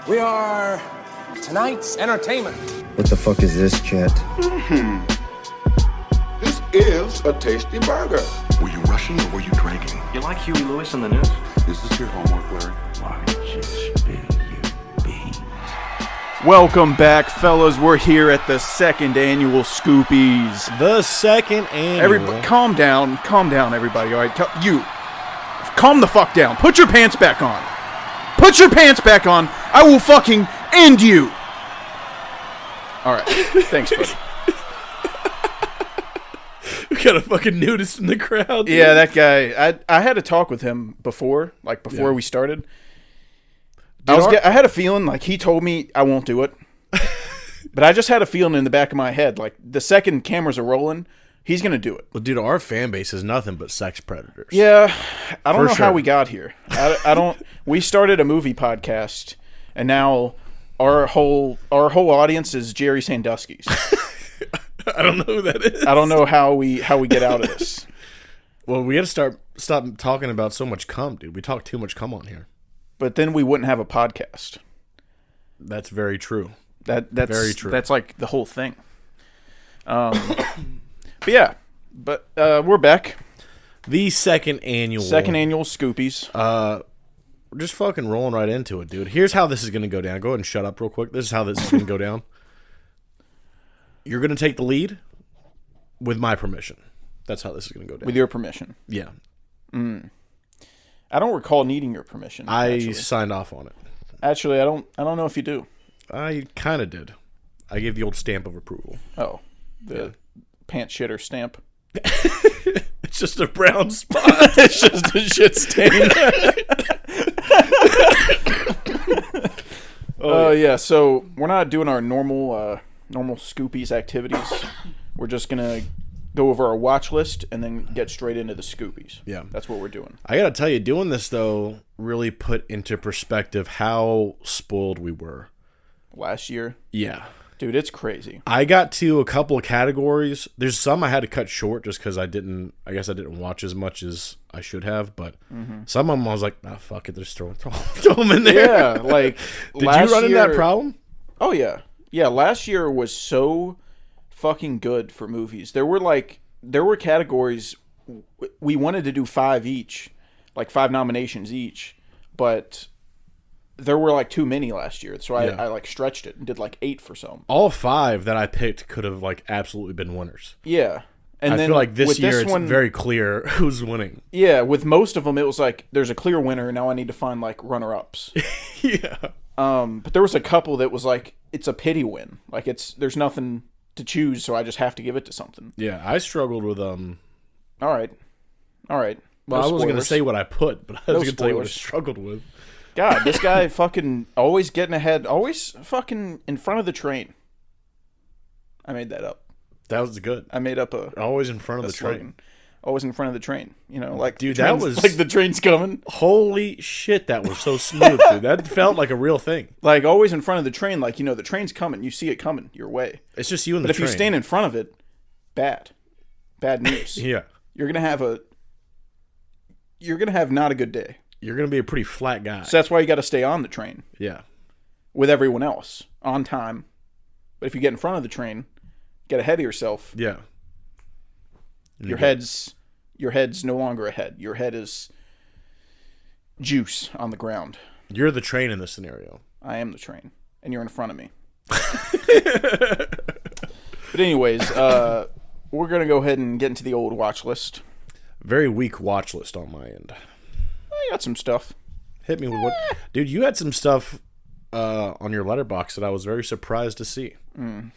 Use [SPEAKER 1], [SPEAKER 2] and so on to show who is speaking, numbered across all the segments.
[SPEAKER 1] We are tonight's entertainment.
[SPEAKER 2] What the fuck is this, Chet?
[SPEAKER 3] This is a tasty burger.
[SPEAKER 4] Were you rushing or were you dragging?
[SPEAKER 5] You like Huey Lewis in the news?
[SPEAKER 4] Is this your homework, Larry?
[SPEAKER 5] Why just spill your beans?
[SPEAKER 6] Welcome back, fellas. We're here at the second annual Scoopies.
[SPEAKER 7] The second annual.
[SPEAKER 6] Everybody, calm down, everybody. All right, calm the fuck down. Put your pants back on. Put your pants back on. I will fucking end you. All right, thanks, buddy.
[SPEAKER 7] We got a fucking nudist in the crowd. Dude.
[SPEAKER 6] Yeah, that guy. I had a talk with him before we started. I had a feeling like he told me I won't do it, but I just had a feeling in the back of my head like the second cameras are rolling, he's gonna do it.
[SPEAKER 7] Well, dude, our fan base is nothing but sex predators.
[SPEAKER 6] Yeah, I don't know
[SPEAKER 7] sure.
[SPEAKER 6] how we got here. I don't. We started a movie podcast, and now our whole audience is Jerry Sandusky's.
[SPEAKER 7] I don't know who that is.
[SPEAKER 6] I don't know how we get out of this.
[SPEAKER 7] Well, we got to stop talking about so much cum, dude. We talk too much cum on here.
[SPEAKER 6] But then we wouldn't have a podcast.
[SPEAKER 7] That's very true.
[SPEAKER 6] That's
[SPEAKER 7] very true.
[SPEAKER 6] That's like the whole thing. But we're back.
[SPEAKER 7] The second annual
[SPEAKER 6] Scoopies.
[SPEAKER 7] We're just fucking rolling right into it, dude. Here's how this is going to go down. Go ahead and shut up real quick. This is how this is going to go down. You're going to take the lead with my permission. That's how this is going to go down.
[SPEAKER 6] With your permission.
[SPEAKER 7] Yeah.
[SPEAKER 6] I don't recall needing your permission.
[SPEAKER 7] I signed off on it.
[SPEAKER 6] Actually, I don't know if you do.
[SPEAKER 7] I kind of did. I gave the old stamp of approval.
[SPEAKER 6] Oh, the pants shitter stamp.
[SPEAKER 7] It's just a brown spot.
[SPEAKER 6] It's just a shit stain. Oh yeah. So we're not doing our normal Scoopies activities. We're just gonna go over our watch list and then get straight into the Scoopies.
[SPEAKER 7] Yeah,
[SPEAKER 6] that's what we're doing.
[SPEAKER 7] I gotta tell you, doing this though really put into perspective how spoiled we were
[SPEAKER 6] last year.
[SPEAKER 7] Yeah.
[SPEAKER 6] Dude, it's crazy.
[SPEAKER 7] I got to a couple of categories. There's some I had to cut short just because I guess I didn't watch as much as I should have. But some of them I was like, fuck it, just throw them in there.
[SPEAKER 6] Yeah, like
[SPEAKER 7] did you run into that problem?
[SPEAKER 6] Oh yeah, yeah. Last year was so fucking good for movies. There were categories we wanted to do 5 each, like 5 nominations each, but there were like too many last year, so I like stretched it and did like 8 for some.
[SPEAKER 7] All 5 that I picked could have like absolutely been winners.
[SPEAKER 6] Yeah, and
[SPEAKER 7] I
[SPEAKER 6] then
[SPEAKER 7] feel like this year
[SPEAKER 6] it's
[SPEAKER 7] very clear who's winning.
[SPEAKER 6] Yeah, with most of them, it was like there's a clear winner. Now I need to find like runner-ups.
[SPEAKER 7] Yeah.
[SPEAKER 6] But there was a couple that was like it's a pity win. Like there's nothing to choose, so I just have to give it to something.
[SPEAKER 7] Yeah, I struggled with
[SPEAKER 6] All right.
[SPEAKER 7] Well, I wasn't gonna say what I put, but I was gonna tell you what I struggled with.
[SPEAKER 6] God, this guy fucking always getting ahead, always fucking in front of the train. I made that up.
[SPEAKER 7] That was good.
[SPEAKER 6] I made up
[SPEAKER 7] always in front of the train.
[SPEAKER 6] Always in front of the train. You know, like
[SPEAKER 7] dude, that was
[SPEAKER 6] like the train's coming.
[SPEAKER 7] Holy shit, that was so smooth, dude. That felt like a real thing.
[SPEAKER 6] Like always in front of the train, like the train's coming. You see it coming your way.
[SPEAKER 7] It's just you and
[SPEAKER 6] the train. But if you stand in front of it, bad news.
[SPEAKER 7] Yeah,
[SPEAKER 6] you're gonna have not a good day.
[SPEAKER 7] You're going to be a pretty flat guy.
[SPEAKER 6] So that's why you got to stay on the train.
[SPEAKER 7] Yeah.
[SPEAKER 6] With everyone else. On time. But if you get in front of the train, get ahead of yourself.
[SPEAKER 7] Yeah.
[SPEAKER 6] Your head's no longer ahead. Your head is juice on the ground.
[SPEAKER 7] You're the train in this scenario.
[SPEAKER 6] I am the train. And you're in front of me. But anyways, we're going to go ahead and get into the old watch list.
[SPEAKER 7] Very weak watch list on my end.
[SPEAKER 6] I got some stuff.
[SPEAKER 7] Hit me with what? Dude, you had some stuff on your letterbox that I was very surprised to see. I'm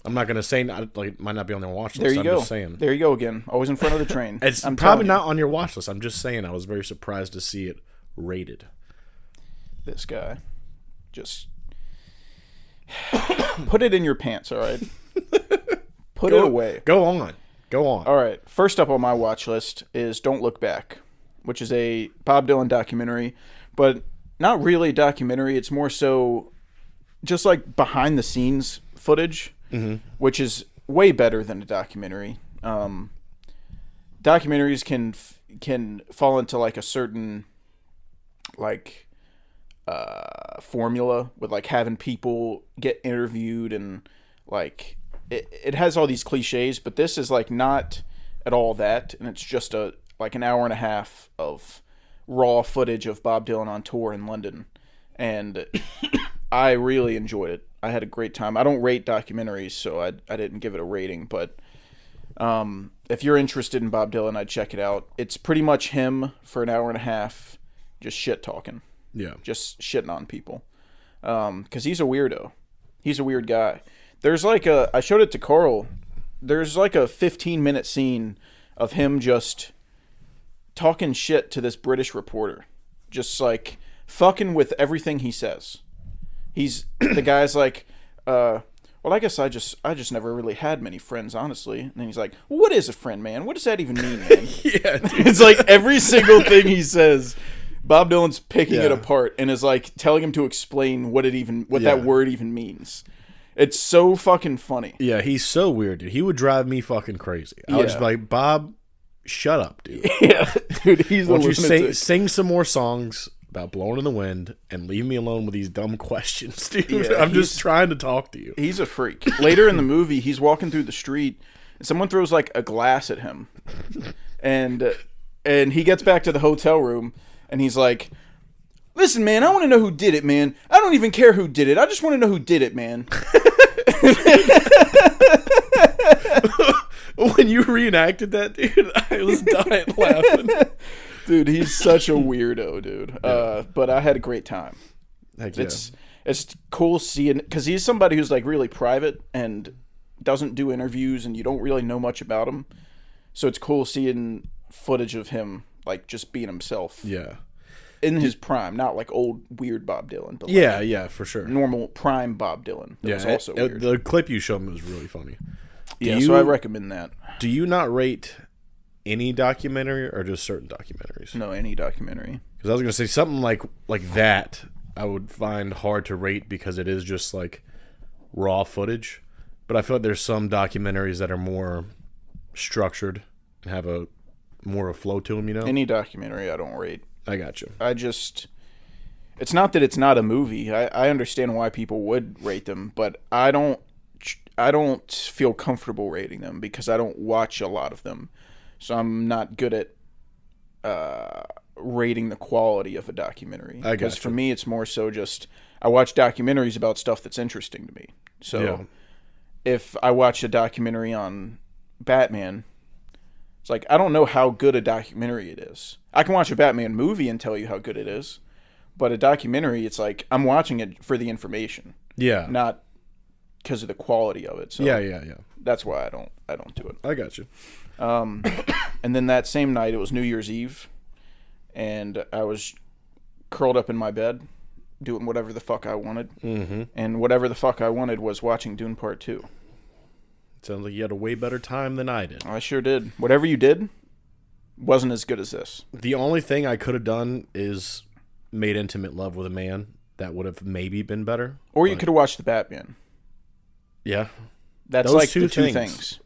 [SPEAKER 7] not going to say, it might not be on their watch list.
[SPEAKER 6] There you go.
[SPEAKER 7] Just saying.
[SPEAKER 6] There you go again. Always in front of the train.
[SPEAKER 7] It's probably not on your watch list. I'm just saying I was very surprised to see it rated.
[SPEAKER 6] This guy. Just put it in your pants, all right? Put it away.
[SPEAKER 7] Go on.
[SPEAKER 6] All right. First up on my watch list is Don't Look Back, which is a Bob Dylan documentary, but not really a documentary. It's more so just like behind the scenes footage, which is way better than a documentary. Documentaries can fall into like a certain like formula with like having people get interviewed and like it has all these cliches, but this is like not at all that, and it's just like an hour and a half of raw footage of Bob Dylan on tour in London, and I really enjoyed it. I had a great time. I don't rate documentaries, so I didn't give it a rating, but if you're interested in Bob Dylan, I'd check it out. It's pretty much him for an hour and a half, just shit talking.
[SPEAKER 7] Yeah.
[SPEAKER 6] Just shitting on people. Because he's a weirdo. He's a weird guy. There's like I showed it to Carl. There's like a 15-minute scene of him just talking shit to this British reporter. Just like fucking with everything he says. The guy's like, well, I guess I just never really had many friends, honestly. And then he's like, well, what is a friend, man? What does that even mean, man?
[SPEAKER 7] Yeah, dude.
[SPEAKER 6] It's like every single thing he says, Bob Dylan's picking it apart and is like telling him to explain what that word even means. It's so fucking funny.
[SPEAKER 7] Yeah, he's so weird, dude. He would drive me fucking crazy. I would just be like, Bob, shut up, dude.
[SPEAKER 6] Yeah, dude, he's a
[SPEAKER 7] Why don't you
[SPEAKER 6] lunatic.
[SPEAKER 7] sing some more songs about blowing in the wind and leave me alone with these dumb questions, dude.
[SPEAKER 6] Yeah,
[SPEAKER 7] I'm just trying to talk to you.
[SPEAKER 6] He's a freak. Later in the movie, he's walking through the street and someone throws like a glass at him. And he gets back to the hotel room and he's like, listen, man, I want to know who did it, man. I don't even care who did it. I just want to know who did it, man.
[SPEAKER 7] When you reenacted that, dude, I was dying laughing.
[SPEAKER 6] Dude, he's such a weirdo, dude. But I had a great time.
[SPEAKER 7] Heck yeah.
[SPEAKER 6] It's cool seeing, because he's somebody who's like really private and doesn't do interviews and you don't really know much about him. So it's cool seeing footage of him like just being himself.
[SPEAKER 7] Yeah.
[SPEAKER 6] In his prime, not like old weird Bob Dylan, but
[SPEAKER 7] Yeah, for sure.
[SPEAKER 6] normal prime Bob Dylan. That was also weird.
[SPEAKER 7] The clip you showed me was really funny.
[SPEAKER 6] So I recommend that.
[SPEAKER 7] Do you not rate any documentary or just certain documentaries?
[SPEAKER 6] No, any documentary.
[SPEAKER 7] Because I was gonna say something like that I would find hard to rate because it is just like raw footage. But I feel like there's some documentaries that are more structured and have a more of a flow to them. You know,
[SPEAKER 6] Any documentary I don't rate.
[SPEAKER 7] I got you.
[SPEAKER 6] It's not that it's not a movie. I understand why people would rate them, but I don't feel comfortable rating them because I don't watch a lot of them. So I'm not good at rating the quality of a documentary.
[SPEAKER 7] I
[SPEAKER 6] Because
[SPEAKER 7] gotcha.
[SPEAKER 6] for me, it's more so just I watch documentaries about stuff that's interesting to me. So if I watch a documentary on Batman, it's like I don't know how good a documentary it is. I can watch a Batman movie and tell you how good it is, but a documentary, it's like I'm watching it for the information,
[SPEAKER 7] Yeah.
[SPEAKER 6] not because of the quality of it. So
[SPEAKER 7] Yeah.
[SPEAKER 6] that's why I don't do it.
[SPEAKER 7] I got you.
[SPEAKER 6] And then that same night, it was New Year's Eve, and I was curled up in my bed doing whatever the fuck I wanted. Mm-hmm. And whatever the fuck I wanted was watching Dune Part 2.
[SPEAKER 7] Sounds like you had a way better time than I did.
[SPEAKER 6] I sure did. Whatever you did wasn't as good as this.
[SPEAKER 7] The only thing I could have done is made intimate love with a man. That would have maybe been better.
[SPEAKER 6] Or you could have watched The Batman.
[SPEAKER 7] Yeah.
[SPEAKER 6] That's
[SPEAKER 7] Those
[SPEAKER 6] like
[SPEAKER 7] two
[SPEAKER 6] the two
[SPEAKER 7] things.
[SPEAKER 6] things.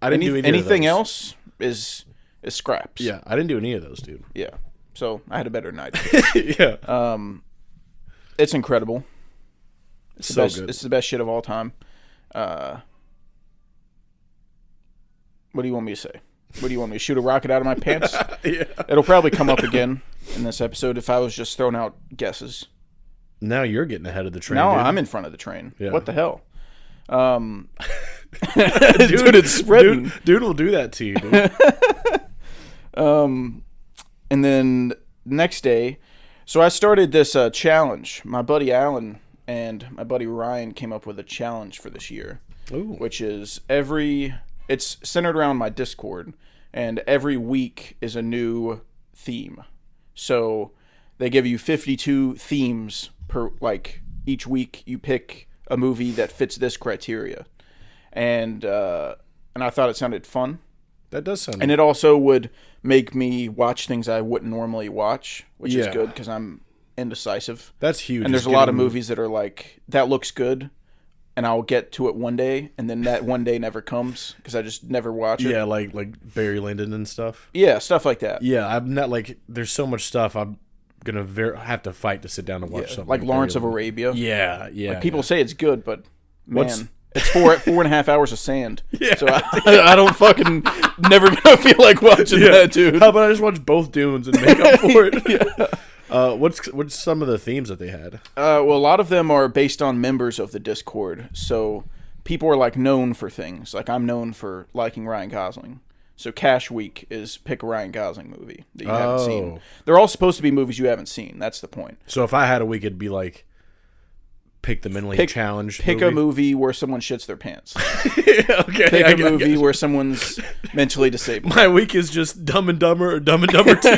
[SPEAKER 7] I didn't do
[SPEAKER 6] anything
[SPEAKER 7] of those.
[SPEAKER 6] else is scraps.
[SPEAKER 7] Yeah, I didn't do any of those, dude.
[SPEAKER 6] Yeah. So I had a better night.
[SPEAKER 7] Yeah.
[SPEAKER 6] It's incredible. It's the
[SPEAKER 7] So
[SPEAKER 6] best.
[SPEAKER 7] good.
[SPEAKER 6] It's the best shit of all time. What do you want me to say? What do you want me to shoot a rocket out of my pants?
[SPEAKER 7] Yeah.
[SPEAKER 6] It'll probably come up again in this episode if I was just throwing out guesses.
[SPEAKER 7] Now you're getting ahead of the train.
[SPEAKER 6] Now
[SPEAKER 7] dude.
[SPEAKER 6] I'm in front of the train.
[SPEAKER 7] Yeah.
[SPEAKER 6] What the hell? Dude, it's spreading.
[SPEAKER 7] Dude will do that to you, dude.
[SPEAKER 6] And then next day, so I started this challenge. My buddy Alan and my buddy Ryan came up with a challenge for this year, which is it's centered around my Discord, and every week is a new theme. So they give you 52 themes per, like each week you pick a movie that fits this criteria. And I thought it sounded fun.
[SPEAKER 7] That does sound.
[SPEAKER 6] And it also would make me watch things I wouldn't normally watch, which is
[SPEAKER 7] Yeah.
[SPEAKER 6] good because I'm indecisive.
[SPEAKER 7] That's huge.
[SPEAKER 6] And there's a
[SPEAKER 7] Just
[SPEAKER 6] lot of
[SPEAKER 7] getting-
[SPEAKER 6] movies that are like, that looks good, and I'll get to it one day, and then that one day never comes because I just never watch it.
[SPEAKER 7] Yeah, like Barry Lyndon and stuff.
[SPEAKER 6] Yeah, stuff like that.
[SPEAKER 7] Yeah, I'm not like. There's so much stuff. have to fight to sit down and watch something
[SPEAKER 6] like Lawrence of Arabia.
[SPEAKER 7] Yeah, yeah.
[SPEAKER 6] Like people say it's good, but man,
[SPEAKER 7] What's-
[SPEAKER 6] it's 4.5 hours of sand. Yeah. So I don't fucking never gonna feel like watching that, dude.
[SPEAKER 7] How about I just watch both Dunes and make up for it? What's some of the themes that they had?
[SPEAKER 6] Well, a lot of them are based on members of the Discord. So people are like known for things. Like I'm known for liking Ryan Gosling. So Cash Week is pick a Ryan Gosling movie that you haven't seen. They're all supposed to be movies you haven't seen. That's the point.
[SPEAKER 7] So if I had a week, it'd be like pick the mentally challenged.
[SPEAKER 6] Pick a movie where someone shits their pants.
[SPEAKER 7] Okay,
[SPEAKER 6] Pick a movie where someone's mentally disabled.
[SPEAKER 7] My week is just Dumb and Dumber or Dumb and Dumber 2.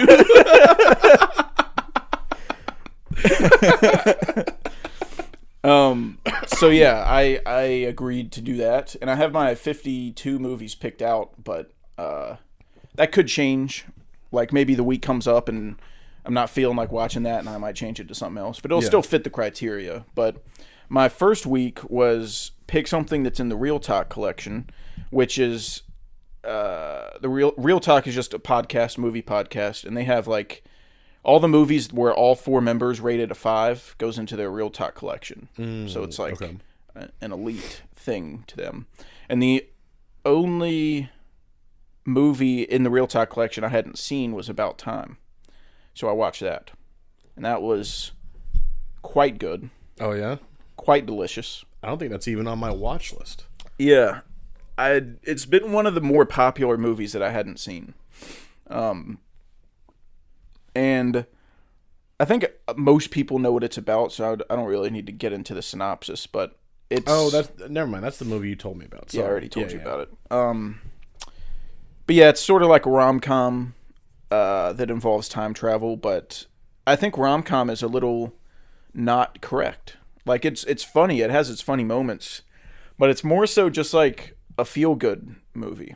[SPEAKER 6] So yeah, I agreed to do that, and I have my 52 movies picked out, but that could change. Like maybe the week comes up and I'm not feeling like watching that, and I might change it to something else. But it'll still fit the criteria. But my first week was pick something that's in the Real Talk collection, which is the Real Talk is just a movie podcast, and they have like all the movies where all 4 members rated a 5 goes into their Real Talk collection. So it's like an elite thing to them. And the only movie in the Real Talk collection I hadn't seen was About Time. So I watched that. And that was quite good.
[SPEAKER 7] Oh, yeah?
[SPEAKER 6] Quite delicious.
[SPEAKER 7] I don't think that's even on my watch list.
[SPEAKER 6] Yeah. It's been one of the more popular movies that I hadn't seen. And I think most people know what it's about, so I don't really need to get into the synopsis, but it's...
[SPEAKER 7] Oh, never mind. That's the movie you told me about.
[SPEAKER 6] Sorry. Yeah, I already told you about it. But yeah, it's sort of like a rom-com that involves time travel, but I think rom-com is a little not correct. Like, it's funny. It has its funny moments, but it's more so just like a feel-good movie.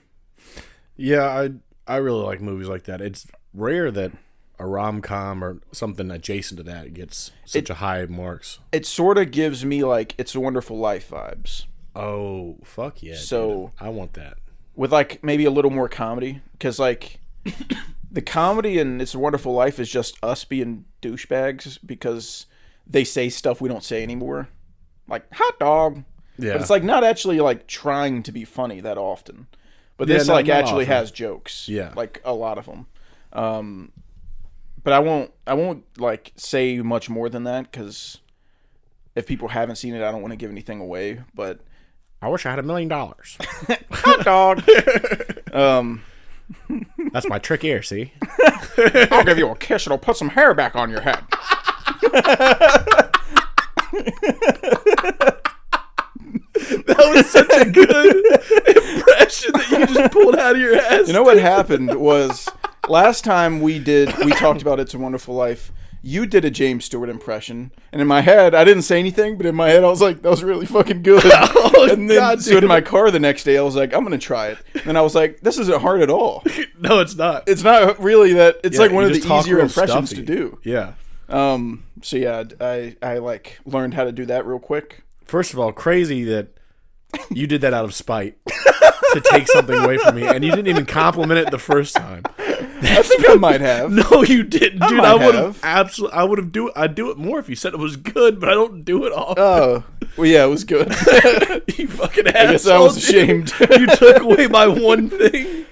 [SPEAKER 7] Yeah, I really like movies like that. It's rare that a rom-com or something adjacent to that gets such a high marks.
[SPEAKER 6] It sort of gives me like It's a Wonderful Life vibes.
[SPEAKER 7] Oh, fuck yeah.
[SPEAKER 6] So
[SPEAKER 7] dude. I want that.
[SPEAKER 6] With like maybe a little more comedy, because like the comedy in It's a Wonderful Life is just us being douchebags because they say stuff we don't say anymore. Like hot dog.
[SPEAKER 7] Yeah.
[SPEAKER 6] But it's like not actually like trying to be funny that often. But this like actually has jokes.
[SPEAKER 7] Yeah.
[SPEAKER 6] Like a lot of them. But I won't like say much more than that, because if people haven't seen it, I don't want to give anything away. But
[SPEAKER 7] I wish I had $1 million.
[SPEAKER 6] hot dog.
[SPEAKER 7] That's my trick ear. See,
[SPEAKER 6] I'll give you a kiss. It'll put some hair back on your head.
[SPEAKER 7] that was such a good impression that you just pulled out of your ass.
[SPEAKER 6] You know what happened was last time we talked about It's a Wonderful Life. You did a James Stewart impression, and in my head, I didn't say anything, but in my head, I was like, that was really fucking good. And then, so in my car the next day, I was like, I'm going to try it. And I was like, this isn't hard at all.
[SPEAKER 7] No, it's not.
[SPEAKER 6] It's not really that. It's like one of
[SPEAKER 7] you
[SPEAKER 6] the
[SPEAKER 7] just talk
[SPEAKER 6] easier
[SPEAKER 7] real
[SPEAKER 6] impressions
[SPEAKER 7] stuffy.
[SPEAKER 6] to do.
[SPEAKER 7] Yeah.
[SPEAKER 6] So yeah, I like learned how to do that real quick.
[SPEAKER 7] First of all, crazy that you did that out of spite to take something away from me, and you didn't even compliment it the first time.
[SPEAKER 6] I think I might have.
[SPEAKER 7] No, you didn't, dude.
[SPEAKER 6] might
[SPEAKER 7] I would
[SPEAKER 6] have.
[SPEAKER 7] have absolutely. I'd do it more if you said it was good, but I don't do it often.
[SPEAKER 6] Oh, well, yeah, it was good.
[SPEAKER 7] You fucking asshole.
[SPEAKER 6] I guess I was
[SPEAKER 7] dude.
[SPEAKER 6] ashamed.
[SPEAKER 7] You took away my one thing.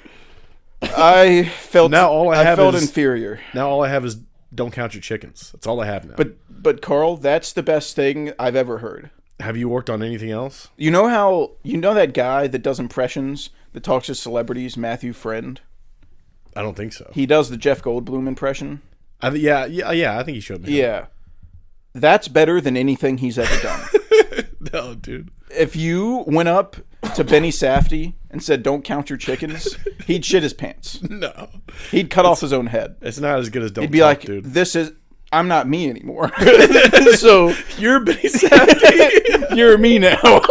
[SPEAKER 6] I felt
[SPEAKER 7] Now all I have
[SPEAKER 6] felt
[SPEAKER 7] is-
[SPEAKER 6] inferior.
[SPEAKER 7] Now all I have is don't count your chickens. That's all I have now.
[SPEAKER 6] But Carl, that's the best thing I've ever heard.
[SPEAKER 7] Have you worked on anything else?
[SPEAKER 6] You know that guy that does impressions that talks to celebrities, Matthew Friend?
[SPEAKER 7] I don't think so.
[SPEAKER 6] He does the Jeff Goldblum impression.
[SPEAKER 7] Yeah. I think he showed me.
[SPEAKER 6] Yeah. That's better than anything he's ever done.
[SPEAKER 7] No, dude.
[SPEAKER 6] If you went up to Benny Safdie and said, "Don't count your chickens," he'd shit his pants.
[SPEAKER 7] No.
[SPEAKER 6] He'd cut off his own head.
[SPEAKER 7] It's not as good as don't.
[SPEAKER 6] He'd be
[SPEAKER 7] talk,
[SPEAKER 6] like,
[SPEAKER 7] dude.
[SPEAKER 6] I'm not me anymore. So
[SPEAKER 7] You're Benny Safdie.
[SPEAKER 6] you're me now.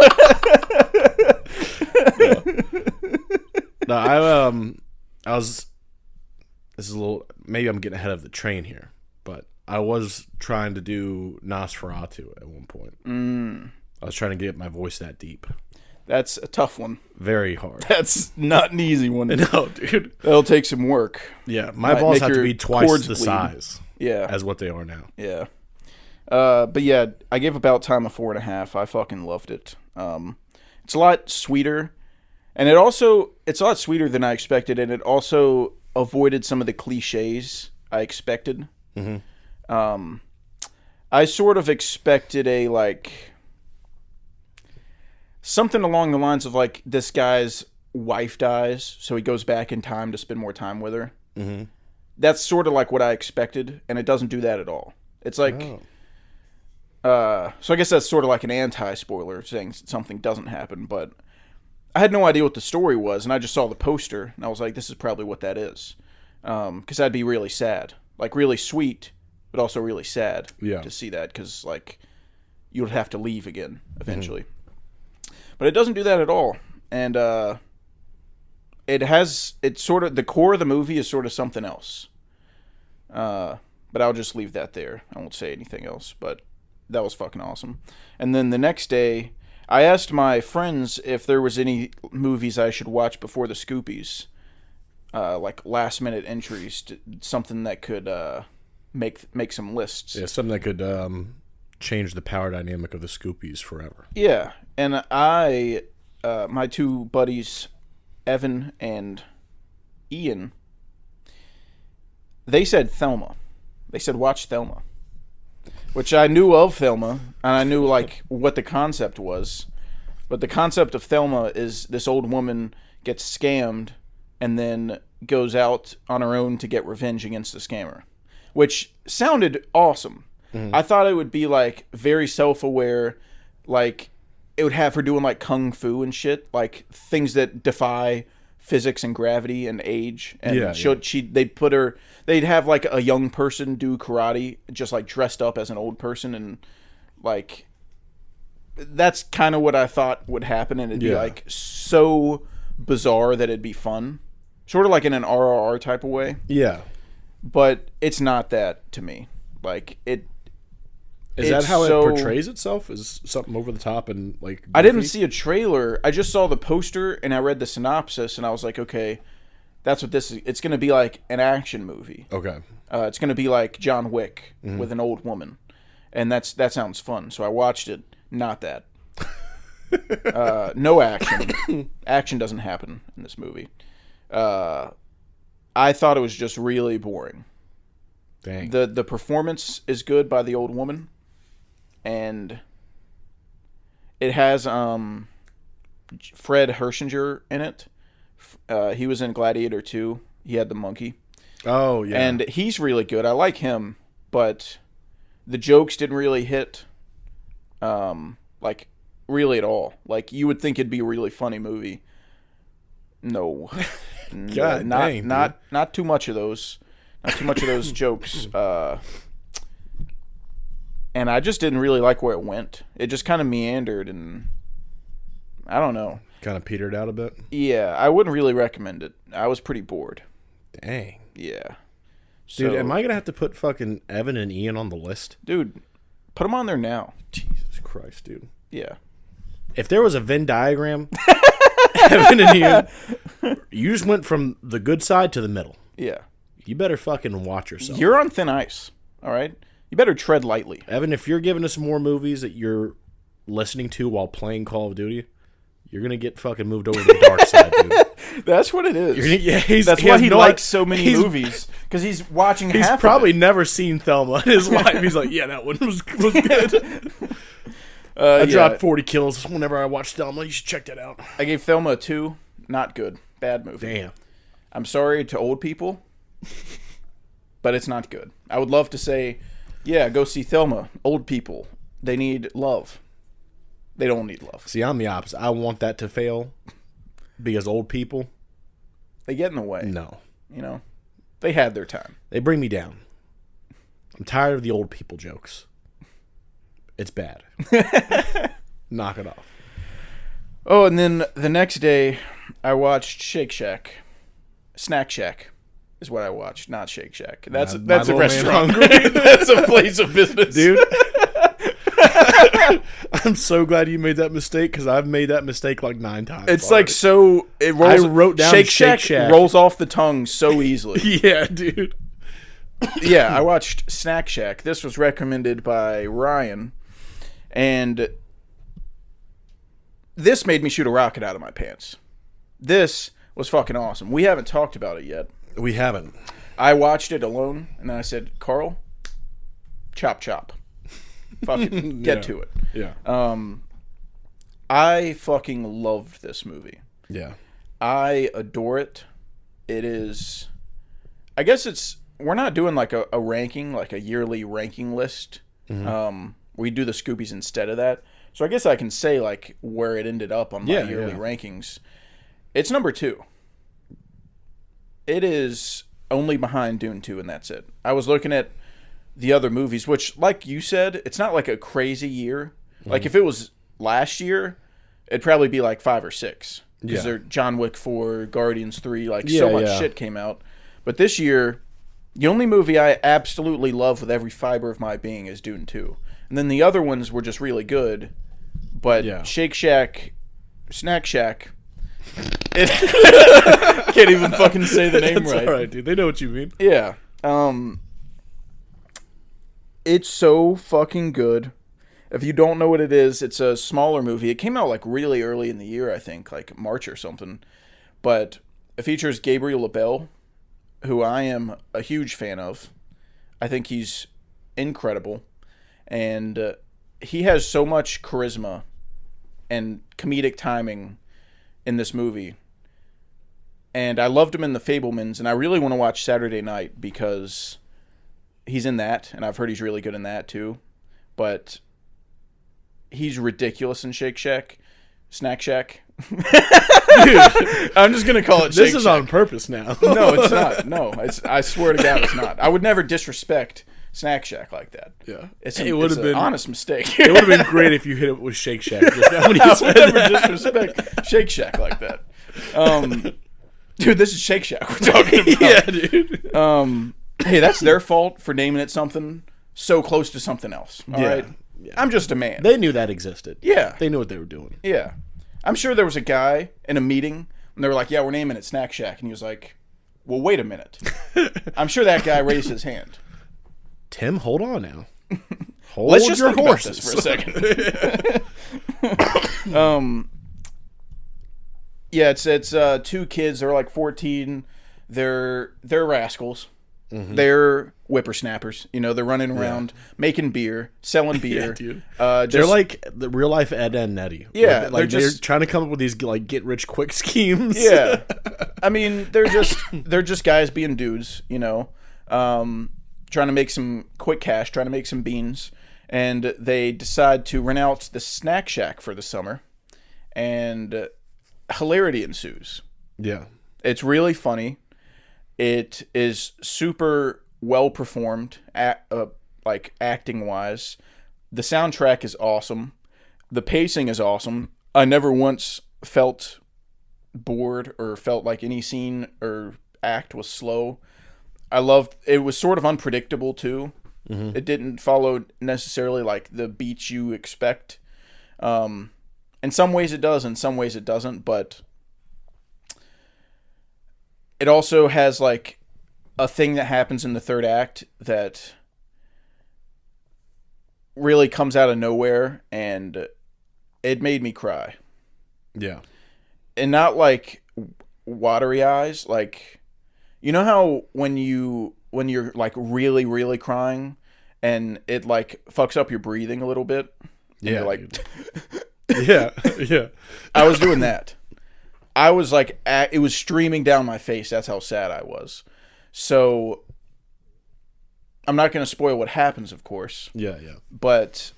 [SPEAKER 7] No, I was. This is a little. Maybe I'm getting ahead of the train here, but I was trying to do Nosferatu at one point. I was trying to get my voice that deep.
[SPEAKER 6] That's a tough one.
[SPEAKER 7] Very hard.
[SPEAKER 6] That's not an easy one.
[SPEAKER 7] No, dude.
[SPEAKER 6] That'll take some work.
[SPEAKER 7] Yeah, my
[SPEAKER 6] Might
[SPEAKER 7] balls
[SPEAKER 6] make
[SPEAKER 7] have to
[SPEAKER 6] your
[SPEAKER 7] be twice
[SPEAKER 6] cords
[SPEAKER 7] the
[SPEAKER 6] bleed.
[SPEAKER 7] size.
[SPEAKER 6] Yeah.
[SPEAKER 7] as what they are now.
[SPEAKER 6] Yeah. But yeah, I gave About Time a 4.5. I fucking loved it. It's a lot sweeter, and it's a lot sweeter than I expected, and it also avoided some of the cliches I expected. Mm-hmm. I sort of expected something along the lines of this guy's wife dies, so he goes back in time to spend more time with her. Mm-hmm. That's sort of what I expected, and it doesn't do that at all. It's so I guess that's sort of an anti-spoiler, saying something doesn't happen, but I had no idea what the story was, and I just saw the poster, and I was like, this is probably what that is. Because that'd be really sad. Really sweet, but also really sad to see that, because, you would have to leave again, eventually. Mm-hmm. But it doesn't do that at all, and it's sort of, the core of the movie is sort of something else. But I'll just leave that there. I won't say anything else, but that was fucking awesome. And then the next day, I asked my friends if there was any movies I should watch before the Scoopies. Last minute entries, something that could make some lists.
[SPEAKER 7] Yeah, something that could change the power dynamic of the Scoopies forever.
[SPEAKER 6] Yeah, and my two buddies, Evan and Ian, they said Thelma. They said watch Thelma, which I knew of Thelma, and I knew what the concept was. But the concept of Thelma is this old woman gets scammed and then goes out on her own to get revenge against the scammer, which sounded awesome. Mm-hmm. I thought it would be very self-aware, it would have her doing kung fu and shit, things that defy physics and gravity and age, and they'd have a young person do karate, just dressed up as an old person, and that's kind of what I thought would happen, and it'd be so bizarre that it'd be fun, sort of in an RRR type of way.
[SPEAKER 7] Yeah,
[SPEAKER 6] but it's not that to me.
[SPEAKER 7] Is that how it portrays itself? Is something over the top and goofy?
[SPEAKER 6] I didn't see a trailer. I just saw the poster and I read the synopsis and I was like, okay, that's what this is. It's going to be an action movie.
[SPEAKER 7] Okay.
[SPEAKER 6] It's going to be like John Wick with an old woman, and that sounds fun. So I watched it. Not that. No action. Action doesn't happen in this movie. I thought it was just really boring.
[SPEAKER 7] Dang.
[SPEAKER 6] The performance is good by the old woman. And it has Fred Hershinger in it. He was in Gladiator 2. He had the monkey.
[SPEAKER 7] Oh, yeah.
[SPEAKER 6] And he's really good. I like him, but the jokes didn't really hit, really at all. You would think it'd be a really funny movie. No.
[SPEAKER 7] God,
[SPEAKER 6] not too much of those. Not too much of those jokes. And I just didn't really like where it went. It just kind of meandered, and I don't know.
[SPEAKER 7] Kind of petered out a bit?
[SPEAKER 6] Yeah, I wouldn't really recommend it. I was pretty bored.
[SPEAKER 7] Dang.
[SPEAKER 6] Yeah.
[SPEAKER 7] Dude, am I going to have to put fucking Evan and Ian on the list?
[SPEAKER 6] Dude, put them on there now.
[SPEAKER 7] Jesus Christ, dude.
[SPEAKER 6] Yeah.
[SPEAKER 7] If there was a Venn diagram, Evan and Ian, you just went from the good side to the middle.
[SPEAKER 6] Yeah.
[SPEAKER 7] You better fucking watch yourself.
[SPEAKER 6] You're on thin ice, all right? You better tread lightly.
[SPEAKER 7] Evan, if you're giving us more movies that you're listening to while playing Call of Duty, you're going to get fucking moved over to the dark side, dude.
[SPEAKER 6] That's what it is.
[SPEAKER 7] That's
[SPEAKER 6] why he likes so many movies, because he's watching half of it.
[SPEAKER 7] He's probably never seen Thelma in his life. He's like, yeah, that one was good. I dropped 40 kills whenever I watched Thelma. You should check that out.
[SPEAKER 6] I gave Thelma a 2. Not good. Bad movie.
[SPEAKER 7] Damn.
[SPEAKER 6] I'm sorry to old people, but it's not good. I would love to say, yeah, go see Thelma. Old people, they need love. They don't need love.
[SPEAKER 7] See, I'm the opposite. I want that to fail because old people,
[SPEAKER 6] they get in the way.
[SPEAKER 7] No.
[SPEAKER 6] They had their time.
[SPEAKER 7] They bring me down. I'm tired of the old people jokes. It's bad. Knock it off.
[SPEAKER 6] Oh, and then the next day, I watched Shake Shack. Snack Shack is what I watched, not Shake Shack. That's a restaurant. That's a place of business.
[SPEAKER 7] Dude. I'm so glad you made that mistake, because I've made that mistake 9 times.
[SPEAKER 6] It's
[SPEAKER 7] already.
[SPEAKER 6] It rolls.
[SPEAKER 7] I wrote down
[SPEAKER 6] Shake Shack rolls off the tongue so easily.
[SPEAKER 7] Yeah, dude.
[SPEAKER 6] Yeah, I watched Snack Shack. This was recommended by Ryan, and this made me shoot a rocket out of my pants. This was fucking awesome. We haven't talked about it yet.
[SPEAKER 7] We haven't.
[SPEAKER 6] I watched it alone, and then I said, Carl, chop chop. Fucking get to it.
[SPEAKER 7] Yeah.
[SPEAKER 6] I fucking loved this movie.
[SPEAKER 7] Yeah.
[SPEAKER 6] I adore it. It is... I guess it's... We're not doing like a ranking, like a yearly ranking list. We do the Scoopies instead of that. So I guess I can say like where it ended up on my yearly rankings. It's number 2. It is only behind Dune 2, and that's it. I was looking at the other movies, which, like you said, it's not like a crazy year. Like if it was last year, it'd probably be like 5 or 6. Because they're John Wick 4, Guardians 3, like so much shit came out. But this year, the only movie I absolutely love with every fiber of my being is Dune 2. And then the other ones were just really good. But Shake Shack, Snack Shack, can't even fucking say the name right.
[SPEAKER 7] All right, dude. They know what you mean.
[SPEAKER 6] Yeah. It's so fucking good. If you don't know what it is, it's a smaller movie. It came out like really early in the year, I think, like March or something. But it features Gabriel LaBelle, who I am a huge fan of. I think he's incredible. And he has so much charisma and comedic timing in this movie. And I loved him in The Fabelmans, and I really want to watch Saturday Night because he's in that, and I've heard he's really good in that too. But he's ridiculous in Shake Shack. Snack Shack. I'm just going to call it Shake
[SPEAKER 7] This is
[SPEAKER 6] Shack.
[SPEAKER 7] on purpose now.
[SPEAKER 6] No, it's not. No, I swear to God it's not. I would never disrespect Snack Shack like that.
[SPEAKER 7] Yeah.
[SPEAKER 6] It's
[SPEAKER 7] It would have
[SPEAKER 6] an
[SPEAKER 7] been
[SPEAKER 6] honest mistake.
[SPEAKER 7] It would have been great if you hit it with Shake Shack. Just now when you
[SPEAKER 6] I
[SPEAKER 7] said
[SPEAKER 6] would never
[SPEAKER 7] that.
[SPEAKER 6] disrespect Shake Shack like that. Dude, this is Shake Shack we're talking about.
[SPEAKER 7] Yeah, dude.
[SPEAKER 6] Hey, that's their fault for naming it something so close to something else. All right?
[SPEAKER 7] Yeah.
[SPEAKER 6] I'm just a man.
[SPEAKER 7] They knew that existed.
[SPEAKER 6] Yeah.
[SPEAKER 7] They knew what they were doing.
[SPEAKER 6] Yeah. I'm sure there was a guy in a meeting, and they were like, yeah, we're naming it Snack Shack. And he was like, well, wait a minute. I'm sure that guy raised his hand.
[SPEAKER 7] Tim, hold on now. Hold
[SPEAKER 6] Let's just
[SPEAKER 7] your
[SPEAKER 6] think
[SPEAKER 7] horses
[SPEAKER 6] about this for a second. Yeah, it's 2 kids. They're like 14. They're rascals. Mm-hmm. They're whippersnappers. You know, they're running around making beer, selling beer.
[SPEAKER 7] Dude.
[SPEAKER 6] Just,
[SPEAKER 7] They're like the real life Ed and Nettie.
[SPEAKER 6] Yeah,
[SPEAKER 7] like
[SPEAKER 6] they're just
[SPEAKER 7] trying to come up with these like get rich quick schemes.
[SPEAKER 6] Yeah, I mean they're just guys being dudes. You know, trying to make some quick cash, trying to make some beans, and they decide to rent out the Snack Shack for the summer, and hilarity ensues.
[SPEAKER 7] Yeah.
[SPEAKER 6] It's really funny. It is super well performed, like acting wise. The soundtrack is awesome. The pacing is awesome. I never once felt bored or felt like any scene or act was slow. I loved it. Was sort of unpredictable too. Mm-hmm. It didn't follow necessarily like the beats you expect. In some ways it does, in some ways it doesn't, but it also has like a thing that happens in the third act that really comes out of nowhere, and it made me cry.
[SPEAKER 7] Yeah.
[SPEAKER 6] And not like watery eyes, like, you know how when you're like really, really crying and it like fucks up your breathing a little bit? And you're like,
[SPEAKER 7] yeah. Yeah.
[SPEAKER 6] I was doing that. I was like, it was streaming down my face. That's how sad I was. So, I'm not going to spoil what happens, of course.
[SPEAKER 7] Yeah, yeah.
[SPEAKER 6] But,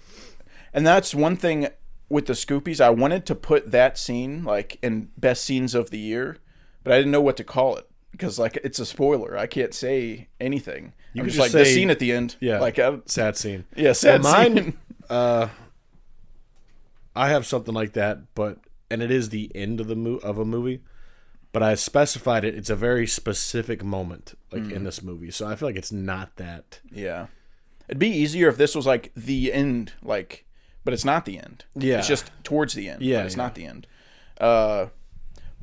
[SPEAKER 6] and that's one thing with the Scoopies. I wanted to put that scene, like, in best scenes of the year, but I didn't know what to call it. Because, like, it's a spoiler. I can't say anything.
[SPEAKER 7] You
[SPEAKER 6] I'm
[SPEAKER 7] could
[SPEAKER 6] just like,
[SPEAKER 7] say,
[SPEAKER 6] the scene at the end.
[SPEAKER 7] Yeah,
[SPEAKER 6] like,
[SPEAKER 7] sad scene.
[SPEAKER 6] Yeah, sad scene.
[SPEAKER 7] I have something like that, and it is the end of of a movie, but I specified it. It's a very specific moment, like in this movie. So I feel like it's not that.
[SPEAKER 6] Yeah, it'd be easier if this was like the end, like, but it's not the end.
[SPEAKER 7] Yeah,
[SPEAKER 6] it's just towards the end.
[SPEAKER 7] Yeah,
[SPEAKER 6] but it's not the end. But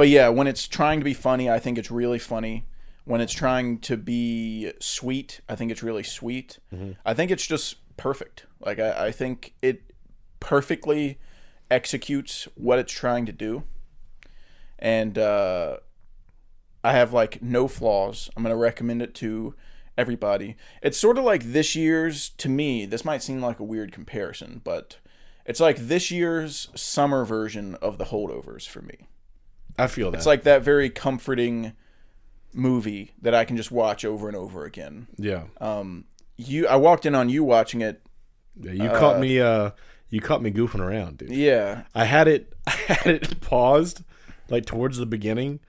[SPEAKER 6] yeah, when it's trying to be funny, I think it's really funny. When it's trying to be sweet, I think it's really sweet. I think it's just perfect. Like, I think it perfectly executes what it's trying to do. And I have, like, no flaws. I'm going to recommend it to everybody. It's sort of like this year's, to me, this might seem like a weird comparison, but it's like this year's summer version of The Holdovers for me.
[SPEAKER 7] I feel that.
[SPEAKER 6] It's like that very comforting movie that I can just watch over and over again.
[SPEAKER 7] Yeah.
[SPEAKER 6] I walked in on you watching it.
[SPEAKER 7] Yeah, you caught me. You caught me goofing around, dude.
[SPEAKER 6] Yeah.
[SPEAKER 7] I had it paused, like towards the beginning,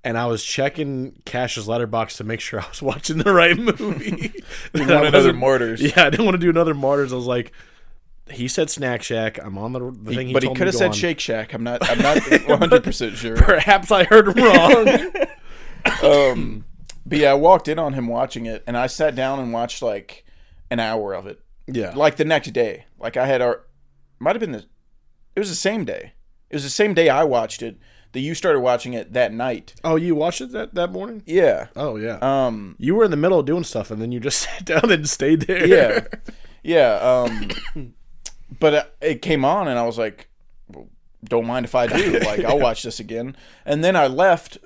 [SPEAKER 7] and I was checking Cash's letterbox to make sure I was watching the right movie.
[SPEAKER 6] You want another Martyrs?
[SPEAKER 7] Yeah, I didn't want to do another Martyrs. I was like, he said Snack Shack. I'm on the thing.
[SPEAKER 6] But he could have said Shake Shack. I'm not 100% sure.
[SPEAKER 7] Perhaps I heard wrong.
[SPEAKER 6] But yeah, I walked in on him watching it, and I sat down and watched like an hour of it.
[SPEAKER 7] Yeah.
[SPEAKER 6] Like the next day. Like I had might have been it was the same day. It was the same day I watched it that you started watching it that night.
[SPEAKER 7] Oh, you watched it that morning?
[SPEAKER 6] Yeah.
[SPEAKER 7] Oh, yeah. You were in the middle of doing stuff, and then you just sat down and stayed there.
[SPEAKER 6] Yeah. Yeah. But it came on, and I was like, well, don't mind if I do. Like, I'll watch this again. And then I left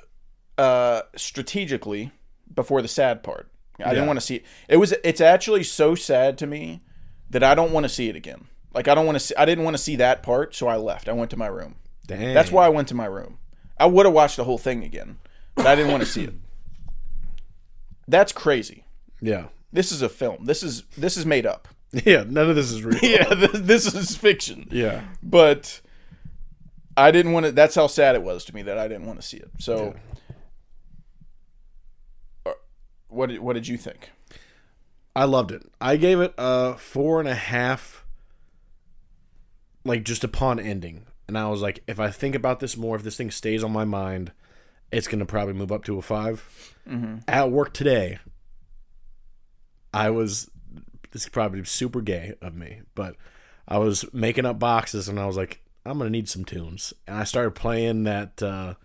[SPEAKER 6] strategically before the sad part. I didn't want to see it. It's actually so sad to me that I don't want to see it again. Like, I didn't want to see that part, so I left. I went to my room.
[SPEAKER 7] Dang.
[SPEAKER 6] That's why I went to my room. I would have watched the whole thing again, but I didn't want to see it. That's crazy.
[SPEAKER 7] Yeah.
[SPEAKER 6] This is a film. This is made up.
[SPEAKER 7] Yeah, none of this is real.
[SPEAKER 6] Yeah, this is fiction.
[SPEAKER 7] Yeah.
[SPEAKER 6] But I didn't want to. That's how sad it was to me that I didn't want to see it. So, what did you think?
[SPEAKER 7] I loved it. I gave it a 4.5. Like, just upon ending. And I was like, if I think about this more, if this thing stays on my mind, it's going to probably move up to a 5. Mm-hmm. At work today, this is probably super gay of me, but I was making up boxes, and I was like, I'm going to need some tunes. And I started playing that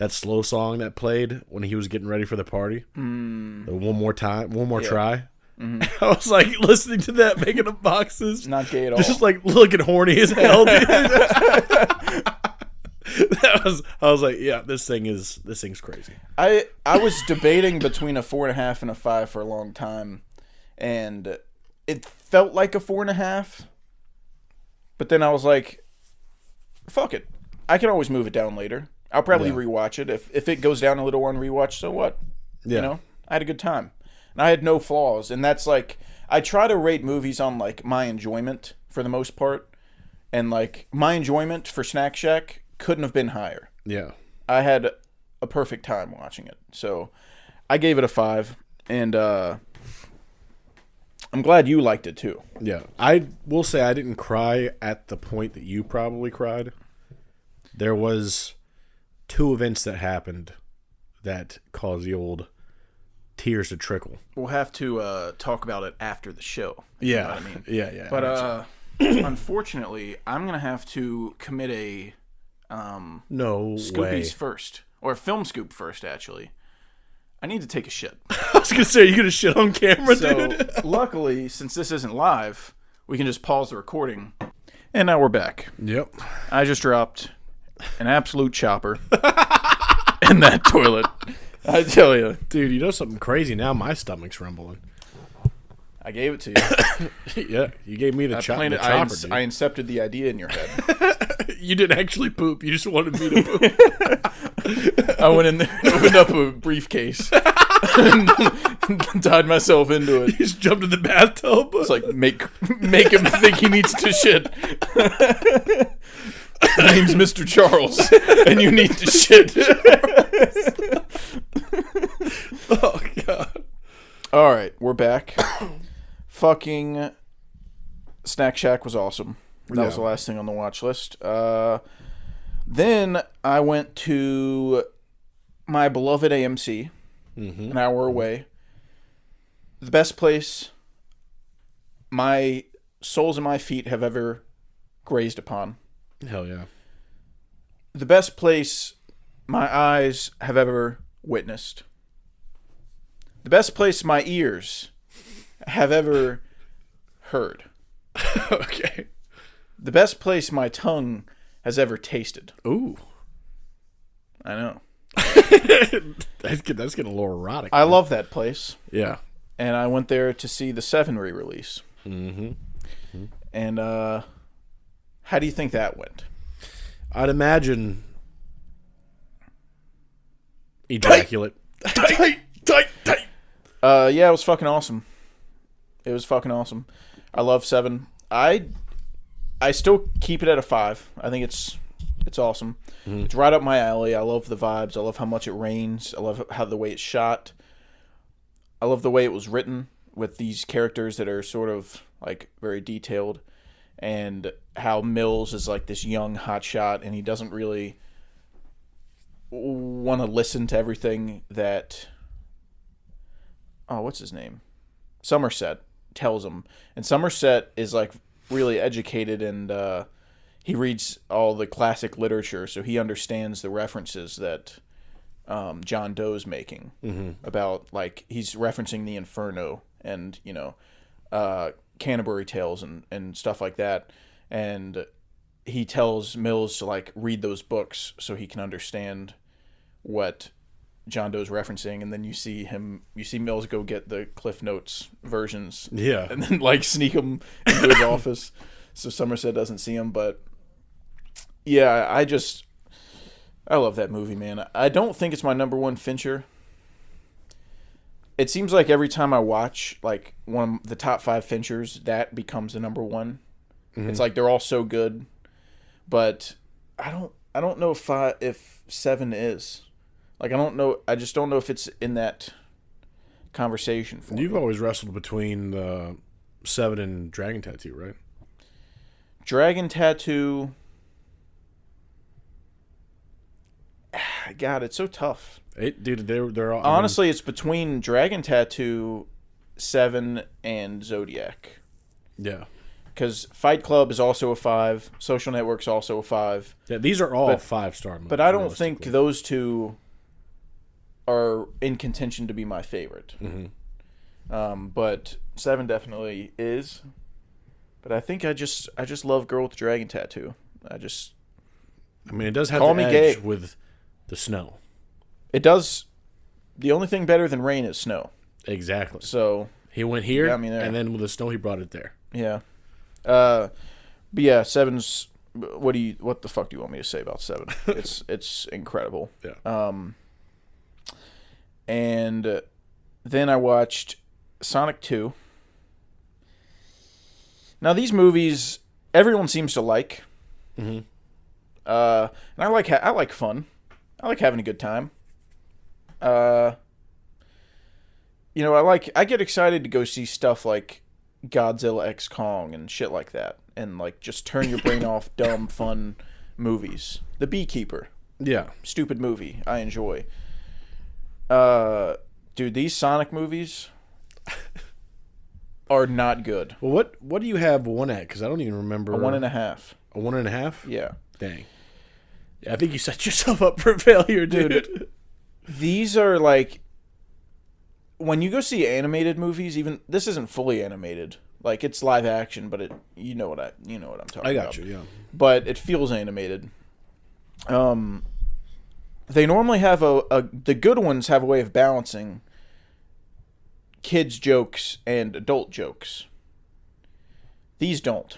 [SPEAKER 7] slow song that played when he was getting ready for the party. The One More Try. Mm-hmm. I was like listening to that, making up boxes.
[SPEAKER 6] Not gay at all.
[SPEAKER 7] Just like looking horny as hell, dude. I was like, yeah, this thing's crazy.
[SPEAKER 6] I was debating between a 4.5 and a 5 for a long time, and it felt like a 4.5. But then I was like, fuck it. I can always move it down later. I'll probably rewatch it. If it goes down a little on rewatch, so what? Yeah. You know? I had a good time. And I had no flaws. And that's like, I try to rate movies on like my enjoyment for the most part. And like my enjoyment for Snack Shack couldn't have been higher.
[SPEAKER 7] Yeah.
[SPEAKER 6] I had a perfect time watching it. So I gave it a 5. And I'm glad you liked it too.
[SPEAKER 7] Yeah. I will say I didn't cry at the point that you probably cried. There was 2 events that happened that caused the old tears to trickle.
[SPEAKER 6] We'll have to talk about it after the show.
[SPEAKER 7] Yeah.
[SPEAKER 6] You know what I mean?
[SPEAKER 7] Yeah.
[SPEAKER 6] But unfortunately, I'm going to have to commit a
[SPEAKER 7] no
[SPEAKER 6] Scoopies
[SPEAKER 7] way.
[SPEAKER 6] first. Or Film Scoop first, actually. I need to take a shit.
[SPEAKER 7] I was going to say, are you going to shit on camera, dude?
[SPEAKER 6] Luckily, since this isn't live, we can just pause the recording. And now we're back.
[SPEAKER 7] Yep.
[SPEAKER 6] I just dropped an absolute chopper in that toilet. I tell you.
[SPEAKER 7] Dude, you know something crazy now? My stomach's rumbling.
[SPEAKER 6] I gave it to you.
[SPEAKER 7] Yeah, you gave me the chopper, dude.
[SPEAKER 6] I incepted the idea in your head.
[SPEAKER 7] You didn't actually poop. You just wanted me to poop.
[SPEAKER 6] I went in there and opened up a briefcase and tied myself into it.
[SPEAKER 7] You just jumped in the bathtub.
[SPEAKER 6] It's like, make him think he needs to shit. My name's Mr. Charles, and you need to shit.
[SPEAKER 7] Oh, God.
[SPEAKER 6] All right, we're back. Fucking Snack Shack was awesome. That was the last thing on the watch list. Then I went to my beloved AMC, an hour away. The best place my soles and my feet have ever grazed upon.
[SPEAKER 7] Hell yeah.
[SPEAKER 6] The best place my eyes have ever witnessed. The best place my ears have ever heard.
[SPEAKER 7] Okay.
[SPEAKER 6] The best place my tongue has ever tasted.
[SPEAKER 7] Ooh.
[SPEAKER 6] I know.
[SPEAKER 7] That's getting a little erotic.
[SPEAKER 6] I love that place.
[SPEAKER 7] Yeah.
[SPEAKER 6] And I went there to see the 7 re-release. Mm-hmm. And how do you think that went?
[SPEAKER 7] I'd imagine ejaculate.
[SPEAKER 6] Tight. Yeah, it was fucking awesome. It was fucking awesome. I love 7. I still keep it at a 5. I think it's awesome. Mm-hmm. It's right up my alley. I love the vibes. I love how much it rains. I love how the way it's shot. I love the way it was written with these characters that are sort of like very detailed, and how Mills is like this young hotshot, and he doesn't really want to listen to everything that what's his name? Somerset tells him. And Somerset is like really educated, and he reads all the classic literature, so he understands the references that John Doe's making about, like, he's referencing the Inferno and, you know, Canterbury Tales and stuff like that. And he tells Mills to, like, read those books so he can understand what John Doe's referencing. And then you see Mills go get the Cliff Notes versions.
[SPEAKER 7] Yeah.
[SPEAKER 6] And then, like, sneak them into his office so Somerset doesn't see him. But, yeah, I love that movie, man. I don't think it's my number one Fincher. It seems like every time I watch, like, one of the top 5 Finchers, that becomes the number one. Mm-hmm. It's like they're all so good, but I don't know if 7 is. Like, I don't know. I just don't know if it's in that conversation for
[SPEAKER 7] You've
[SPEAKER 6] me.
[SPEAKER 7] always wrestled between 7 and Dragon Tattoo, right?
[SPEAKER 6] Dragon Tattoo. God, it's so tough.
[SPEAKER 7] Dude, they're all...
[SPEAKER 6] Honestly, it's between Dragon Tattoo, 7, and Zodiac.
[SPEAKER 7] Yeah.
[SPEAKER 6] Because Fight Club is also a 5. Social Network's also a 5.
[SPEAKER 7] Yeah, these are all 5-star movies.
[SPEAKER 6] But I don't think those two are in contention to be my favorite. Mm-hmm. But 7 definitely is. But I think I just love Girl with the Dragon Tattoo. I
[SPEAKER 7] mean, it does have
[SPEAKER 6] Call
[SPEAKER 7] the
[SPEAKER 6] me
[SPEAKER 7] edge
[SPEAKER 6] gay.
[SPEAKER 7] with the snow.
[SPEAKER 6] It does. The only thing better than rain is snow.
[SPEAKER 7] Exactly.
[SPEAKER 6] So
[SPEAKER 7] he went here,
[SPEAKER 6] got me there.
[SPEAKER 7] and then with the snow, he brought it there.
[SPEAKER 6] Yeah. But yeah, 7's. What the fuck do you want me to say about 7? It's incredible.
[SPEAKER 7] Yeah.
[SPEAKER 6] And then I watched Sonic 2. Now these movies, everyone seems to like. Mm-hmm. And I like fun. I like having a good time. You know, I get excited to go see stuff like Godzilla X Kong and shit like that, and like just turn your brain off dumb fun movies. The Beekeeper.
[SPEAKER 7] Yeah.
[SPEAKER 6] Stupid movie. I enjoy. Dude, these Sonic movies are not good.
[SPEAKER 7] Well, what do you have 1 at? Because I don't even remember.
[SPEAKER 6] A 1.5.
[SPEAKER 7] A 1.5?
[SPEAKER 6] Yeah.
[SPEAKER 7] Dang. Yeah, I think you set yourself up for failure, dude.
[SPEAKER 6] These are like, when you go see animated movies, even this isn't fully animated. Like, it's live action, but you know what I'm talking about.
[SPEAKER 7] I got you, yeah.
[SPEAKER 6] But it feels animated. They normally have the good ones have a way of balancing kids' jokes and adult jokes. These don't.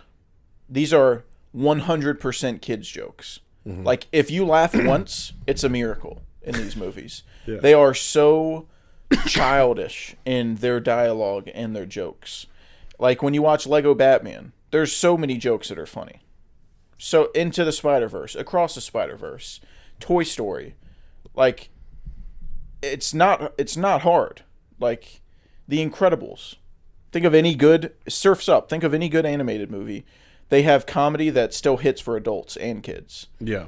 [SPEAKER 6] These are 100% kids' jokes. Mm-hmm. Like, if you laugh once, it's a miracle in these movies. Yeah. They are so childish in their dialogue and their jokes. Like, when you watch Lego Batman, there's so many jokes that are funny. So, Into the Spider-Verse, Across the Spider-Verse, Toy Story. Like, it's not hard. Like, The Incredibles. Think of any good... Surf's Up. Think of any good animated movie. They have comedy that still hits for adults and kids.
[SPEAKER 7] Yeah.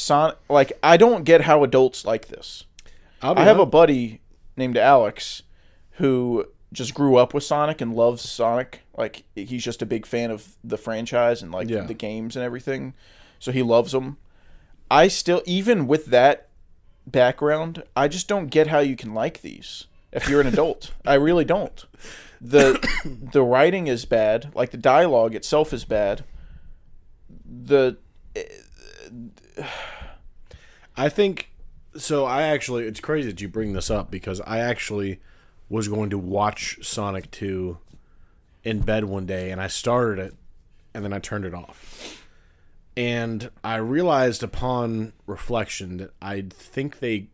[SPEAKER 6] I don't get how adults like this. I have a buddy named Alex who just grew up with Sonic and loves Sonic. Like, he's just a big fan of the franchise and, like, the games and everything. So he loves them. I still, even with that background, I just don't get how you can like these. if you're an adult. I really don't. The writing is bad. Like, the dialogue itself is bad.
[SPEAKER 7] I think so. It's crazy that you bring this up because I actually was going to watch Sonic 2 in bed one day, and I started it, and then I turned it off. And I realized upon reflection that I think they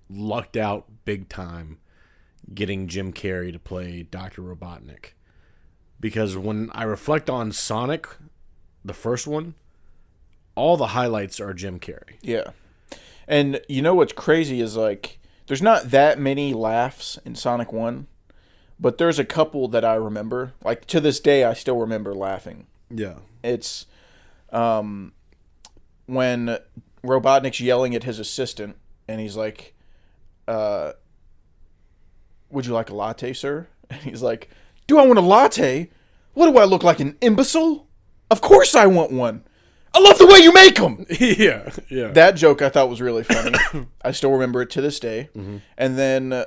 [SPEAKER 7] lucked out big time getting Jim Carrey to play Dr. Robotnik. Because when I reflect on Sonic, the first one, all the highlights are Jim Carrey.
[SPEAKER 6] Yeah. And you know what's crazy is, like, there's not that many laughs in Sonic 1, but there's a couple that I remember. Like, to this day, I still remember laughing.
[SPEAKER 7] Yeah.
[SPEAKER 6] It's when Robotnik's yelling at his assistant, and he's like, would you like a latte, sir? And he's like, do I want a latte? What do I look like, an imbecile? Of course I want one. I love the way you make them.
[SPEAKER 7] Yeah.
[SPEAKER 6] That joke I thought was really funny. I still remember it to this day.
[SPEAKER 7] Mm-hmm.
[SPEAKER 6] And then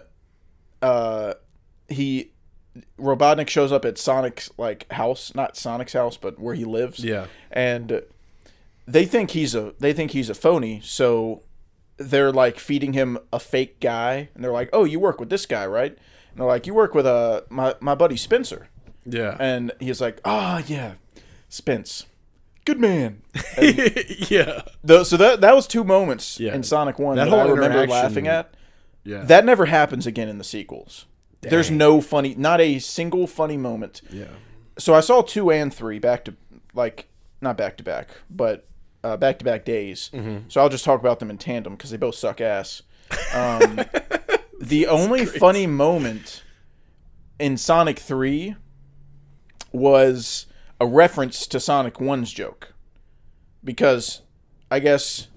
[SPEAKER 6] Robotnik shows up at Sonic's, like, house, not Sonic's house, but where he lives.
[SPEAKER 7] Yeah.
[SPEAKER 6] And they think he's a phony, so they're, like, feeding him a fake guy, and they're like, "Oh, you work with this guy, right?" And they're like, "You work with my buddy Spencer."
[SPEAKER 7] Yeah.
[SPEAKER 6] And he's like, "Oh, yeah, Spence. Good man."
[SPEAKER 7] Yeah.
[SPEAKER 6] So that was two moments in Sonic 1 that I remember laughing at.
[SPEAKER 7] Yeah.
[SPEAKER 6] That never happens again in the sequels. Dang. There's not a single funny moment.
[SPEAKER 7] Yeah.
[SPEAKER 6] So I saw 2 and 3 not back to back, but back to back days. Mm-hmm. So I'll just talk about them in tandem because they both suck ass. The only funny moment in Sonic 3 was a reference to Sonic 1's joke. Because, I guess,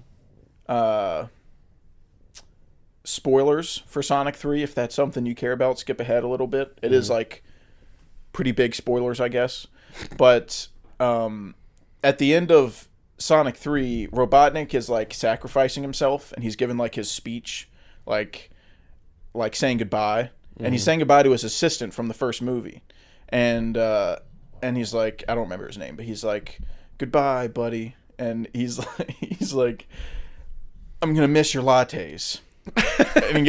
[SPEAKER 6] spoilers for Sonic 3, if that's something you care about, skip ahead a little bit. It is, like, pretty big spoilers, I guess. But at the end of Sonic 3, Robotnik is, like, sacrificing himself, and he's giving, like, his speech, like saying goodbye. Mm-hmm. And he's saying goodbye to his assistant from the first movie. And he's like, I don't remember his name, but he's like, "Goodbye, buddy." And he's like, "I'm gonna miss your lattes." And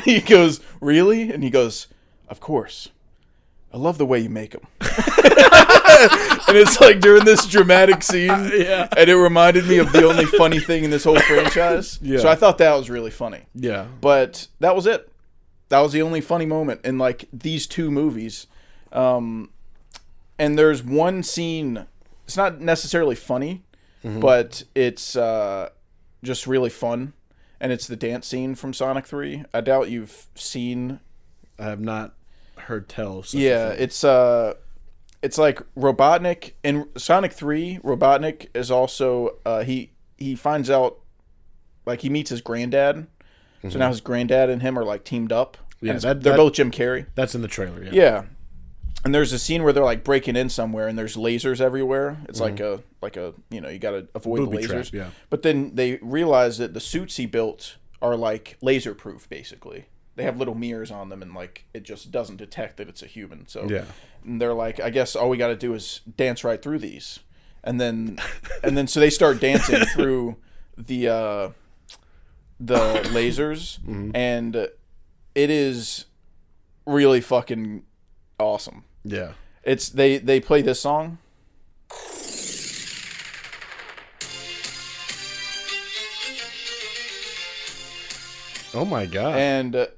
[SPEAKER 6] he goes, "Really?" And he goes, "Of course. I love the way you make them." And it's like during this dramatic scene, and it reminded me of the only funny thing in this whole franchise. Yeah. So I thought that was really funny.
[SPEAKER 7] Yeah.
[SPEAKER 6] But that was it. That was the only funny moment in, like, these 2 movies. And there's one scene, it's not necessarily funny, but it's just really fun. And it's the dance scene from Sonic 3. I doubt you've seen.
[SPEAKER 7] I have not heard tell.
[SPEAKER 6] Yeah, it's like Robotnik. In Sonic 3, Robotnik is also, he finds out, like, he meets his granddad. So now his granddad and him are, like, teamed up.
[SPEAKER 7] Yeah,
[SPEAKER 6] they're both Jim Carrey.
[SPEAKER 7] That's in the trailer, yeah.
[SPEAKER 6] Yeah. And there's a scene where they're, like, breaking in somewhere, and there's lasers everywhere. It's like a you know, you gotta avoid
[SPEAKER 7] Booby
[SPEAKER 6] the lasers.
[SPEAKER 7] trap, yeah.
[SPEAKER 6] But then they realize that the suits he built are, like, laser proof, basically. They have little mirrors on them, and, like, it just doesn't detect that it's a human. So and they're like, I guess all we got to do is dance right through these, and then so they start dancing through the lasers, and it is really fucking awesome.
[SPEAKER 7] Yeah.
[SPEAKER 6] It's they play this song.
[SPEAKER 7] Oh my god.
[SPEAKER 6] And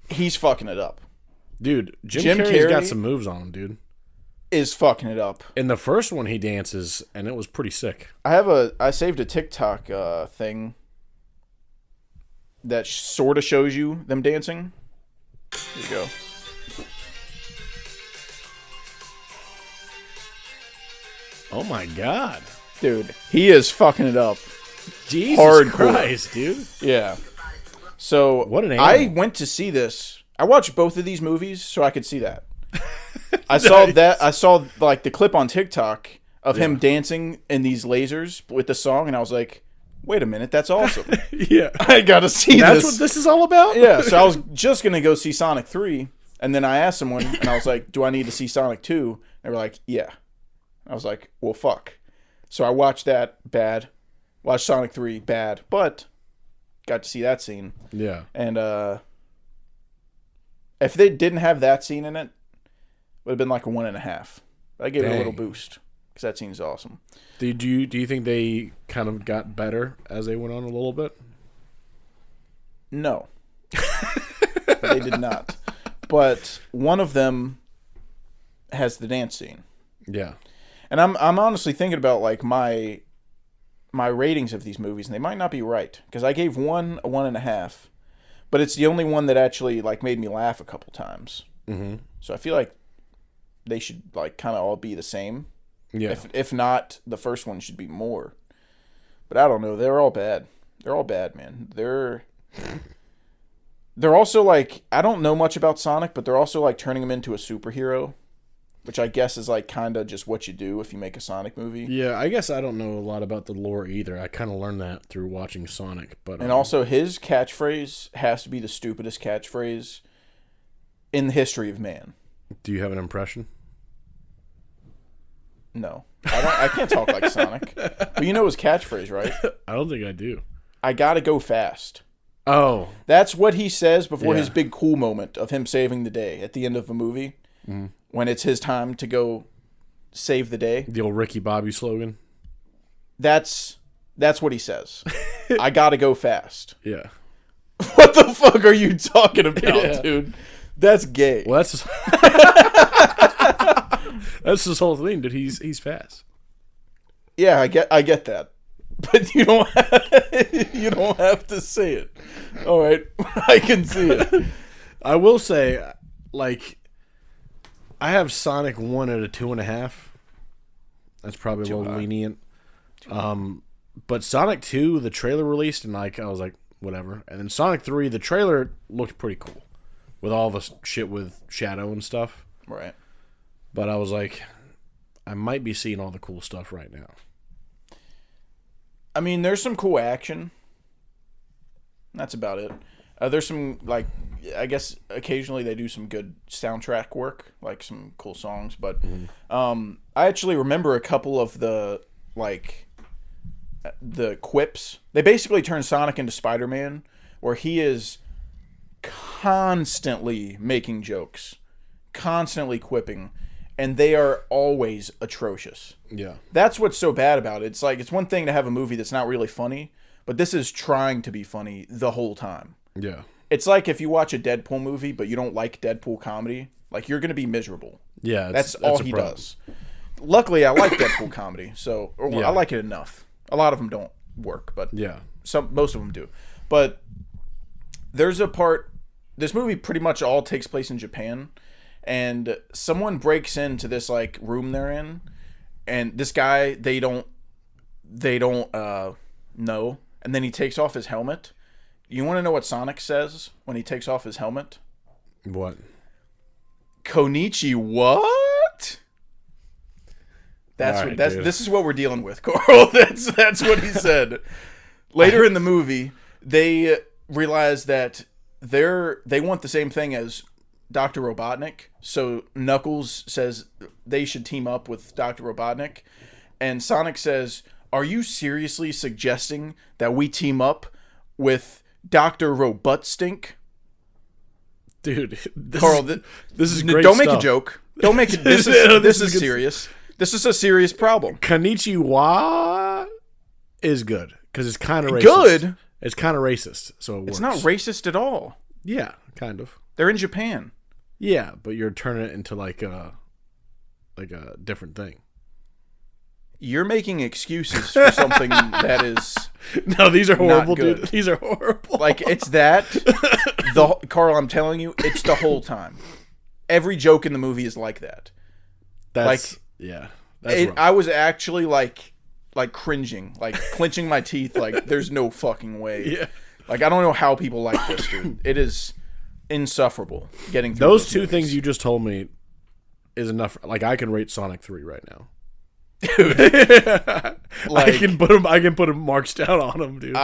[SPEAKER 6] he's fucking it up.
[SPEAKER 7] Dude, Jim Carrey's got some moves on him, dude.
[SPEAKER 6] Is fucking it up.
[SPEAKER 7] In the first one he dances and it was pretty sick.
[SPEAKER 6] I saved a TikTok thing that sort of shows you them dancing. Here you go.
[SPEAKER 7] Oh my god.
[SPEAKER 6] Dude, he is fucking it up.
[SPEAKER 7] Jesus
[SPEAKER 6] Hardcore.
[SPEAKER 7] Christ, dude.
[SPEAKER 6] Yeah. So
[SPEAKER 7] what an animal.
[SPEAKER 6] I went to see this. I watched both of these movies so I could see that. I saw that. I saw, like, the clip on TikTok of him dancing in these lasers with the song, and I was like, wait a minute, that's awesome.
[SPEAKER 7] Yeah.
[SPEAKER 6] I gotta see
[SPEAKER 7] That's
[SPEAKER 6] this.
[SPEAKER 7] what this is all about?
[SPEAKER 6] Yeah, so I was just gonna go see Sonic 3, and then I asked someone, and I was like, do I need to see Sonic 2? They were like, yeah. I was like, well, fuck. So I watched that, bad. Watched Sonic 3, bad. But got to see that scene.
[SPEAKER 7] Yeah.
[SPEAKER 6] And if they didn't have that scene in it, it would have been like a 1.5. I gave it a little boost, because that scene's awesome.
[SPEAKER 7] Do you think they kind of got better as they went on a little bit?
[SPEAKER 6] No. They did not. But one of them has the dance scene.
[SPEAKER 7] Yeah.
[SPEAKER 6] And I'm honestly thinking about like my ratings of these movies, and they might not be right, because I gave one a 1.5, but it's the only one that actually like made me laugh a couple times. Mm-hmm. So I feel like they should like kind of all be the same.
[SPEAKER 7] Yeah.
[SPEAKER 6] If not, the first one should be more. But I don't know. They're all bad. They're all bad, man. They're also like, I don't know much about Sonic, but they're also like turning him into a superhero, which I guess is like kind of just what you do if you make a Sonic movie.
[SPEAKER 7] Yeah, I guess I don't know a lot about the lore either. I kind of learned that through watching Sonic. But
[SPEAKER 6] And also, his catchphrase has to be the stupidest catchphrase in the history of man.
[SPEAKER 7] do you have an impression?
[SPEAKER 6] No. I can't talk like Sonic. But you know his catchphrase, right?
[SPEAKER 7] I don't think I do.
[SPEAKER 6] I gotta go fast.
[SPEAKER 7] Oh.
[SPEAKER 6] That's what he says before
[SPEAKER 7] Yeah.
[SPEAKER 6] his big cool moment of him saving the day at the end of a movie. Mm-hmm. When it's his time to go save the day.
[SPEAKER 7] The old Ricky Bobby slogan?
[SPEAKER 6] That's what he says. I gotta go fast.
[SPEAKER 7] Yeah.
[SPEAKER 6] What the fuck are you talking about, dude? That's gay.
[SPEAKER 7] Well, that's his, that's his whole thing, dude. He's fast.
[SPEAKER 6] Yeah, I get that. But you don't have to say it. All right. I can see it.
[SPEAKER 7] I will say, like, I have Sonic 1 at a 2.5. That's probably a little lenient. But Sonic 2, the trailer released, and like I was like, whatever. And then Sonic 3, the trailer looked pretty cool with all the shit with Shadow and stuff.
[SPEAKER 6] Right.
[SPEAKER 7] But I was like, I might be seeing all the cool stuff right now.
[SPEAKER 6] I mean, there's some cool action. That's about it. There's some, like, I guess occasionally they do some good soundtrack work, like some cool songs. But I actually remember a couple of the, like, the quips. They basically turn Sonic into Spider-Man, where he is constantly making jokes, constantly quipping, and they are always atrocious.
[SPEAKER 7] Yeah.
[SPEAKER 6] That's what's so bad about it. It's like, it's one thing to have a movie that's not really funny, but this is trying to be funny the whole time.
[SPEAKER 7] Yeah.
[SPEAKER 6] It's like if you watch a Deadpool movie, but you don't like Deadpool comedy, like, you're going to be miserable.
[SPEAKER 7] Yeah.
[SPEAKER 6] That's all he does. Luckily, I like Deadpool comedy, so I like it enough. A lot of them don't work, but
[SPEAKER 7] Yeah.
[SPEAKER 6] most of them do. But there's a part, this movie pretty much all takes place in Japan, and someone breaks into this like room they're in, and this guy they don't know, and then he takes off his helmet. You want to know what Sonic says when he takes off his helmet?
[SPEAKER 7] What?
[SPEAKER 6] Konichi what?
[SPEAKER 7] All right, dude.
[SPEAKER 6] This is what we're dealing with, Carl. That's what he said. Later in the movie, they realize that they want the same thing as Dr. Robotnik. So Knuckles says they should team up with Dr. Robotnik, and Sonic says, "Are you seriously suggesting that we team up with Dr. Robotstink?"
[SPEAKER 7] Dude,
[SPEAKER 6] Carl,
[SPEAKER 7] this is great
[SPEAKER 6] Don't
[SPEAKER 7] stuff.
[SPEAKER 6] make a joke. Don't make it. This is
[SPEAKER 7] good
[SPEAKER 6] serious. This is a serious problem.
[SPEAKER 7] Konnichiwa is good because it's kind of racist.
[SPEAKER 6] Good?
[SPEAKER 7] It's kind of racist, so it works.
[SPEAKER 6] It's not racist at all.
[SPEAKER 7] Yeah, kind of.
[SPEAKER 6] They're in Japan.
[SPEAKER 7] Yeah, but you're turning it into like a different thing.
[SPEAKER 6] You're making excuses for something that is
[SPEAKER 7] No, these are horrible,
[SPEAKER 6] good.
[SPEAKER 7] dude. These are horrible.
[SPEAKER 6] like, it's that. Carl, I'm telling you, it's the whole time. Every joke in the movie is like that.
[SPEAKER 7] That's rough.
[SPEAKER 6] I was actually like cringing, like clenching my teeth, like there's no fucking way.
[SPEAKER 7] Yeah.
[SPEAKER 6] Like, I don't know how people like this, dude. It is insufferable getting through
[SPEAKER 7] Those
[SPEAKER 6] these
[SPEAKER 7] two
[SPEAKER 6] movies.
[SPEAKER 7] things you just told me is enough. Like, I can rate Sonic 3 right now.
[SPEAKER 6] Like,
[SPEAKER 7] I can put marks down on them, dude.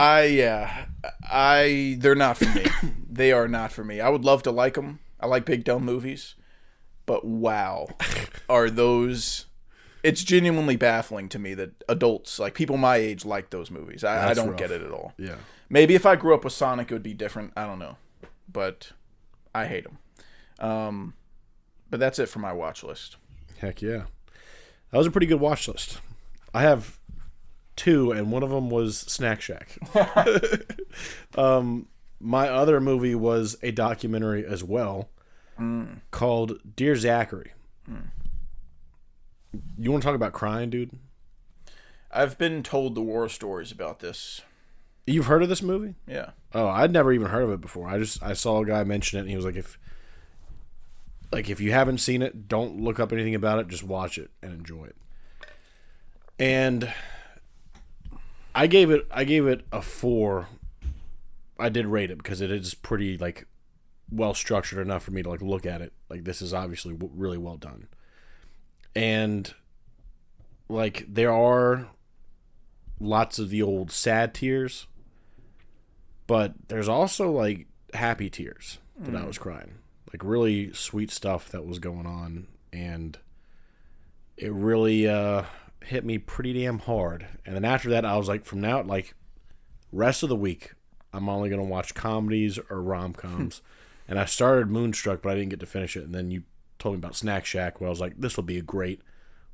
[SPEAKER 6] They're not for me. They are not for me. I would love to like them. I like big dumb movies, but wow, are those? It's genuinely baffling to me that adults, like people my age, like those movies. I don't get it at all.
[SPEAKER 7] Yeah.
[SPEAKER 6] Maybe if I grew up with Sonic, it would be different. I don't know, but I hate them. But that's it for my watch list.
[SPEAKER 7] Heck yeah. That was a pretty good watch list. I have 2, and one of them was Snack Shack. My other movie was a documentary as well called Dear Zachary. You want to talk about crying, dude?
[SPEAKER 6] I've been told the war stories about this.
[SPEAKER 7] You've heard of this movie?
[SPEAKER 6] Yeah.
[SPEAKER 7] Oh, I'd never even heard of it before. I saw a guy mention it, and he was like, if you haven't seen it, don't look up anything about it. Just watch it and enjoy it. And I gave it a 4. I did rate it because it is pretty like well structured enough for me to like look at it. Like this is obviously really well done. And like there are lots of the old sad tears, but there's also like happy tears that I was crying. Like really sweet stuff that was going on, and it really hit me pretty damn hard. And then after that I was like, from now, like rest of the week I'm only going to watch comedies or rom-coms. And I started Moonstruck, but I didn't get to finish it. And then you told me about Snack Shack, where I was like, this will be a great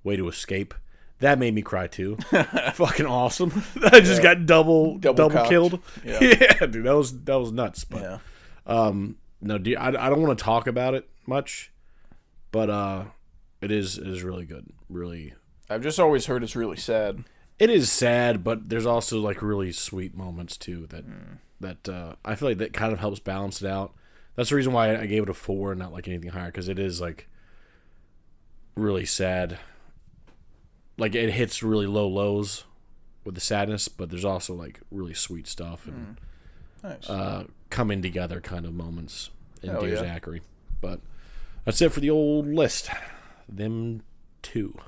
[SPEAKER 7] way to escape. That made me cry too. Fucking awesome. I just got double killed. Yeah, dude, that was nuts. But no, dude, I don't want to talk about it much, but it is really good. Really,
[SPEAKER 6] I've just always heard it's really sad.
[SPEAKER 7] it is sad, but there's also like really sweet moments too that I feel like that kind of helps balance it out. That's the reason why I gave it a 4 and not like anything higher, because it is like really sad. Like it hits really low lows with the sadness, but there's also like really sweet stuff and
[SPEAKER 6] Nice.
[SPEAKER 7] coming together kind of moments in
[SPEAKER 6] Hell
[SPEAKER 7] Dear
[SPEAKER 6] yeah.
[SPEAKER 7] Zachary. But that's it for the old list. Them 2.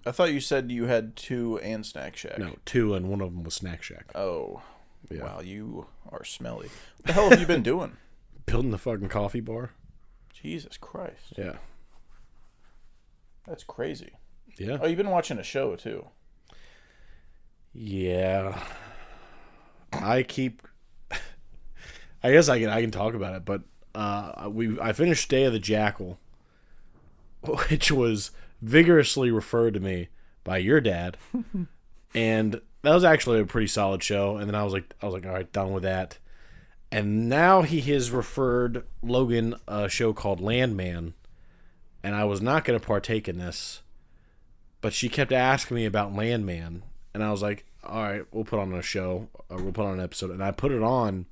[SPEAKER 6] I thought you said you had 2 and Snack Shack.
[SPEAKER 7] No, 2, and one of them was Snack Shack.
[SPEAKER 6] Oh.
[SPEAKER 7] Yeah.
[SPEAKER 6] Wow, you are smelly. What the hell have you been doing?
[SPEAKER 7] Building the fucking coffee bar.
[SPEAKER 6] Jesus Christ.
[SPEAKER 7] Yeah.
[SPEAKER 6] That's crazy.
[SPEAKER 7] Yeah.
[SPEAKER 6] Oh, you've been watching a show, too.
[SPEAKER 7] Yeah. I guess I can talk about it, but I finished Day of the Jackal, which was vigorously referred to me by your dad, and that was actually a pretty solid show. And then I was like, all right, done with that. And now he has referred Logan a show called Landman, and I was not going to partake in this, but she kept asking me about Landman, and I was like, all right, we'll put on a show, or we'll put on an episode. And I put it on,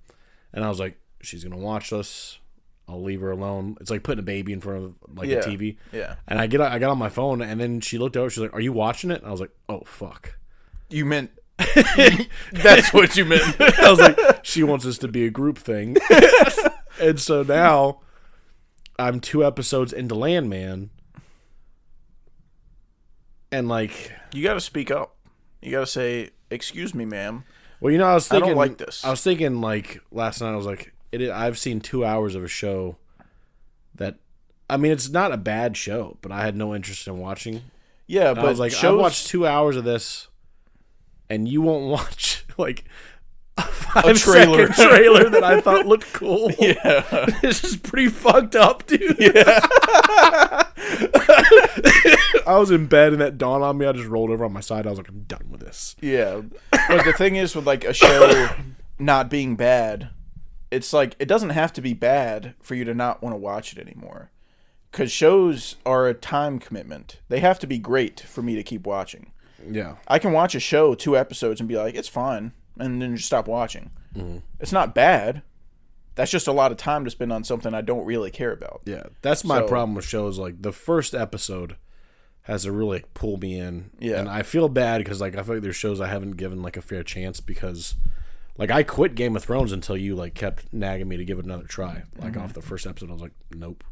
[SPEAKER 7] and I was like, she's going to watch this. I'll leave her alone. It's like putting a baby in front of like a TV.
[SPEAKER 6] Yeah.
[SPEAKER 7] And I got on my phone, and then she looked over. She's like, "Are you watching it?" And I was like, "Oh fuck."
[SPEAKER 6] You meant... That's what you meant.
[SPEAKER 7] I was like, she wants this to be a group thing. And so now I'm 2 episodes into Landman, and like,
[SPEAKER 6] You got to speak up. You got to say, "Excuse me, ma'am."
[SPEAKER 7] well, I was thinking,
[SPEAKER 6] I don't like this.
[SPEAKER 7] I was thinking like last night. I was like, I've seen 2 hours of a show that, I mean, it's not a bad show, but I had no interest in watching.
[SPEAKER 6] Yeah,
[SPEAKER 7] And
[SPEAKER 6] but
[SPEAKER 7] I was like, I watched 2 hours of this, and you won't watch like a 5-second trailer that I thought looked cool.
[SPEAKER 6] Yeah.
[SPEAKER 7] This is pretty fucked up, dude. Yeah. I was in bed and that dawned on me. I just rolled over on my side. I was like, I'm done with this.
[SPEAKER 6] Yeah. But the thing is with like a show not being bad, it's like it doesn't have to be bad for you to not want to watch it anymore. Because shows are a time commitment. They have to be great for me to keep watching.
[SPEAKER 7] Yeah.
[SPEAKER 6] I can watch a show 2 episodes and be like, it's fine, and then just stop watching. Mm-hmm. It's not bad. That's just a lot of time to spend on something I don't really care about.
[SPEAKER 7] Yeah. That's my
[SPEAKER 6] So-
[SPEAKER 7] problem with shows. Like, the first episode has to really pull me in.
[SPEAKER 6] Yeah.
[SPEAKER 7] And I feel bad because, like, I feel like there's shows I haven't given, like, a fair chance because, like, I quit Game of Thrones until you, like, kept nagging me to give it another try. Like, off the first episode, I was like, nope.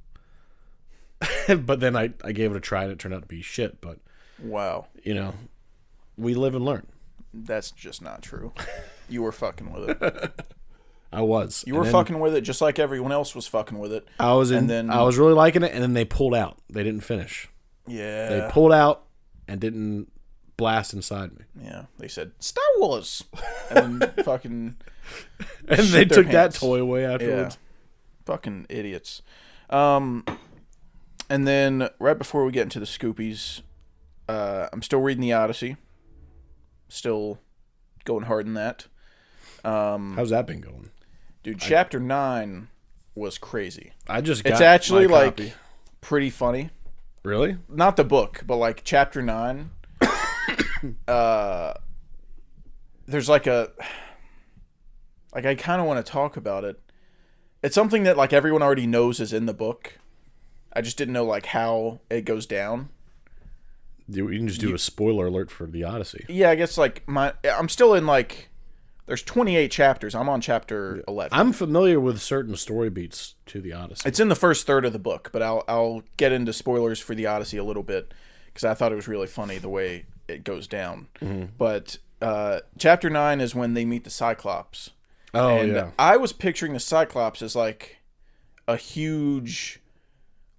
[SPEAKER 7] But then I gave it a try and it turned out to be shit. But
[SPEAKER 6] Wow.
[SPEAKER 7] We live and learn.
[SPEAKER 6] That's just not true. You were fucking with it.
[SPEAKER 7] I was.
[SPEAKER 6] You were fucking with it just like everyone else was fucking with it.
[SPEAKER 7] I was I was really liking it, and then they pulled out. They didn't finish.
[SPEAKER 6] Yeah.
[SPEAKER 7] They pulled out and didn't blast inside me.
[SPEAKER 6] Yeah. They said, Star Wars! And then fucking...
[SPEAKER 7] And they took that toy away afterwards.
[SPEAKER 6] Yeah. Fucking idiots. And then right before we get into the Scoopies, I'm still reading the Odyssey. Still going hard in that.
[SPEAKER 7] How's that been going?
[SPEAKER 6] Dude, chapter 9 was crazy.
[SPEAKER 7] I just got
[SPEAKER 6] It's actually
[SPEAKER 7] my
[SPEAKER 6] like
[SPEAKER 7] copy.
[SPEAKER 6] pretty funny.
[SPEAKER 7] Really?
[SPEAKER 6] Not the book, but like chapter 9. There's like a... Like, I kind of want to talk about it. It's something that, like, everyone already knows is in the book. I just didn't know, like, how it goes down.
[SPEAKER 7] You can just do a spoiler alert for the Odyssey.
[SPEAKER 6] Yeah, I guess, like, I'm still in, like... There's 28 chapters. I'm on chapter 11.
[SPEAKER 7] I'm familiar with certain story beats to the Odyssey.
[SPEAKER 6] It's in the first third of the book, but I'll get into spoilers for the Odyssey a little bit, because I thought it was really funny the way it goes down. Mm-hmm. But chapter 9 is when they meet the Cyclops.
[SPEAKER 7] Oh,
[SPEAKER 6] and
[SPEAKER 7] yeah.
[SPEAKER 6] I was picturing the Cyclops as like a huge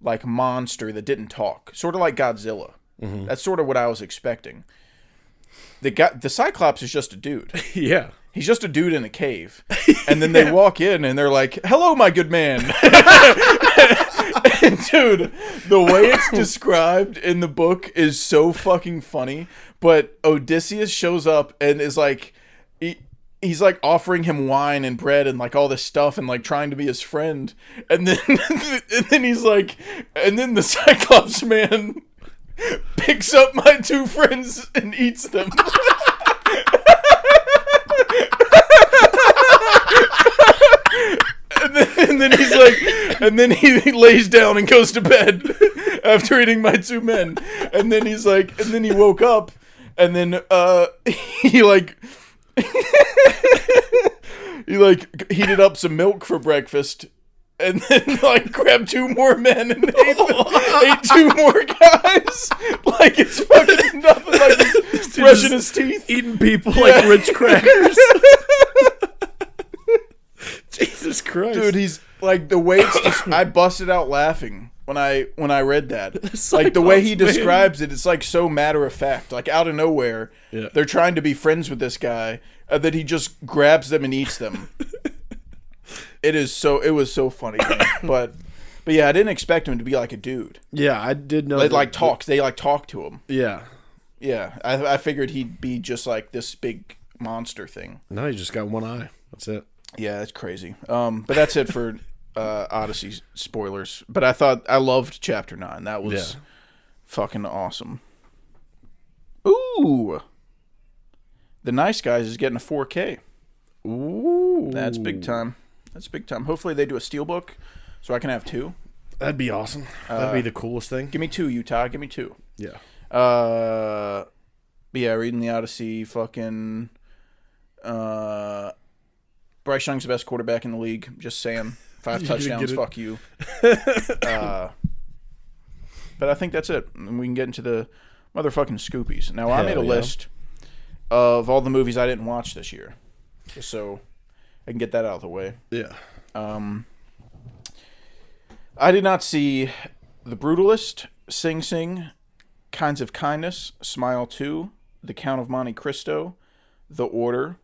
[SPEAKER 6] like monster that didn't talk. Sort of like Godzilla. Mm-hmm. That's sort of what I was expecting. The Cyclops is just a dude.
[SPEAKER 7] Yeah.
[SPEAKER 6] He's just a dude in a cave. And then they walk in and they're like, "Hello, my good man." And dude, the way it's described in the book is so fucking funny. But Odysseus shows up and is like... He's like offering him wine and bread and like all this stuff and like trying to be his friend, and then he's like, and then the Cyclops man picks up my two friends and eats them. and then he's like, and then he lays down and goes to bed after eating my two men, and then he's like, and then he woke up, and then he like. He like heated up some milk for breakfast, and then like grabbed two more men and ate two more guys. Like it's fucking nothing. Like he's brushing his teeth,
[SPEAKER 7] Eating people like Ritz crackers. Jesus Christ,
[SPEAKER 6] dude. He's like the way it's just, I busted out laughing when I read that. Like the way he describes it, it's like so matter of fact. Like out of nowhere, they're trying to be friends with this guy. That he just grabs them and eats them. It was so funny, but yeah, I didn't expect him to be like a dude.
[SPEAKER 7] Yeah, I did know.
[SPEAKER 6] They like talk to him.
[SPEAKER 7] Yeah,
[SPEAKER 6] yeah. I figured he'd be just like this big monster thing.
[SPEAKER 7] No, he just got one eye. That's it.
[SPEAKER 6] Yeah, that's crazy. But that's it for Odyssey spoilers. But I loved chapter 9. That was fucking awesome. Ooh. The Nice Guys is getting a 4K.
[SPEAKER 7] Ooh.
[SPEAKER 6] That's big time. That's big time. Hopefully they do a steelbook so I can have 2.
[SPEAKER 7] That'd be awesome. That'd be the coolest thing.
[SPEAKER 6] Give me 2, Utah. Give me 2.
[SPEAKER 7] Yeah.
[SPEAKER 6] But yeah, reading the Odyssey, fucking Bryce Young's the best quarterback in the league. Just saying. 5 touchdowns, fuck you. But I think that's it. And we can get into the motherfucking Scoopies. Now, I made a list of all the movies I didn't watch this year, just so I can get that out of the way.
[SPEAKER 7] Yeah.
[SPEAKER 6] I did not see The Brutalist, Sing Sing, Kinds of Kindness, Smile 2, The Count of Monte Cristo, The Order,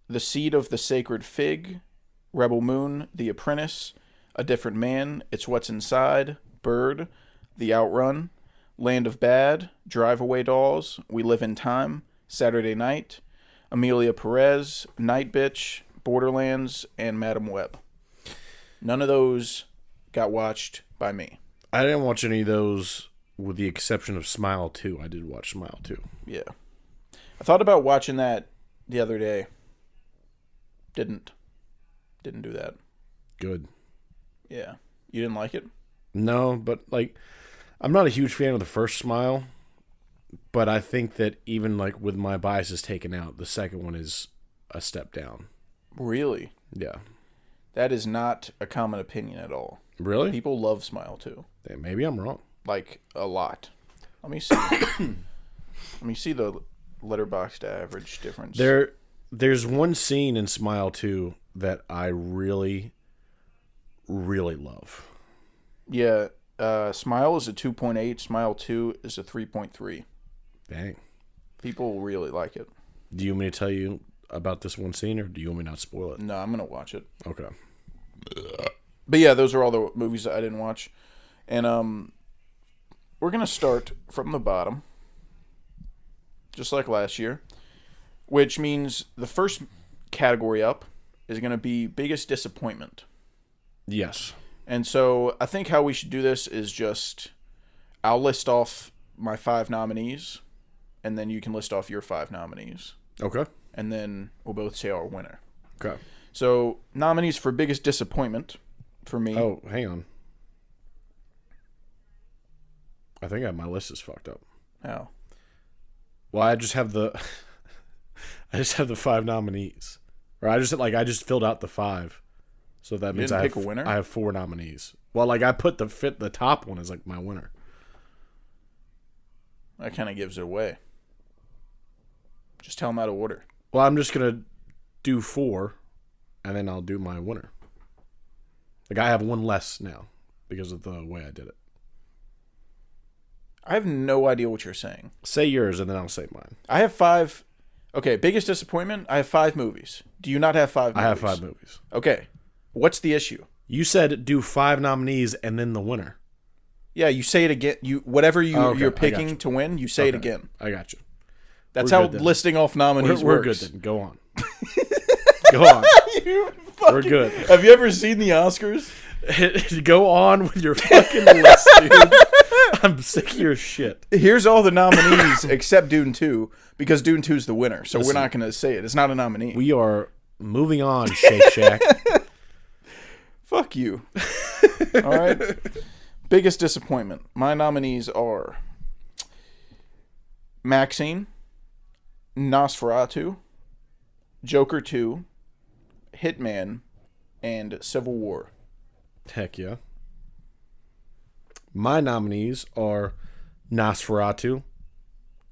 [SPEAKER 6] The Seed of the Sacred Fig, Rebel Moon, The Apprentice, A Different Man, It's What's Inside, Bird, The Outrun, Land of Bad, Drive Away Dolls, We Live in Time, Saturday Night, Amelia Perez, Night Bitch, Borderlands, and Madam Web. None of those got watched by me.
[SPEAKER 7] I didn't watch any of those with the exception of Smile 2. I did watch Smile 2.
[SPEAKER 6] Yeah. I thought about watching that the other day. Didn't do that.
[SPEAKER 7] Good.
[SPEAKER 6] Yeah. You didn't like it?
[SPEAKER 7] No, but like I'm not a huge fan of the first Smile. But I think that even like with my biases taken out, the second one is a step down.
[SPEAKER 6] Really?
[SPEAKER 7] Yeah.
[SPEAKER 6] That is not a common opinion at all.
[SPEAKER 7] Really?
[SPEAKER 6] People love Smile 2.
[SPEAKER 7] Maybe I'm wrong.
[SPEAKER 6] Like, a lot. Let me see. Let me see the Letterboxd average difference.
[SPEAKER 7] There's one scene in Smile 2 that I really, really love.
[SPEAKER 6] Yeah, Smile is a 2.8. Smile 2 is a 3.3.
[SPEAKER 7] Dang.
[SPEAKER 6] People really like it.
[SPEAKER 7] Do you want me to tell you about this one scene, or do you want me not to spoil it?
[SPEAKER 6] No, I'm going to watch it.
[SPEAKER 7] Okay.
[SPEAKER 6] But yeah, those are all the movies that I didn't watch. And we're going to start from the bottom, just like last year, which means the first category up is going to be biggest disappointment.
[SPEAKER 7] Yes.
[SPEAKER 6] And so I think how we should do this is just I'll list off my 5 nominees, and then you can list off your 5 nominees.
[SPEAKER 7] Okay.
[SPEAKER 6] And then we'll both say our winner.
[SPEAKER 7] Okay.
[SPEAKER 6] So nominees for biggest disappointment for me.
[SPEAKER 7] Oh, hang on. I think my list is fucked up.
[SPEAKER 6] Oh.
[SPEAKER 7] Well, I just have the 5 nominees. Or I just filled out the 5. So that means
[SPEAKER 6] didn't pick a winner?
[SPEAKER 7] I have 4 nominees. Well, like I put the top one as like my winner.
[SPEAKER 6] That kind of gives it away. Just tell them out of order.
[SPEAKER 7] Well, I'm just going to do 4 and then I'll do my winner. Like I have 1 less now because of the way I did it.
[SPEAKER 6] I have no idea what you're saying.
[SPEAKER 7] Say yours and then I'll say mine.
[SPEAKER 6] I have 5. Okay, biggest disappointment, I have 5 movies. Do you not have 5 movies?
[SPEAKER 7] I have 5 movies.
[SPEAKER 6] Okay. What's the issue?
[SPEAKER 7] You said do 5 nominees and then the winner.
[SPEAKER 6] Yeah, you say it again. You're picking to win, you say it again.
[SPEAKER 7] I got you.
[SPEAKER 6] That's
[SPEAKER 7] We're
[SPEAKER 6] how
[SPEAKER 7] good then.
[SPEAKER 6] listing off nominees
[SPEAKER 7] We're good
[SPEAKER 6] works.
[SPEAKER 7] then. Go on. Go on. We're good.
[SPEAKER 6] Have you ever seen the Oscars?
[SPEAKER 7] Go on with your fucking list, dude. I'm sick of your shit.
[SPEAKER 6] Here's all the nominees except Dune 2, because Dune 2 is the winner, so
[SPEAKER 7] Listen,
[SPEAKER 6] we're not going to say it. It's not a nominee.
[SPEAKER 7] We are moving on, Shake Shack.
[SPEAKER 6] Fuck you. All right? Biggest disappointment. My nominees are Maxine, Nosferatu, Joker 2, Hitman, and Civil War.
[SPEAKER 7] Heck yeah. My nominees are Nosferatu,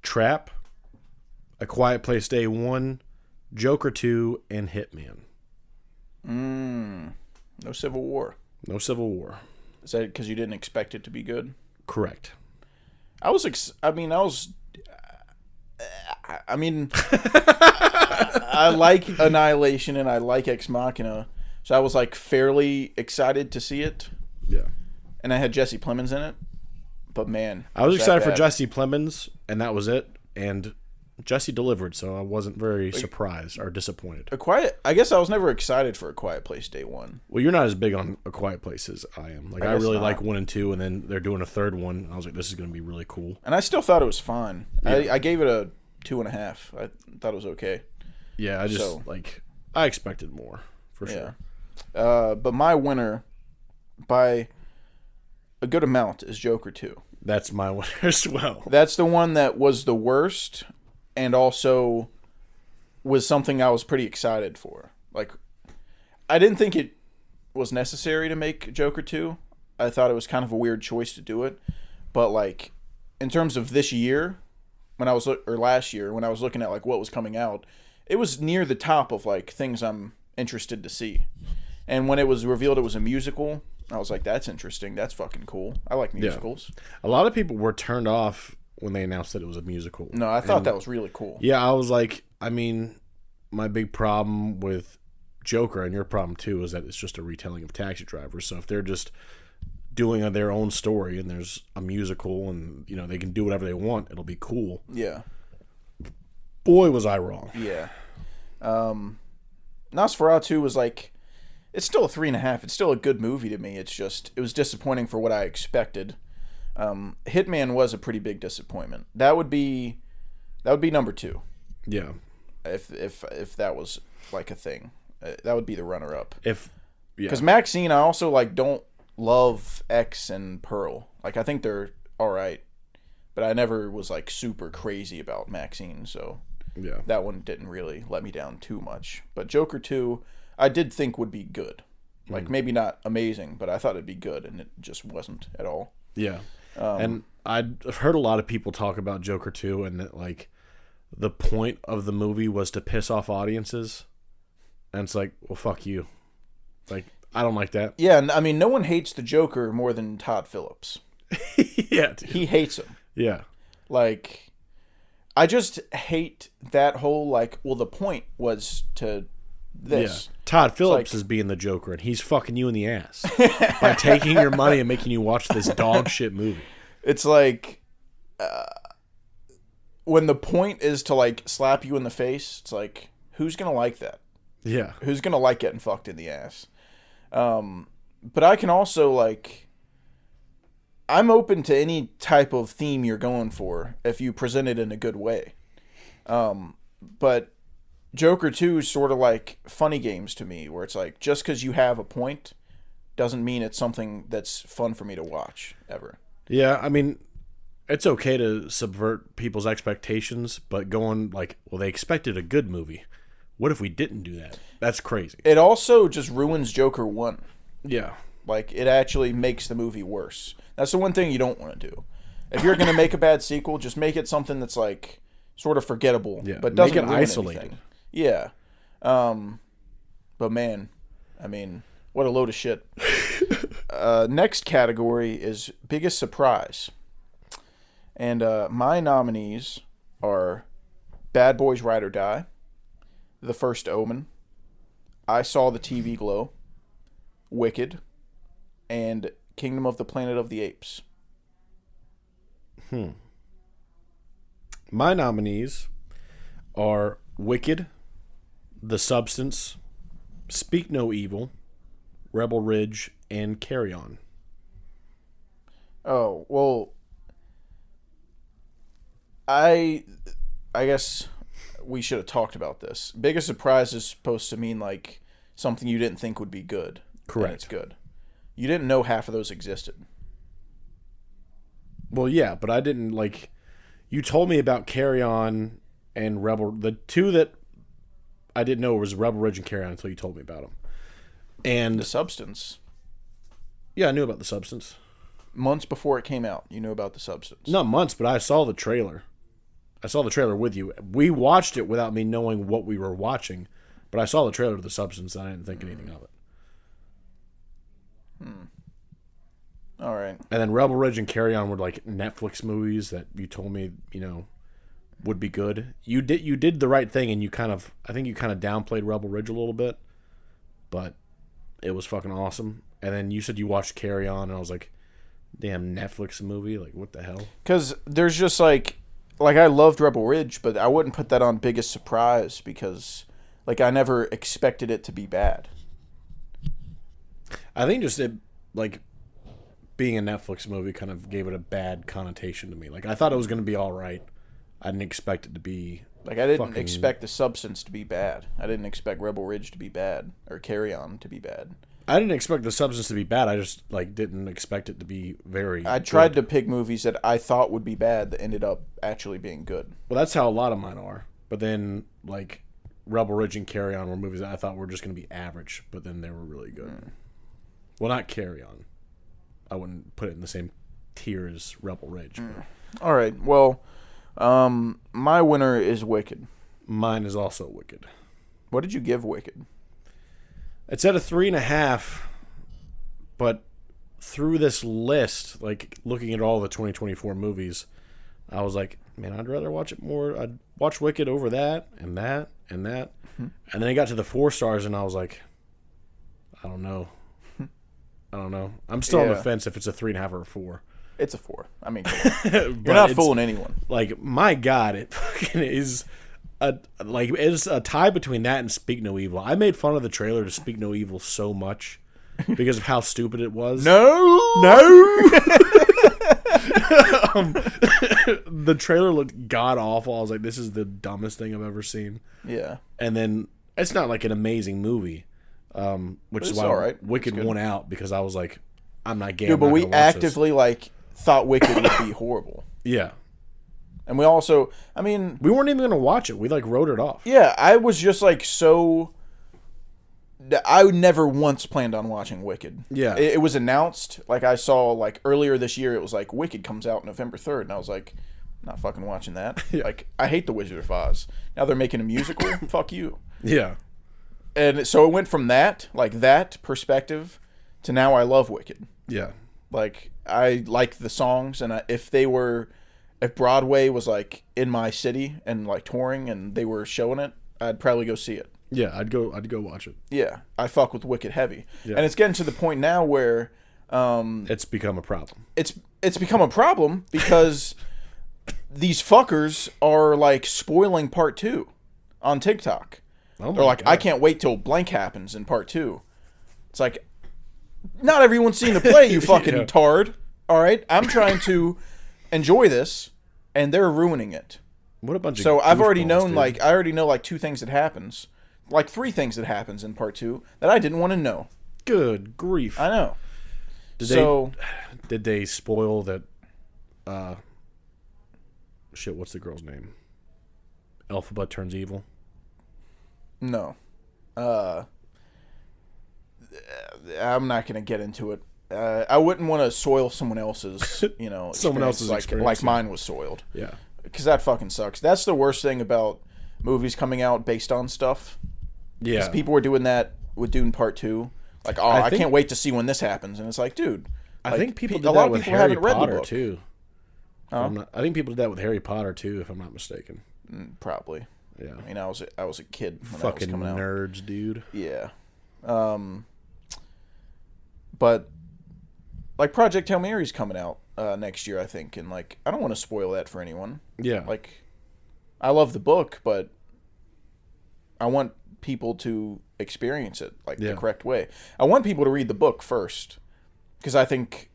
[SPEAKER 7] Trap, A Quiet Place Day 1, Joker 2, and Hitman.
[SPEAKER 6] No Civil War.
[SPEAKER 7] No Civil War.
[SPEAKER 6] Is that because you didn't expect it to be good?
[SPEAKER 7] Correct.
[SPEAKER 6] I like Annihilation and I like Ex Machina, so I was like fairly excited to see it.
[SPEAKER 7] Yeah.
[SPEAKER 6] And I had Jesse Plemons in it, but man,
[SPEAKER 7] I was
[SPEAKER 6] that
[SPEAKER 7] excited for
[SPEAKER 6] bad.
[SPEAKER 7] Jesse Plemons, and that was it. And Jesse delivered, so I wasn't very surprised or disappointed.
[SPEAKER 6] I guess I was never excited for A Quiet Place Day 1.
[SPEAKER 7] Well, you're not as big on A Quiet Place as I am. Like I
[SPEAKER 6] guess
[SPEAKER 7] really
[SPEAKER 6] not.
[SPEAKER 7] like 1 and 2, and then they're doing a 3rd one. And I was like, this is going to be really cool.
[SPEAKER 6] And I still thought it was fine. I gave it a 2.5. I thought it was okay.
[SPEAKER 7] Yeah, I expected more for sure.
[SPEAKER 6] But my winner by a good amount is Joker 2.
[SPEAKER 7] That's my winner as well.
[SPEAKER 6] That's the one that was the worst and also was something I was pretty excited for. Like, I didn't think it was necessary to make Joker 2. I thought it was kind of a weird choice to do it. But, like, in terms of this year, last year, when I was looking at, like, what was coming out, it was near the top of, like, things I'm interested to see. And when it was revealed it was a musical, I was like, that's interesting. That's fucking cool. I like musicals.
[SPEAKER 7] Yeah. A lot of people were turned off when they announced that it was a musical.
[SPEAKER 6] No, I thought that was really cool.
[SPEAKER 7] Yeah, I was like, my big problem with Joker, and your problem too, is that it's just a retelling of Taxi Driver. So if they're just doing their own story and there's a musical and, they can do whatever they want, it'll be cool.
[SPEAKER 6] Yeah.
[SPEAKER 7] Boy, was I wrong.
[SPEAKER 6] Yeah. Nosferatu was like, it's still a 3.5. It's still a good movie to me. It was disappointing for what I expected. Hitman was a pretty big disappointment. That would be number 2.
[SPEAKER 7] Yeah.
[SPEAKER 6] If that was like a thing, that would be the runner up.
[SPEAKER 7] Because
[SPEAKER 6] Maxine, I also like don't love X and Pearl. Like I think they're all right, but I never was like super crazy about Maxine. So
[SPEAKER 7] yeah,
[SPEAKER 6] that one didn't really let me down too much. But Joker 2, I did think would be good. Like maybe not amazing, but I thought it'd be good, and it just wasn't at all.
[SPEAKER 7] Yeah. And I've heard a lot of people talk about Joker 2 and that, like, the point of the movie was to piss off audiences. And it's like, well, fuck you. Like, I don't like that.
[SPEAKER 6] Yeah, and I mean, no one hates the Joker more than Todd Phillips.
[SPEAKER 7] Yeah, dude.
[SPEAKER 6] He hates him.
[SPEAKER 7] Yeah.
[SPEAKER 6] Like, I just hate that whole, like, well, the point was to this.
[SPEAKER 7] Yeah. Todd Phillips
[SPEAKER 6] like,
[SPEAKER 7] is being the Joker, and he's fucking you in the ass by taking your money and making you watch this dog shit movie.
[SPEAKER 6] It's like, when the point is to, like, slap you in the face, it's like, who's going to like that?
[SPEAKER 7] Yeah.
[SPEAKER 6] Who's going to like getting fucked in the ass? But I can also, like, I'm open to any type of theme you're going for if you present it in a good way. But Joker 2 is sort of like funny games to me, where it's like, just because you have a point doesn't mean it's something that's fun for me to watch, ever.
[SPEAKER 7] Yeah, I mean, it's okay to subvert people's expectations, but going like, well, they expected a good movie. What if we didn't do that? That's crazy.
[SPEAKER 6] It also just ruins Joker 1.
[SPEAKER 7] Yeah.
[SPEAKER 6] Like, it actually makes the movie worse. That's the one thing you don't want to do. If you're going to make a bad sequel, just make it something that's, like, sort of forgettable, but doesn't
[SPEAKER 7] make it
[SPEAKER 6] ruin
[SPEAKER 7] isolated.
[SPEAKER 6] anything. Yeah. But, man, I mean, what a load of shit. Next category is Biggest Surprise. And my nominees are Bad Boys Ride or Die, The First Omen, I Saw the TV Glow, Wicked, and Kingdom of the Planet of the Apes.
[SPEAKER 7] My nominees are Wicked, The Substance, Speak No Evil, Rebel Ridge, and Carry On.
[SPEAKER 6] Oh, well, I guess we should have talked about this. Biggest Surprise is supposed to mean, like, something you didn't think would be good.
[SPEAKER 7] Correct.
[SPEAKER 6] And it's good. You didn't know half of those existed.
[SPEAKER 7] Well, yeah, but I didn't, like, you told me about Carry On and Rebel. The two that I didn't know was Rebel Ridge and Carry On until you told me about them. And
[SPEAKER 6] The Substance,
[SPEAKER 7] yeah, I knew about The Substance.
[SPEAKER 6] months before it came out, you knew about The Substance.
[SPEAKER 7] Not months, but I saw the trailer. I saw the trailer with you. We watched it without me knowing what we were watching, but I saw the trailer to The Substance and I didn't think anything of it.
[SPEAKER 6] All right.
[SPEAKER 7] And then Rebel Ridge and Carry On were like Netflix movies that you told me, you know, would be good. You did the right thing, and I think you kind of downplayed Rebel Ridge a little bit, but it was fucking awesome. And then you said you watched Carry On, and I was like, damn, Netflix movie? Like, what the hell?
[SPEAKER 6] Because there's just, like, I loved Rebel Ridge, but I wouldn't put that on Biggest Surprise because, like, I never expected it to be bad.
[SPEAKER 7] I think just it, like, being a Netflix movie kind of gave it a bad connotation to me. Like, I thought it was going to be all right. I didn't expect it to be...
[SPEAKER 6] Like, I didn't expect The Substance to be bad. I didn't expect Rebel Ridge to be bad, or Carry On to be bad.
[SPEAKER 7] I didn't expect The Substance to be bad. I just, like, didn't expect it to be very
[SPEAKER 6] I tried to pick movies that I thought would be bad that ended up actually being good.
[SPEAKER 7] Well, that's how a lot of mine are. But then, like, Rebel Ridge and Carry On were movies that I thought were just going to be average, but then they were really good. Well, not Carry On. I wouldn't put it in the same tier as Rebel Ridge.
[SPEAKER 6] All right. Well, my winner is Wicked.
[SPEAKER 7] Mine is also Wicked.
[SPEAKER 6] What did you give Wicked?
[SPEAKER 7] It's at a 3.5, but through this list, like looking at all the 2024 movies, I was like, man, I'd rather watch it more. I'd watch Wicked over that and that and that. And then I got to the 4 stars and I was like, I don't know. I'm still on the fence if it's a 3.5 or a 4.
[SPEAKER 6] It's a 4. I mean, you're not fooling anyone.
[SPEAKER 7] Like, my God, it fucking is it's a tie between that and Speak No Evil. I made fun of the trailer to Speak No Evil so much because of how stupid it was.
[SPEAKER 6] No.
[SPEAKER 7] The trailer looked god awful. I was like, this is the dumbest thing I've ever seen.
[SPEAKER 6] Yeah.
[SPEAKER 7] And then it's not like an amazing movie, which is why
[SPEAKER 6] right.
[SPEAKER 7] Wicked won out because I was like, I'm not gay.
[SPEAKER 6] Dude, but we actively like thought Wicked would be horrible.
[SPEAKER 7] Yeah.
[SPEAKER 6] And we also, I mean,
[SPEAKER 7] we weren't even going to watch it. We like wrote it off.
[SPEAKER 6] yeah, I was just like so I never once planned on watching Wicked.
[SPEAKER 7] Yeah.
[SPEAKER 6] It was announced. Like, I saw, like, earlier this year, it was like, Wicked comes out November 3rd. And I was like, not fucking watching that.
[SPEAKER 7] Yeah.
[SPEAKER 6] Like, I hate The Wizard of Oz. Now they're making a musical? Fuck you.
[SPEAKER 7] Yeah.
[SPEAKER 6] And so it went from that, like, that perspective, to now I love Wicked.
[SPEAKER 7] Yeah.
[SPEAKER 6] Like, I like the songs, and if Broadway was, like, in my city and, like, touring and they were showing it, I'd probably go see it.
[SPEAKER 7] Yeah, I'd go watch it.
[SPEAKER 6] Yeah, I fuck with Wicked heavy.
[SPEAKER 7] Yeah.
[SPEAKER 6] And it's getting to the point now where
[SPEAKER 7] It's become a problem.
[SPEAKER 6] it's become a problem because these fuckers are, like, spoiling part 2 on TikTok.
[SPEAKER 7] Oh
[SPEAKER 6] They're like,
[SPEAKER 7] God.
[SPEAKER 6] I can't wait till blank happens in part 2. It's like, not everyone's seen the play, you fucking
[SPEAKER 7] Yeah.
[SPEAKER 6] tard. All right? I'm trying to enjoy this, and they're ruining it.
[SPEAKER 7] What a bunch of
[SPEAKER 6] So I've already
[SPEAKER 7] goofballs,
[SPEAKER 6] known,
[SPEAKER 7] dude.
[SPEAKER 6] like, I already know, like, 2 things that happens. Like, 3 things that happens in part 2 that I didn't want to know.
[SPEAKER 7] Good grief.
[SPEAKER 6] I know.
[SPEAKER 7] Did they spoil that shit, what's the girl's name? Elphaba turns evil?
[SPEAKER 6] No. I'm not going to get into it. I wouldn't want to soil someone else's,
[SPEAKER 7] Someone else's
[SPEAKER 6] like
[SPEAKER 7] experience,
[SPEAKER 6] mine was soiled.
[SPEAKER 7] Yeah.
[SPEAKER 6] Because that fucking sucks. That's the worst thing about movies coming out based on stuff.
[SPEAKER 7] Yeah.
[SPEAKER 6] Because people were doing that with Dune Part 2. Like, I can't wait to see when this happens. And it's like, dude.
[SPEAKER 7] I think people did
[SPEAKER 6] a lot
[SPEAKER 7] that
[SPEAKER 6] of
[SPEAKER 7] with
[SPEAKER 6] people
[SPEAKER 7] Harry
[SPEAKER 6] haven't read the
[SPEAKER 7] Potter
[SPEAKER 6] book.
[SPEAKER 7] too. I think people did that with Harry Potter too, if I'm not mistaken.
[SPEAKER 6] Probably.
[SPEAKER 7] Yeah.
[SPEAKER 6] I mean, I was a kid when
[SPEAKER 7] Fucking
[SPEAKER 6] that was coming out.
[SPEAKER 7] nerds, dude.
[SPEAKER 6] Yeah. But, like, Project Hail Mary's coming out next year, I think. And, like, I don't want to spoil that for anyone.
[SPEAKER 7] Yeah.
[SPEAKER 6] Like, I love the book, but I want people to experience it, like, the correct way. I want people to read the book first, because I think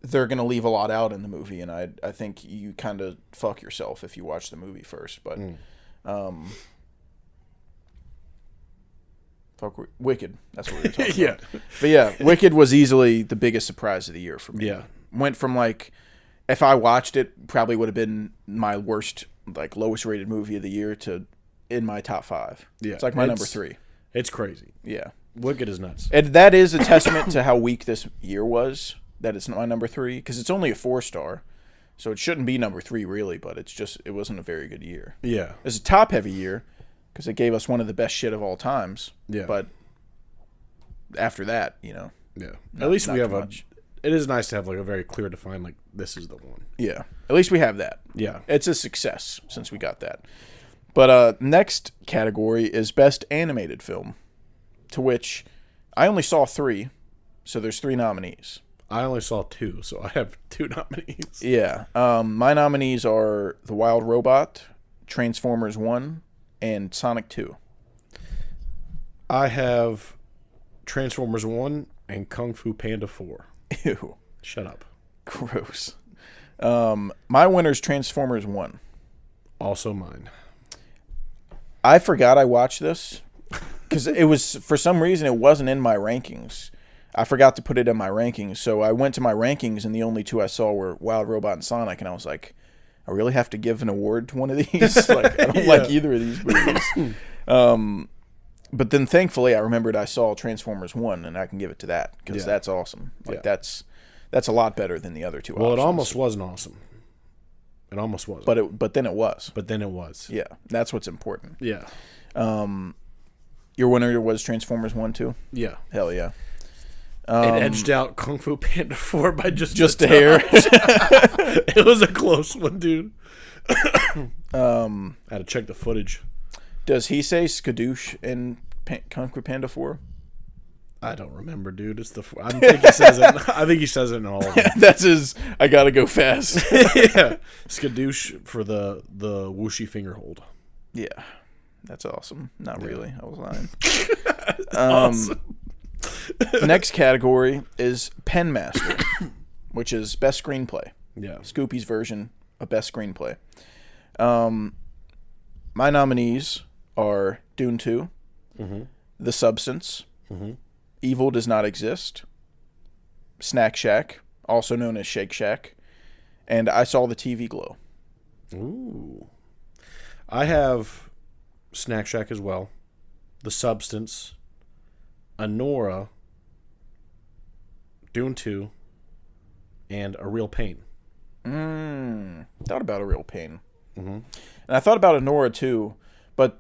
[SPEAKER 6] they're going to leave a lot out in the movie, and I think you kind of fuck yourself if you watch the movie first. But, fuck Wicked. That's what we were talking
[SPEAKER 7] Yeah.
[SPEAKER 6] about. But yeah, Wicked was easily the biggest surprise of the year for me.
[SPEAKER 7] Yeah.
[SPEAKER 6] Went from, like, if I watched it, probably would have been my worst, like, lowest rated movie of the year to in my top 5.
[SPEAKER 7] Yeah.
[SPEAKER 6] It's like my number 3.
[SPEAKER 7] It's crazy.
[SPEAKER 6] Yeah.
[SPEAKER 7] Wicked is nuts.
[SPEAKER 6] And that is a testament to how weak this year was, that it's not my number 3, because it's only a 4-star. So it shouldn't be number 3, really, but it wasn't a very good year.
[SPEAKER 7] Yeah.
[SPEAKER 6] It's a top-heavy year, because it gave us one of the best shit of all times.
[SPEAKER 7] Yeah.
[SPEAKER 6] But after that,
[SPEAKER 7] Yeah.
[SPEAKER 6] Not-
[SPEAKER 7] At least
[SPEAKER 6] not
[SPEAKER 7] we
[SPEAKER 6] too
[SPEAKER 7] have
[SPEAKER 6] much.
[SPEAKER 7] It is nice to have, like, a very clear defined, like, this is the one.
[SPEAKER 6] Yeah. At least we have that.
[SPEAKER 7] Yeah.
[SPEAKER 6] It's a success since we got that. But next category is Best Animated Film, to which I only saw 3, so there's 3 nominees.
[SPEAKER 7] I only saw 2, so I have 2 nominees.
[SPEAKER 6] Yeah. My nominees are The Wild Robot, Transformers 1, and Sonic 2.
[SPEAKER 7] I have Transformers 1 and Kung Fu Panda 4.
[SPEAKER 6] Ew.
[SPEAKER 7] Shut up.
[SPEAKER 6] Gross. My winner's Transformers 1.
[SPEAKER 7] Also mine.
[SPEAKER 6] I forgot I watched this because it was, for some reason, it wasn't in my rankings. I forgot to put it in my rankings, so I went to my rankings, and the only 2 I saw were Wild Robot and Sonic, and I was like, I really have to give an award to one of these? Like, I don't like either of these movies. But then, thankfully, I remembered I saw Transformers 1, and I can give it to that, because that's awesome. Like, that's a lot better than the other 2
[SPEAKER 7] Well,
[SPEAKER 6] options.
[SPEAKER 7] it almost wasn't awesome. It almost was.
[SPEAKER 6] But then it was.
[SPEAKER 7] But then it was.
[SPEAKER 6] Yeah, that's what's important.
[SPEAKER 7] Yeah.
[SPEAKER 6] Your winner was Transformers 1, too?
[SPEAKER 7] Yeah.
[SPEAKER 6] Hell yeah.
[SPEAKER 7] It edged out Kung Fu Panda 4 by just
[SPEAKER 6] a hair.
[SPEAKER 7] It was a close one, dude. I had to check the footage.
[SPEAKER 6] Does he say skadoosh in Kung Fu Panda 4?
[SPEAKER 7] I don't remember, dude. It's the. I think he says it. I think he says it in all of them.
[SPEAKER 6] That's his. I gotta go fast.
[SPEAKER 7] Yeah, skadoosh for the whooshy finger hold.
[SPEAKER 6] Yeah, that's awesome. Not really. I was lying.
[SPEAKER 7] Awesome.
[SPEAKER 6] Next category is Pen Master, which is best screenplay.
[SPEAKER 7] Yeah,
[SPEAKER 6] Scoopies version of best screenplay. My nominees are Dune 2, The Substance, Evil Does Not Exist, Snack Shack, also known as Shake Shack, and I Saw the TV Glow.
[SPEAKER 7] Ooh. I have Snack Shack as well. The Substance, Anora, Dune 2, and A Real Pain.
[SPEAKER 6] Thought about A Real Pain. And I thought about Anora too, but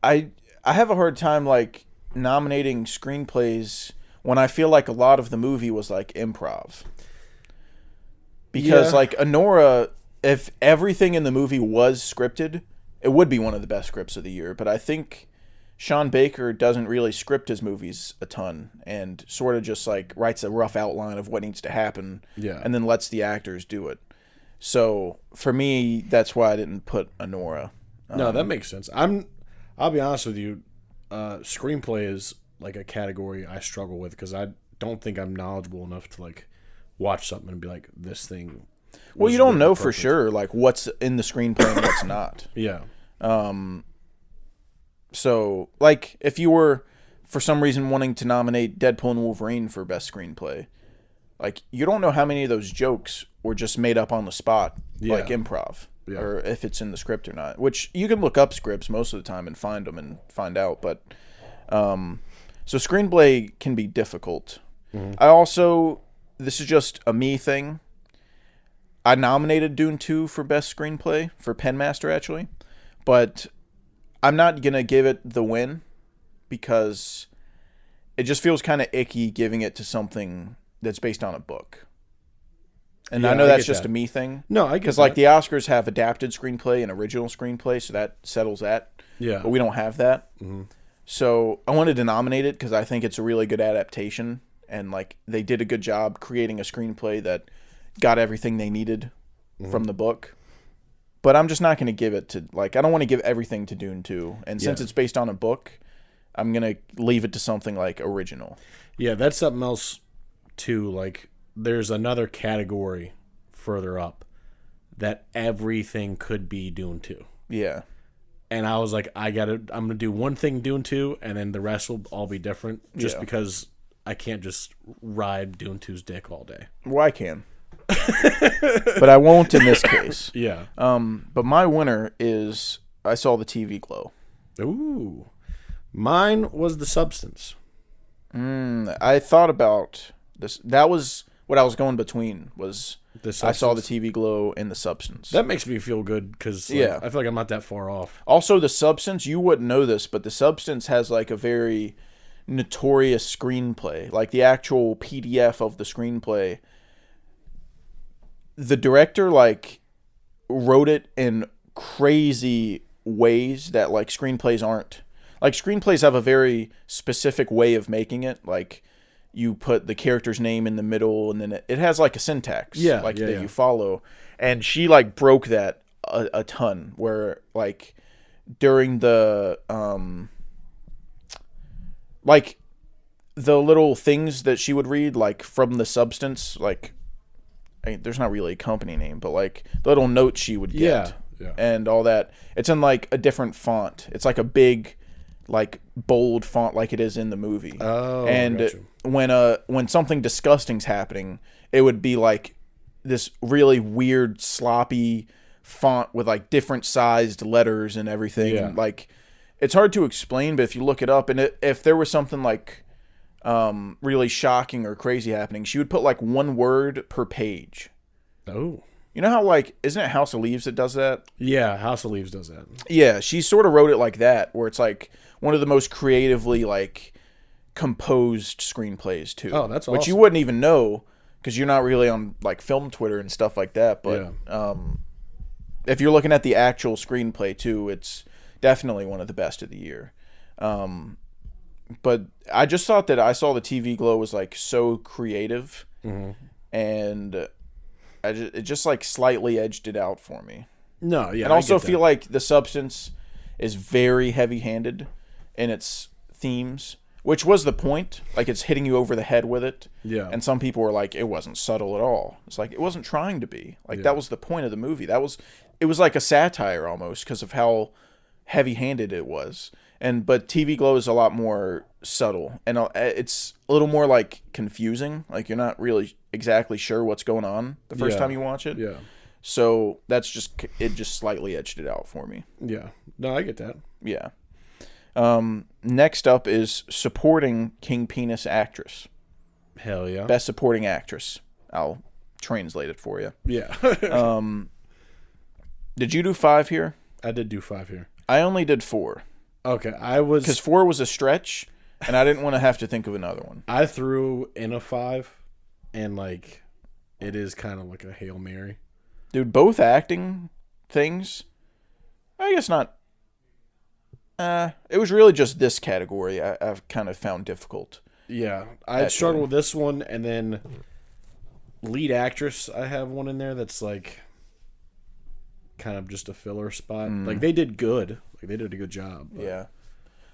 [SPEAKER 6] I have a hard time like nominating screenplays when I feel like a lot of the movie was like improv. Because like Anora, if everything in the movie was scripted, it would be one of the best scripts of the year. But I think Sean Baker doesn't really script his movies a ton and sort of just like writes a rough outline of what needs to happen and then lets the actors do it. So for me, that's why I didn't put Anora.
[SPEAKER 7] No, that makes sense. I'll be honest with you, screenplay is like a category I struggle with because I don't think I'm knowledgeable enough to like watch something and be like, this thing.
[SPEAKER 6] Well, you don't know for sure like what's in the screenplay and what's not.
[SPEAKER 7] Yeah.
[SPEAKER 6] So like if you were for some reason wanting to nominate Deadpool and Wolverine for best screenplay, like you don't know how many of those jokes were just made up on the spot, like improv, or if it's in the script or not. Which you can look up scripts most of the time and find them and find out. But so screenplay can be difficult. I also, this is just a me thing. I nominated Dune 2 for best screenplay for Pen Master actually, but I'm not gonna give it the win because it just feels kind of icky giving it to something that's based on a book. And I know that's just a me thing.
[SPEAKER 7] No, I get
[SPEAKER 6] because like the Oscars have adapted screenplay and original screenplay, so that settles that. Yeah, but we don't have that. So I wanted to nominate it because I think it's a really good adaptation, and like they did a good job creating a screenplay that got everything they needed from the book. But I'm just not going to give it to like I don't want to give everything to Dune 2, and since it's based on a book, I'm gonna leave it to something like original.
[SPEAKER 7] Yeah, that's something else too. Like there's another category further up that everything could be Dune 2.
[SPEAKER 6] Yeah.
[SPEAKER 7] And I was like, I'm gonna do one thing Dune 2, and then the rest will all be different. Just because I can't just ride Dune 2's dick all day.
[SPEAKER 6] Well, I can. But I won't in this case.
[SPEAKER 7] Yeah.
[SPEAKER 6] But my winner is I Saw the TV Glow.
[SPEAKER 7] Ooh. Mine was The Substance.
[SPEAKER 6] I thought about this. That was what I was going between was I Saw the TV Glow and The Substance.
[SPEAKER 7] That makes me feel good because I feel like I'm not that far off.
[SPEAKER 6] Also, The Substance, you wouldn't know this, but The Substance has like a very notorious screenplay. Like the actual PDF of the screenplay. The director like wrote it in crazy ways that like screenplays aren't. Like screenplays have a very specific way of making it. Like you put the character's name in the middle, and then it has like a syntax, that you follow. And she like broke that a ton. Where like during the like the little things that she would read, like from The Substance, like. There's not really a company name, but like the little notes she would get and all that. It's in like a different font. It's like a big, like bold font, like it is in the movie.
[SPEAKER 7] Oh,
[SPEAKER 6] and
[SPEAKER 7] gotcha.
[SPEAKER 6] When something disgusting's happening, it would be like this really weird, sloppy font with like different sized letters and everything.
[SPEAKER 7] Yeah.
[SPEAKER 6] Like it's hard to explain, but if you look it up, and if there was something like really shocking or crazy happening, she would put like one word per page.
[SPEAKER 7] Oh.
[SPEAKER 6] You know how like, isn't it House of Leaves that does that?
[SPEAKER 7] Yeah, House of Leaves does that.
[SPEAKER 6] Yeah, she sort of wrote it like that, where it's like one of the most creatively like composed screenplays too.
[SPEAKER 7] Oh, that's awesome.
[SPEAKER 6] Which you wouldn't even know because you're not really on like film Twitter and stuff like that. But if you're looking at the actual screenplay too, it's definitely one of the best of the year. But I just thought that I Saw the TV Glow was like so creative, and it just like slightly edged it out for me.
[SPEAKER 7] No, yeah,
[SPEAKER 6] and I also feel like The Substance is very heavy-handed in its themes, which was the point. Like it's hitting you over the head with it.
[SPEAKER 7] Yeah.
[SPEAKER 6] And some people were like, it wasn't subtle at all. It's like it wasn't trying to be. Like that was the point of the movie. It was like a satire almost because of how heavy-handed it was. But TV Glow is a lot more subtle, and it's a little more like confusing. Like you're not really exactly sure what's going on the first time you watch it.
[SPEAKER 7] Yeah.
[SPEAKER 6] So it just slightly edged it out for me.
[SPEAKER 7] Yeah. No, I get that.
[SPEAKER 6] Yeah. Next up is supporting King Penis actress.
[SPEAKER 7] Hell yeah.
[SPEAKER 6] Best supporting actress. I'll translate it for you.
[SPEAKER 7] Yeah.
[SPEAKER 6] Did you do 5 here?
[SPEAKER 7] I did do 5 here.
[SPEAKER 6] I only did 4.
[SPEAKER 7] Okay,
[SPEAKER 6] Because 4 was a stretch, and I didn't want to have to think of another one.
[SPEAKER 7] I threw in a 5, and like, it is kind of like a Hail Mary.
[SPEAKER 6] Dude, both acting things, I guess not. It was really just this category I've kind of found difficult.
[SPEAKER 7] Yeah, I struggled with this one, and then lead actress, I have one in there that's like kind of just a filler spot. Like, they did good. Like, they did a good job. But...
[SPEAKER 6] Yeah.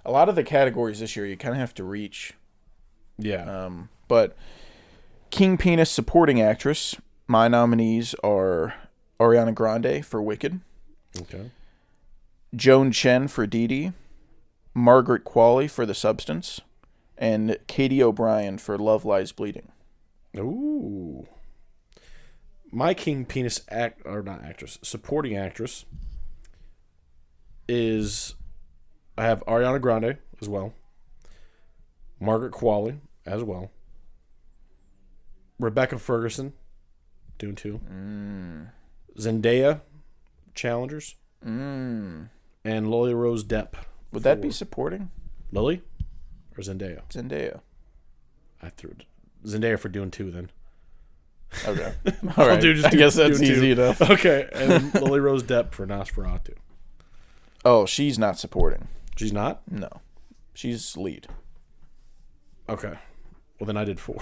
[SPEAKER 6] A lot of the categories this year, you kind of have to reach.
[SPEAKER 7] Yeah.
[SPEAKER 6] But King Penis supporting actress, my nominees are Ariana Grande for Wicked.
[SPEAKER 7] Okay.
[SPEAKER 6] Joan Chen for Dee Dee. Margaret Qualley for The Substance. And Katie O'Brien for Love Lies Bleeding.
[SPEAKER 7] Ooh. My King Penis supporting actress is, I have Ariana Grande as well. Margaret Qualley as well. Rebecca Ferguson, Dune 2. Zendaya, Challengers. And Lily Rose Depp.
[SPEAKER 6] Would that be supporting?
[SPEAKER 7] Lily or Zendaya?
[SPEAKER 6] Zendaya.
[SPEAKER 7] I threw it. Zendaya for Dune 2 then.
[SPEAKER 6] Okay. All right.
[SPEAKER 7] I
[SPEAKER 6] guess that's easy enough.
[SPEAKER 7] Okay, and Lily Rose Depp for Nosferatu.
[SPEAKER 6] Oh, she's not supporting.
[SPEAKER 7] She's not?
[SPEAKER 6] No. She's lead.
[SPEAKER 7] Okay. Well, then I did 4.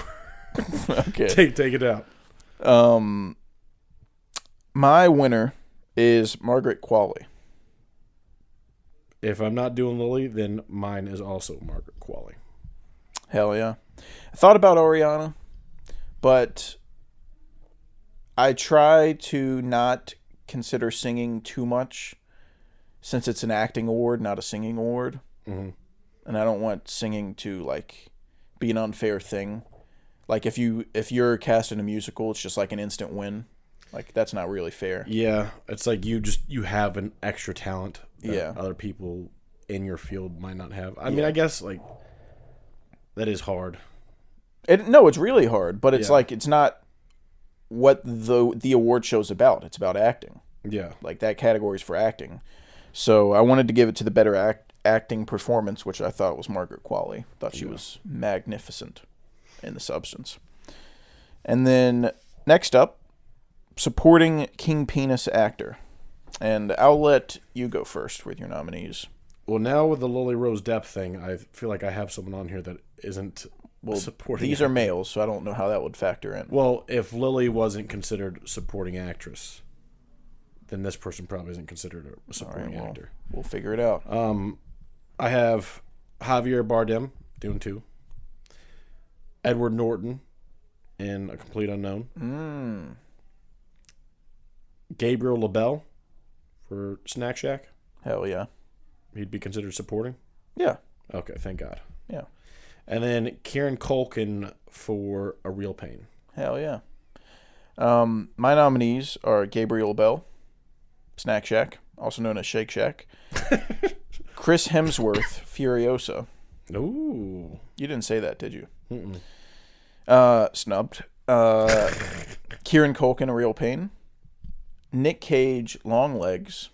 [SPEAKER 6] Okay.
[SPEAKER 7] Take it out.
[SPEAKER 6] My winner is Margaret Qualley.
[SPEAKER 7] If I'm not doing Lily, then mine is also Margaret Qualley.
[SPEAKER 6] Hell yeah. I thought about Ariana, but I try to not consider singing too much since it's an acting award, not a singing award.
[SPEAKER 7] Mm-hmm.
[SPEAKER 6] And I don't want singing to like be an unfair thing. Like if you're cast in a musical, it's just like an instant win. Like that's not really fair.
[SPEAKER 7] Yeah, it's like you have an extra talent that
[SPEAKER 6] Yeah.
[SPEAKER 7] other people in your field might not have. I mean, I guess like that is hard.
[SPEAKER 6] No, it's really hard, but it's
[SPEAKER 7] Yeah.
[SPEAKER 6] like it's not what the award show's about. It's about acting.
[SPEAKER 7] Yeah.
[SPEAKER 6] Like that category is for acting. So I wanted to give it to the better acting performance, which I thought was Margaret Qualley. Thought she was magnificent in The Substance. And then next up, supporting King Penis actor. And I'll let you go first with your nominees.
[SPEAKER 7] Well, now with the Lily Rose Depp thing, I feel like I have someone on here that isn't supporting.
[SPEAKER 6] These are males, so I don't know how that would factor in.
[SPEAKER 7] Well, if Lily wasn't considered supporting actress, then this person probably isn't considered a supporting actor.
[SPEAKER 6] We'll figure it out.
[SPEAKER 7] I have Javier Bardem, Dune 2. Edward Norton in A Complete Unknown. Gabriel LaBelle for Snack Shack.
[SPEAKER 6] Hell yeah.
[SPEAKER 7] He'd be considered supporting?
[SPEAKER 6] Yeah.
[SPEAKER 7] Okay, thank God.
[SPEAKER 6] Yeah.
[SPEAKER 7] And then Kieran Culkin for A Real Pain.
[SPEAKER 6] Hell yeah. My nominees are Gabriel Bell, Snack Shack, also known as Shake Shack. Chris Hemsworth, Furiosa.
[SPEAKER 7] Ooh.
[SPEAKER 6] You didn't say that, did you?
[SPEAKER 7] Mm-mm.
[SPEAKER 6] Snubbed. Kieran Culkin, A Real Pain. Nick Cage, Long Legs.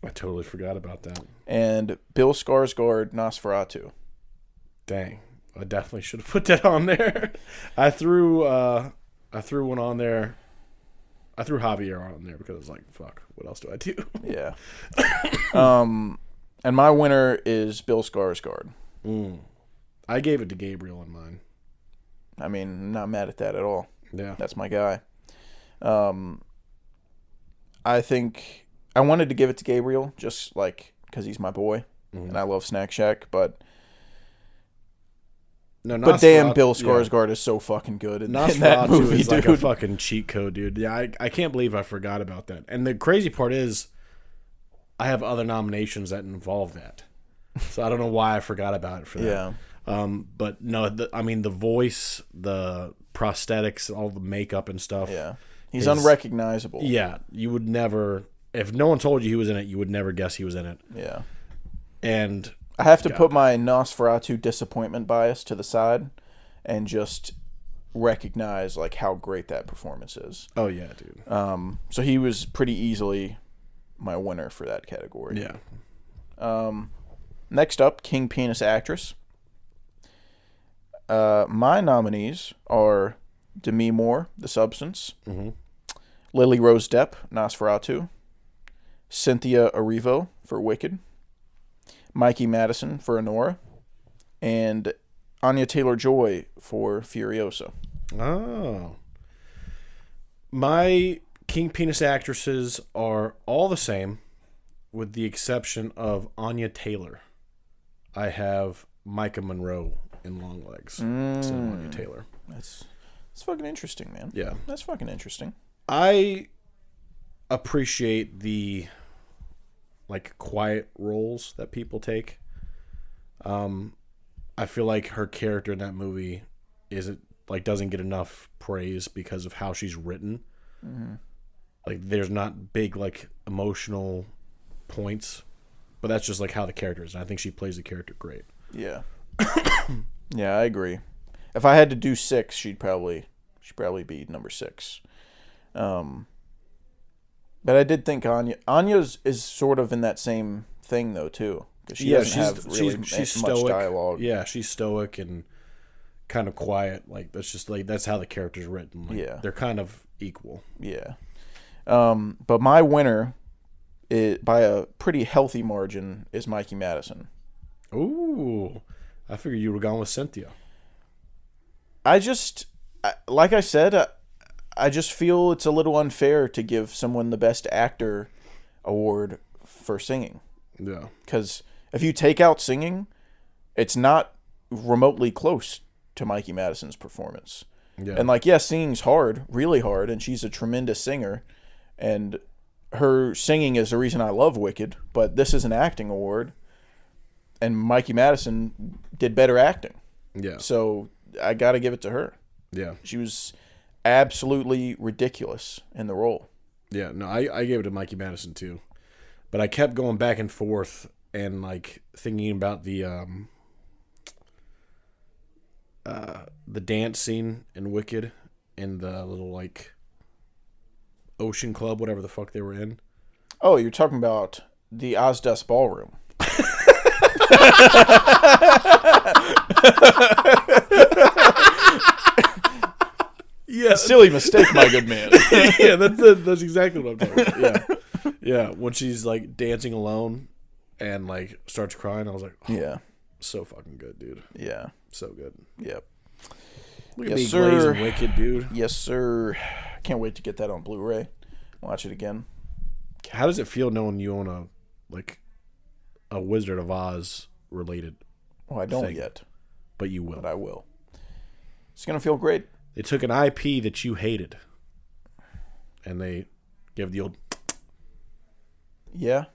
[SPEAKER 7] I totally forgot about that.
[SPEAKER 6] And Bill Skarsgård, Nosferatu.
[SPEAKER 7] Dang. I definitely should have put that on there. I threw one on there. I threw Javier on there because I was like, fuck, what else do I do?
[SPEAKER 6] Yeah. And my winner is Bill Skarsgård.
[SPEAKER 7] I gave it to Gabriel in mine.
[SPEAKER 6] I mean, I'm not mad at that at all.
[SPEAKER 7] Yeah.
[SPEAKER 6] That's my guy. I think I wanted to give it to Gabriel just like because he's my boy and I love Snack Shack, but damn, Bill Skarsgård is so fucking good in that movie,
[SPEAKER 7] is
[SPEAKER 6] dude.
[SPEAKER 7] like a fucking cheat code, dude. Yeah, I can't believe I forgot about that. And the crazy part is, I have other nominations that involve that, so I don't know why I forgot about it for that.
[SPEAKER 6] Yeah.
[SPEAKER 7] But no, the voice, the prosthetics, all the makeup and stuff.
[SPEAKER 6] Yeah. He's unrecognizable.
[SPEAKER 7] Yeah, you would never, if no one told you he was in it, you would never guess he was in it.
[SPEAKER 6] Yeah.
[SPEAKER 7] And
[SPEAKER 6] I have to put my Nosferatu disappointment bias to the side and just recognize like how great that performance is.
[SPEAKER 7] oh yeah, dude.
[SPEAKER 6] So he was pretty easily my winner for that category.
[SPEAKER 7] Yeah.
[SPEAKER 6] Next up, King Penis Actress. My nominees are Demi Moore, The Substance, Lily Rose Depp, Nosferatu, Cynthia Erivo for Wicked, Mikey Madison for Anora, and Anya Taylor-Joy for Furiosa.
[SPEAKER 7] Oh. My King Penis actresses are all the same, with the exception of Anya Taylor. I have Micah Monroe in Long Legs instead of Anya Taylor.
[SPEAKER 6] That's fucking interesting, man.
[SPEAKER 7] Yeah.
[SPEAKER 6] That's fucking interesting.
[SPEAKER 7] I appreciate the like quiet roles that people take. I feel like her character in that movie doesn't get enough praise because of how she's written. Like there's not big like emotional points, but that's just like how the character is. And I think she plays the character great.
[SPEAKER 6] Yeah. Yeah, I agree. If I had to do 6, she'd probably be number 6. But I did think Anya's is sort of in that same thing though too, because she doesn't have really
[SPEAKER 7] she's
[SPEAKER 6] much
[SPEAKER 7] stoic.
[SPEAKER 6] dialogue.
[SPEAKER 7] Yeah, she's stoic and kind of quiet. Like that's how the character's written. Like,
[SPEAKER 6] Yeah,
[SPEAKER 7] they're kind of equal.
[SPEAKER 6] Yeah. But my winner, by a pretty healthy margin, is Mikey Madison.
[SPEAKER 7] Ooh, I figured you were going with Cynthia.
[SPEAKER 6] Like I said, I just feel it's a little unfair to give someone the Best Actor award for singing.
[SPEAKER 7] Yeah.
[SPEAKER 6] Because if you take out singing, it's not remotely close to Mikey Madison's performance.
[SPEAKER 7] Yeah.
[SPEAKER 6] And like, yes, singing's hard, really hard, and she's a tremendous singer, and her singing is the reason I love Wicked, but this is an acting award, and Mikey Madison did better acting.
[SPEAKER 7] Yeah.
[SPEAKER 6] So I got to give it to her.
[SPEAKER 7] Yeah.
[SPEAKER 6] She was absolutely ridiculous in the role.
[SPEAKER 7] Yeah, no, I gave it to Mikey Madison too. But I kept going back and forth and like thinking about the dance scene in Wicked in the little like ocean club, whatever the fuck they were in.
[SPEAKER 6] Oh, you're talking about the Ozdas Ballroom.
[SPEAKER 7] Yeah,
[SPEAKER 6] silly mistake, my good man.
[SPEAKER 7] Yeah, that's exactly what I'm talking about. Yeah, yeah. When she's like dancing alone and like starts crying, I was like, oh,
[SPEAKER 6] yeah,
[SPEAKER 7] so fucking good, dude.
[SPEAKER 6] Yeah,
[SPEAKER 7] so good.
[SPEAKER 6] Yep.
[SPEAKER 7] Look at
[SPEAKER 6] Yes,
[SPEAKER 7] me
[SPEAKER 6] sir.
[SPEAKER 7] glazing Wicked, dude.
[SPEAKER 6] Yes, sir. Can't wait to get that on Blu-ray. Watch it again.
[SPEAKER 7] How does it feel knowing you own a Wizard of Oz related?
[SPEAKER 6] Oh, I don't
[SPEAKER 7] thing?
[SPEAKER 6] yet,
[SPEAKER 7] But you will.
[SPEAKER 6] but I will. It's gonna feel great.
[SPEAKER 7] They took an IP that you hated, and they gave the old.
[SPEAKER 6] Yeah.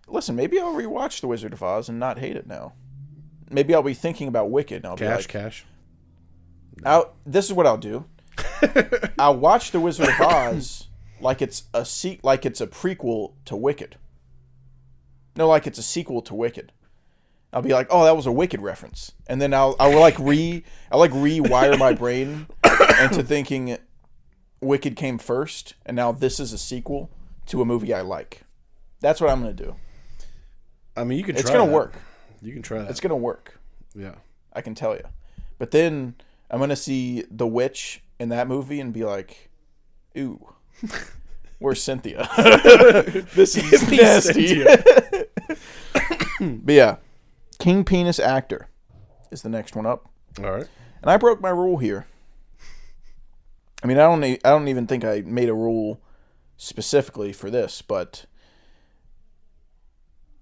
[SPEAKER 6] Listen, maybe I'll rewatch The Wizard of Oz and not hate it now. Maybe I'll be thinking about Wicked and I'll be like,
[SPEAKER 7] Cash.
[SPEAKER 6] this is what I'll do. I'll watch The Wizard of Oz like it's a prequel to Wicked. No, like it's a sequel to Wicked. I'll be like, oh, that was a Wicked reference, and then I'll rewire my brain into thinking Wicked came first, and now this is a sequel to a movie I like. That's what I'm gonna do.
[SPEAKER 7] I mean, you can.
[SPEAKER 6] It's gonna work.
[SPEAKER 7] You can try that.
[SPEAKER 6] It's gonna work.
[SPEAKER 7] Yeah.
[SPEAKER 6] I can tell you. But then I'm gonna see the witch in that movie and be like, ooh, where's Cynthia? This is nasty. But yeah. King Penis Actor is the next one up.
[SPEAKER 7] All right.
[SPEAKER 6] And I broke my rule here. I mean, I don't even think I made a rule specifically for this, but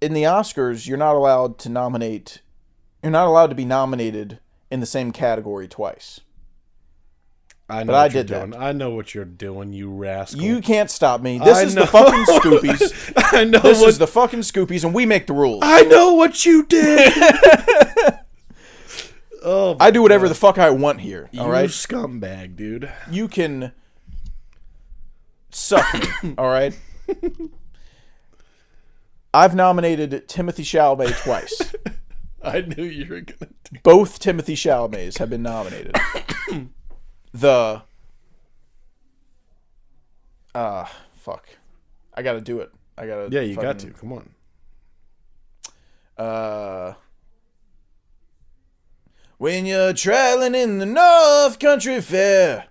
[SPEAKER 6] in the Oscars, you're not allowed to be nominated in the same category twice.
[SPEAKER 7] I know
[SPEAKER 6] But
[SPEAKER 7] what
[SPEAKER 6] I
[SPEAKER 7] you're
[SPEAKER 6] did
[SPEAKER 7] doing.
[SPEAKER 6] that.
[SPEAKER 7] I know what you're doing, you rascal.
[SPEAKER 6] You can't stop me. This
[SPEAKER 7] I
[SPEAKER 6] is
[SPEAKER 7] know.
[SPEAKER 6] the fucking Scoopies.
[SPEAKER 7] I know.
[SPEAKER 6] This is the fucking Scoopies, and we make the rules.
[SPEAKER 7] I know what you did. Oh,
[SPEAKER 6] I do whatever the fuck I want here. All right,
[SPEAKER 7] you scumbag, dude.
[SPEAKER 6] you can suck me. All right. I've nominated Timothée Chalamet twice.
[SPEAKER 7] I knew you were gonna do.
[SPEAKER 6] Both Timothée Chalamets have been nominated. Fuck. I gotta do it. I gotta.
[SPEAKER 7] Yeah, you got to. Come on.
[SPEAKER 6] When you're traveling in the North Country Fair.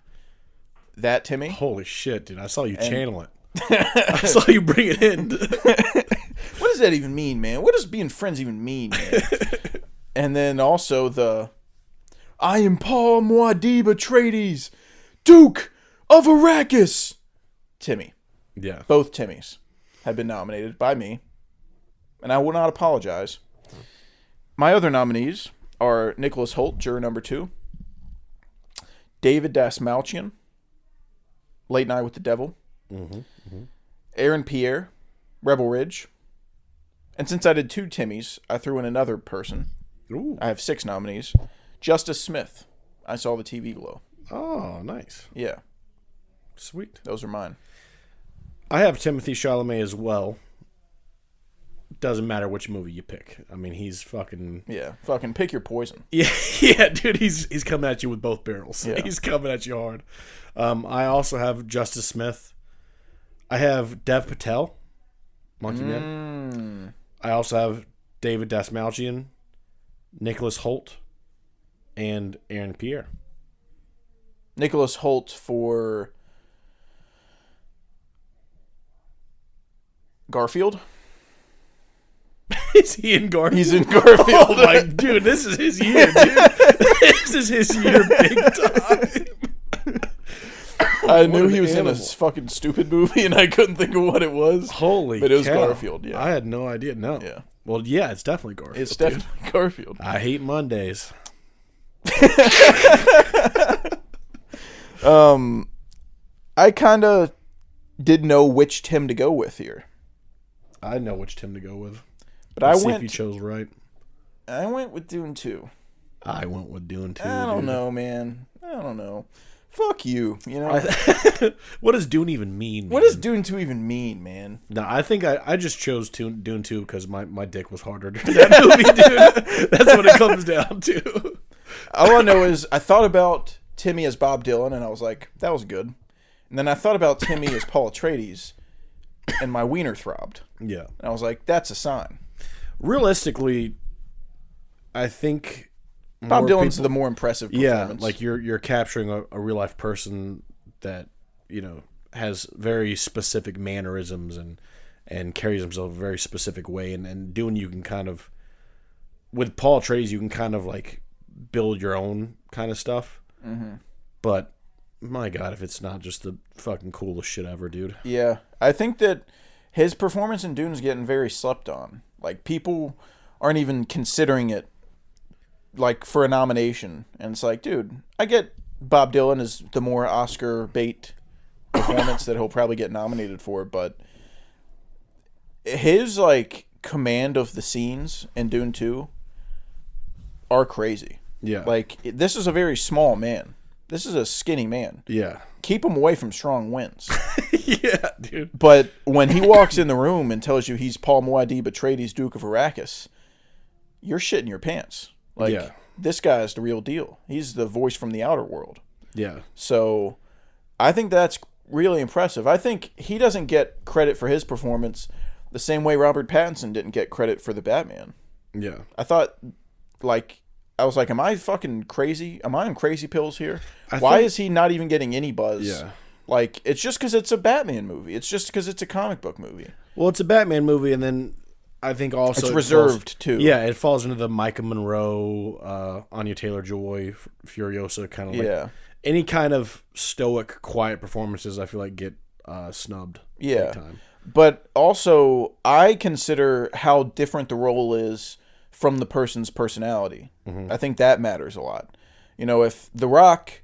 [SPEAKER 6] That, Timmy?
[SPEAKER 7] Holy shit, dude! I saw you channel it. I saw you bring it in.
[SPEAKER 6] What does that even mean, man? What does being friends even mean, man? And then also I am Paul Muad'Dib Atreides, Duke of Arrakis. Timmy.
[SPEAKER 7] Yeah.
[SPEAKER 6] Both Timmys have been nominated by me, and I will not apologize. My other nominees are Nicholas Hoult, juror number 2, David Dasmalchian, Late Night with the Devil, Aaron Pierre, Rebel Ridge, and since I did 2 Timmys, I threw in another person.
[SPEAKER 7] Ooh.
[SPEAKER 6] I have 6 nominees. Justice Smith, I Saw the TV Glow.
[SPEAKER 7] Oh, nice.
[SPEAKER 6] Yeah,
[SPEAKER 7] Sweet.
[SPEAKER 6] those are mine.
[SPEAKER 7] I have Timothée Chalamet as well. Doesn't matter which movie you pick. I mean, he's fucking...
[SPEAKER 6] Yeah, fucking pick your poison.
[SPEAKER 7] Yeah, dude, he's coming at you with both barrels.
[SPEAKER 6] Yeah.
[SPEAKER 7] He's coming at you hard. I also have Justice Smith. I have Dev Patel, Monkey Man. I also have David Dasmalchian, Nicholas Hoult, and Aaron Pierre.
[SPEAKER 6] Nicholas Hoult for Garfield.
[SPEAKER 7] Is he in Garfield?
[SPEAKER 6] He's in Garfield.
[SPEAKER 7] Oh my dude, this is his year, dude. This is his year big time.
[SPEAKER 6] I knew he was
[SPEAKER 7] animal.
[SPEAKER 6] in a fucking stupid movie and I couldn't think of what it was.
[SPEAKER 7] Holy
[SPEAKER 6] But it was
[SPEAKER 7] cow.
[SPEAKER 6] Garfield, yeah.
[SPEAKER 7] I had no idea, no.
[SPEAKER 6] Yeah.
[SPEAKER 7] Well, yeah, it's definitely Garfield.
[SPEAKER 6] It's definitely Garfield.
[SPEAKER 7] I hate Mondays.
[SPEAKER 6] I kind of didn't know which Tim to go with here.
[SPEAKER 7] I know which Tim to go with.
[SPEAKER 6] But
[SPEAKER 7] Let's see if you chose right.
[SPEAKER 6] I went with Dune 2.
[SPEAKER 7] I went with Dune 2.
[SPEAKER 6] I don't know, man. I don't know. Fuck you, you know?
[SPEAKER 7] What does Dune even mean?
[SPEAKER 6] What does Dune 2 even mean, man?
[SPEAKER 7] No, I think I just chose Dune 2 because my dick was harder during that movie, dude. That's what it comes down to.
[SPEAKER 6] All I know is I thought about Timmy as Bob Dylan, and I was like, that was good. And then I thought about Timmy as Paul Atreides, and my wiener throbbed.
[SPEAKER 7] Yeah.
[SPEAKER 6] And I was like, that's a sign.
[SPEAKER 7] Realistically, I think
[SPEAKER 6] Bob
[SPEAKER 7] more
[SPEAKER 6] Dylan's
[SPEAKER 7] people-
[SPEAKER 6] the more impressive
[SPEAKER 7] Yeah,
[SPEAKER 6] performance.
[SPEAKER 7] like you're capturing a real life person that, has very specific mannerisms and carries himself a very specific way. And Dune, you can kind of, with Paul Atreides, you can kind of like build your own kind of stuff. Mm-hmm. But my God, if it's not just the fucking coolest shit ever, dude.
[SPEAKER 6] Yeah, I think that his performance in Dune's getting very slept on. Like, people aren't even considering it, like, for a nomination. And it's like, dude, I get Bob Dylan is the more Oscar bait performance that he'll probably get nominated for, but his, like, command of the scenes in Dune 2 are crazy.
[SPEAKER 7] Yeah.
[SPEAKER 6] Like, this is a very small man. This is a skinny man.
[SPEAKER 7] Yeah.
[SPEAKER 6] Keep him away from strong winds.
[SPEAKER 7] Yeah, dude.
[SPEAKER 6] But when he walks in the room and tells you he's Paul Muad'Dib Atreides, Duke of Arrakis, you're shitting your pants. Like,
[SPEAKER 7] Yeah.
[SPEAKER 6] this guy is the real deal. He's the voice from the outer world.
[SPEAKER 7] Yeah.
[SPEAKER 6] So I think that's really impressive. I think he doesn't get credit for his performance the same way Robert Pattinson didn't get credit for the Batman.
[SPEAKER 7] Yeah.
[SPEAKER 6] I thought, like, I was like, am I fucking crazy? Am I on crazy pills here? Why is he not even getting any buzz?
[SPEAKER 7] Yeah.
[SPEAKER 6] Like, it's just because it's a Batman movie. It's just because it's a comic book movie.
[SPEAKER 7] Well, it's a Batman movie, and then I think also
[SPEAKER 6] It's
[SPEAKER 7] it
[SPEAKER 6] reserved,
[SPEAKER 7] falls,
[SPEAKER 6] too.
[SPEAKER 7] Yeah, it falls into the Micah Monroe, Anya Taylor-Joy, Furiosa kind of like any kind of stoic, quiet performances. I feel like get snubbed.
[SPEAKER 6] Yeah.
[SPEAKER 7] Big time.
[SPEAKER 6] But also, I consider how different the role is from the person's personality.
[SPEAKER 7] Mm-hmm.
[SPEAKER 6] I think that matters a lot. You know, if The Rock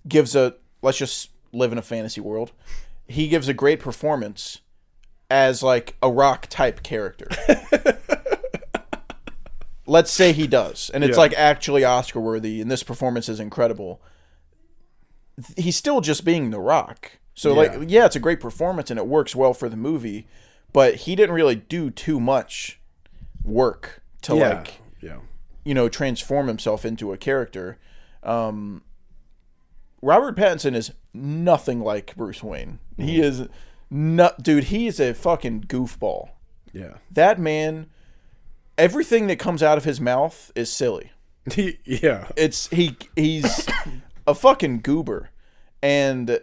[SPEAKER 6] gives let's just live in a fantasy world, he gives a great performance as like a Rock type character. Let's say he does, and it's like actually Oscar worthy, and this performance is incredible. He's still just being The Rock. So, it's a great performance, and it works well for the movie, but he didn't really do too much work to transform himself into a character. Robert Pattinson is nothing like Bruce Wayne. He is dude, he is a fucking goofball.
[SPEAKER 7] Yeah.
[SPEAKER 6] That man, everything that comes out of his mouth is silly.
[SPEAKER 7] Yeah.
[SPEAKER 6] He's a fucking goober. And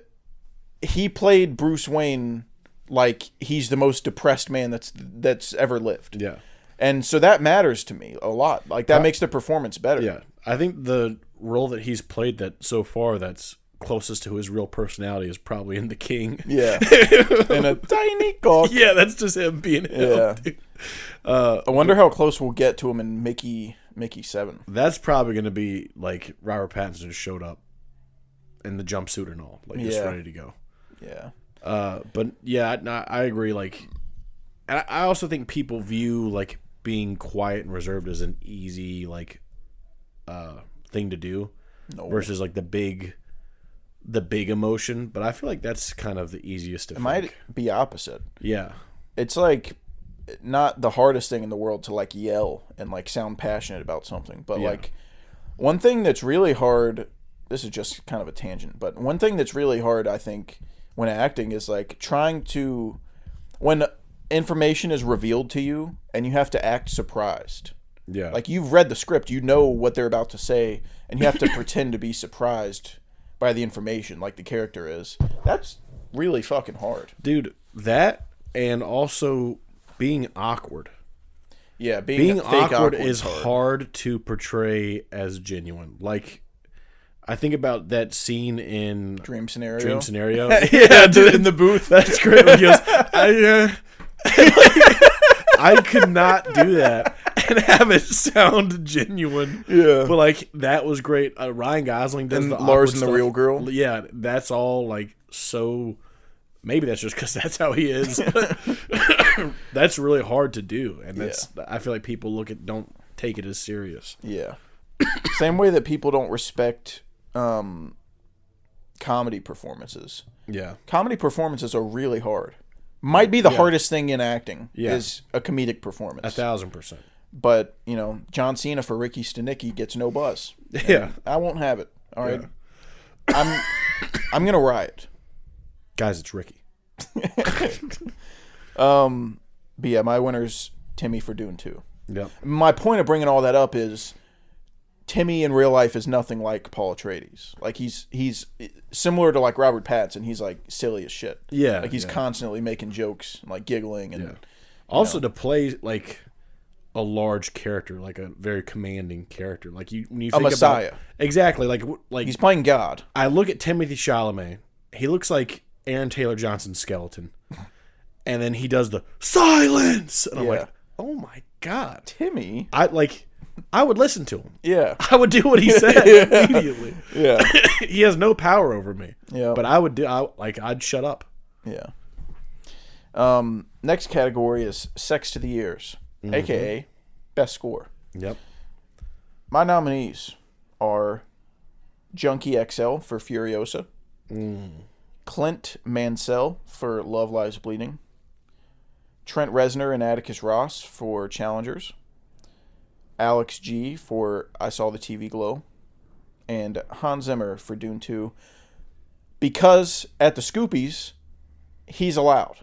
[SPEAKER 6] he played Bruce Wayne like he's the most depressed man that's ever lived.
[SPEAKER 7] Yeah.
[SPEAKER 6] And so that matters to me a lot. Like, that makes the performance better.
[SPEAKER 7] Yeah. I think the role that he's played that so far that's closest to his real personality is probably in The King.
[SPEAKER 6] Yeah. And a tiny cock.
[SPEAKER 7] Yeah, that's just him being him. Dude.
[SPEAKER 6] I wonder how close we'll get to him in Mickey 7.
[SPEAKER 7] That's probably going to be like Robert Pattinson just showed up in the jumpsuit and all, like just ready to go.
[SPEAKER 6] Yeah.
[SPEAKER 7] But yeah, I agree. Like, and I also think people view like being quiet and reserved as an easy like thing to do versus like the big emotion. But I feel like that's kind of the easiest to. It
[SPEAKER 6] might be opposite.
[SPEAKER 7] Yeah,
[SPEAKER 6] it's like not the hardest thing in the world to like yell and like sound passionate about something, but like one thing that's really hard. This is just kind of a tangent, but one thing that's really hard, I think, when acting is like trying to, when information is revealed to you and you have to act surprised.
[SPEAKER 7] Yeah.
[SPEAKER 6] Like, you've read the script, you know what they're about to say, and you have to pretend to be surprised by the information like the character is. That's really fucking hard.
[SPEAKER 7] Dude, that and also being awkward.
[SPEAKER 6] Yeah, being
[SPEAKER 7] awkward is hard to portray as genuine. Like, I think about that scene in
[SPEAKER 6] Dream Scenario.
[SPEAKER 7] Yeah, dude, in the booth. That's great. He goes, I could not do that and have it sound genuine.
[SPEAKER 6] Yeah.
[SPEAKER 7] But like that was great. Ryan Gosling does the
[SPEAKER 6] Lars and the
[SPEAKER 7] stuff.
[SPEAKER 6] Real Girl.
[SPEAKER 7] Yeah, that's all like so. Maybe that's just because that's how he is. But that's really hard to do, and that's I feel like people don't take it as serious.
[SPEAKER 6] Yeah. Same way that people don't respect comedy performances.
[SPEAKER 7] Yeah.
[SPEAKER 6] Comedy performances are really hard. Might be the hardest thing in acting is a comedic performance.
[SPEAKER 7] 1,000%.
[SPEAKER 6] But, John Cena for Ricky Stenicki gets no buzz.
[SPEAKER 7] Yeah.
[SPEAKER 6] I won't have it. All right. I'm going to riot.
[SPEAKER 7] Guys, it's Ricky.
[SPEAKER 6] But yeah, my winner's Timmy for Dune 2.
[SPEAKER 7] Yep.
[SPEAKER 6] My point of bringing all that up is Timmy in real life is nothing like Paul Atreides. Like, he's similar to like Robert Pattinson. He's like silly as shit.
[SPEAKER 7] Yeah.
[SPEAKER 6] Like, he's constantly making jokes and like giggling and
[SPEAKER 7] also to play like a large character, like a very commanding character. Like when you think
[SPEAKER 6] a Messiah.
[SPEAKER 7] About, exactly. Like
[SPEAKER 6] he's playing God.
[SPEAKER 7] I look at Timothée Chalamet. He looks like Aaron Taylor Johnson's skeleton. And then he does the silence. And I'm like, oh my God.
[SPEAKER 6] Timmy.
[SPEAKER 7] I would listen to him.
[SPEAKER 6] Yeah.
[SPEAKER 7] I would do what he said immediately.
[SPEAKER 6] Yeah.
[SPEAKER 7] He has no power over me.
[SPEAKER 6] Yeah.
[SPEAKER 7] But I'd shut up.
[SPEAKER 6] Yeah. Next category is Sex to the Ears, a.k.a. Best Score.
[SPEAKER 7] Yep.
[SPEAKER 6] My nominees are Junkie XL for Furiosa, Clint Mansell for Love Lies Bleeding, Trent Reznor and Atticus Ross for Challengers, Alex G for I Saw the TV Glow, and Hans Zimmer for Dune 2. Because at the Scoopies, he's allowed.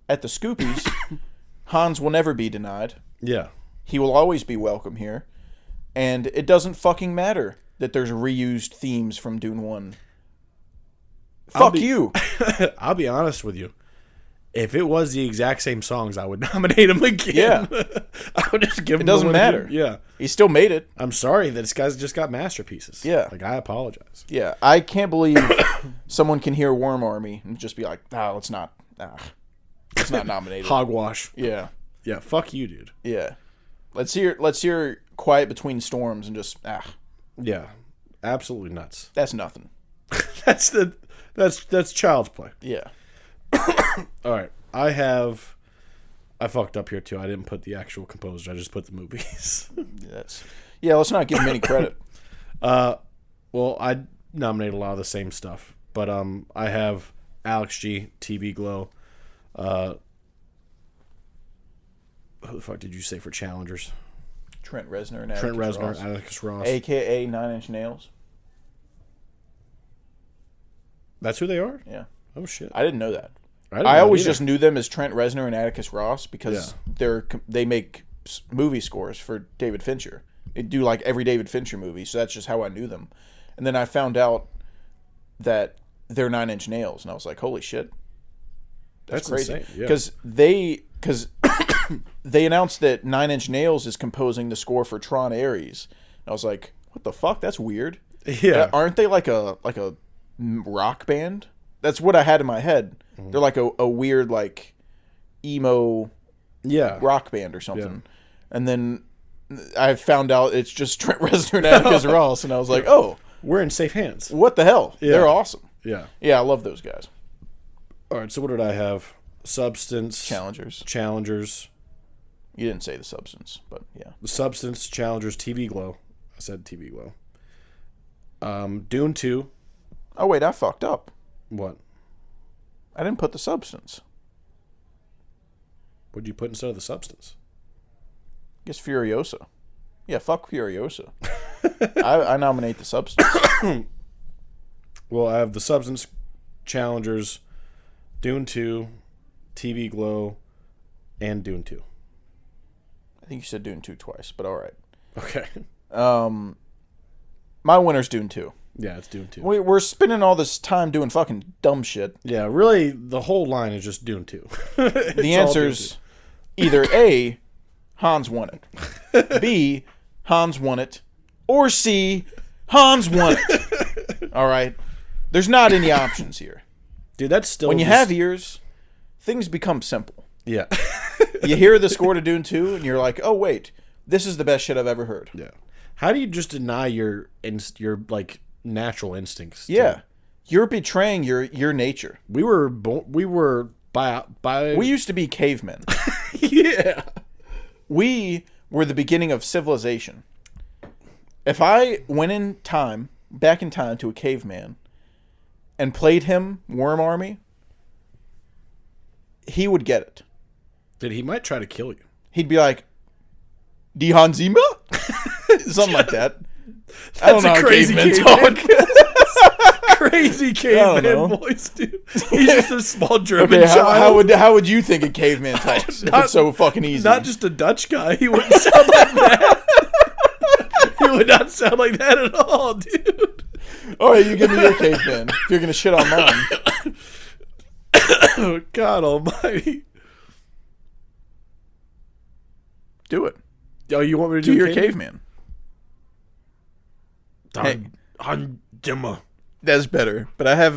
[SPEAKER 6] At the Scoopies, Hans will never be denied.
[SPEAKER 7] Yeah.
[SPEAKER 6] He will always be welcome here. And it doesn't fucking matter that there's reused themes from Dune 1. Fuck you.
[SPEAKER 7] I'll be honest with you. If it was the exact same songs, I would nominate him again.
[SPEAKER 6] Yeah.
[SPEAKER 7] I would just give him
[SPEAKER 6] It doesn't matter.
[SPEAKER 7] Yeah.
[SPEAKER 6] He still made it.
[SPEAKER 7] I'm sorry that this guy's just got masterpieces.
[SPEAKER 6] Yeah.
[SPEAKER 7] Like, I apologize.
[SPEAKER 6] Yeah. I can't believe someone can hear Worm Army and just be like, let's not nominate it.
[SPEAKER 7] Hogwash.
[SPEAKER 6] Yeah.
[SPEAKER 7] Yeah, fuck you, dude.
[SPEAKER 6] Yeah. Let's hear Quiet Between Storms and just,
[SPEAKER 7] Yeah. Absolutely nuts.
[SPEAKER 6] that's nothing.
[SPEAKER 7] That's child's play.
[SPEAKER 6] Yeah.
[SPEAKER 7] All right. I fucked up here too. I didn't put the actual composer. I just put the movies.
[SPEAKER 6] Let's not give him any credit.
[SPEAKER 7] Well, I nominate a lot of the same stuff, but I have Alex G, TV Glow, the fuck did you say for challengers?
[SPEAKER 6] Trent Reznor and
[SPEAKER 7] Trent
[SPEAKER 6] Atticus
[SPEAKER 7] Reznor,
[SPEAKER 6] Ross.
[SPEAKER 7] Atticus Ross.
[SPEAKER 6] AKA 9 Inch Nails.
[SPEAKER 7] That's who they are?
[SPEAKER 6] Yeah.
[SPEAKER 7] Oh, shit.
[SPEAKER 6] I didn't know that.
[SPEAKER 7] didn't
[SPEAKER 6] I
[SPEAKER 7] know
[SPEAKER 6] always
[SPEAKER 7] either.
[SPEAKER 6] just knew them as Trent Reznor and Atticus Ross because they make movie scores for David Fincher. They do like every David Fincher movie, so that's just how I knew them. And then I found out that they're 9 Inch Nails, and I was like, holy shit. That's crazy.
[SPEAKER 7] insane. Yeah.
[SPEAKER 6] Because they announced that 9 Inch Nails is composing the score for Tron Ares. And I was like, what the fuck? That's weird.
[SPEAKER 7] Yeah.
[SPEAKER 6] Aren't they like a rock band? That's what I had in my head.
[SPEAKER 7] Mm-hmm.
[SPEAKER 6] They're like a weird like emo
[SPEAKER 7] Yeah.
[SPEAKER 6] rock band or something. And then I found out it's just Trent Reznor and Atticus Ross, and I was like, oh,
[SPEAKER 7] We're in safe hands.
[SPEAKER 6] what the hell?
[SPEAKER 7] Yeah.
[SPEAKER 6] They're awesome.
[SPEAKER 7] Yeah.
[SPEAKER 6] Yeah, I love those guys.
[SPEAKER 7] All right, so what did I have? Substance. Challengers.
[SPEAKER 6] You didn't say the substance, but yeah.
[SPEAKER 7] The Substance, Challengers, TV Glow. I said TV Glow. Dune 2.
[SPEAKER 6] Oh wait, I fucked up.
[SPEAKER 7] What?
[SPEAKER 6] I didn't put the substance.
[SPEAKER 7] What'd you put instead of the Substance?
[SPEAKER 6] I guess Furiosa. Yeah, fuck Furiosa. I nominate the substance.
[SPEAKER 7] Well, I have the Substance, Challengers, Dune 2, TV Glow, and Dune 2.
[SPEAKER 6] I think you said Dune 2 twice, but all right.
[SPEAKER 7] Okay.
[SPEAKER 6] My winner's Dune 2.
[SPEAKER 7] Yeah, it's Dune 2.
[SPEAKER 6] We're spending all this time doing fucking dumb shit.
[SPEAKER 7] Yeah, really, the whole line is just Dune 2.
[SPEAKER 6] The answer's either A, Hans won it, B, Hans won it, or C, Hans won it. All right? There's not any options here.
[SPEAKER 7] Dude, that's still
[SPEAKER 6] When you
[SPEAKER 7] just-
[SPEAKER 6] have ears, things become simple.
[SPEAKER 7] Yeah.
[SPEAKER 6] You hear the score to Dune 2, and you're like, oh, wait, this is the best shit I've ever heard.
[SPEAKER 7] Yeah. How do you just deny your like natural instincts?
[SPEAKER 6] Yeah. You're betraying your nature.
[SPEAKER 7] We were by
[SPEAKER 6] We used to be cavemen.
[SPEAKER 7] yeah.
[SPEAKER 6] We were the beginning of civilization. If I went back in time to a caveman, and played him Worm Army, he would get it.
[SPEAKER 7] Dude, he might try to kill you.
[SPEAKER 6] He'd be like, Die Hanzima? Something like that. I don't know how
[SPEAKER 7] crazy
[SPEAKER 6] cavemen talk.
[SPEAKER 7] Crazy
[SPEAKER 6] know.
[SPEAKER 7] caveman voice, dude. He's just a small German
[SPEAKER 6] Okay,
[SPEAKER 7] child.
[SPEAKER 6] how would you think a caveman talks if it's so fucking easy?
[SPEAKER 7] Not just a Dutch guy. He wouldn't sound like that. He would not sound like that at all, dude.
[SPEAKER 6] All right, you give me your caveman if you're going to shit on mine.
[SPEAKER 7] Oh, God almighty.
[SPEAKER 6] Do it.
[SPEAKER 7] Oh, you want me to
[SPEAKER 6] Do
[SPEAKER 7] do
[SPEAKER 6] your caveman. Hey.
[SPEAKER 7] Handimmer.
[SPEAKER 6] That's better. But I have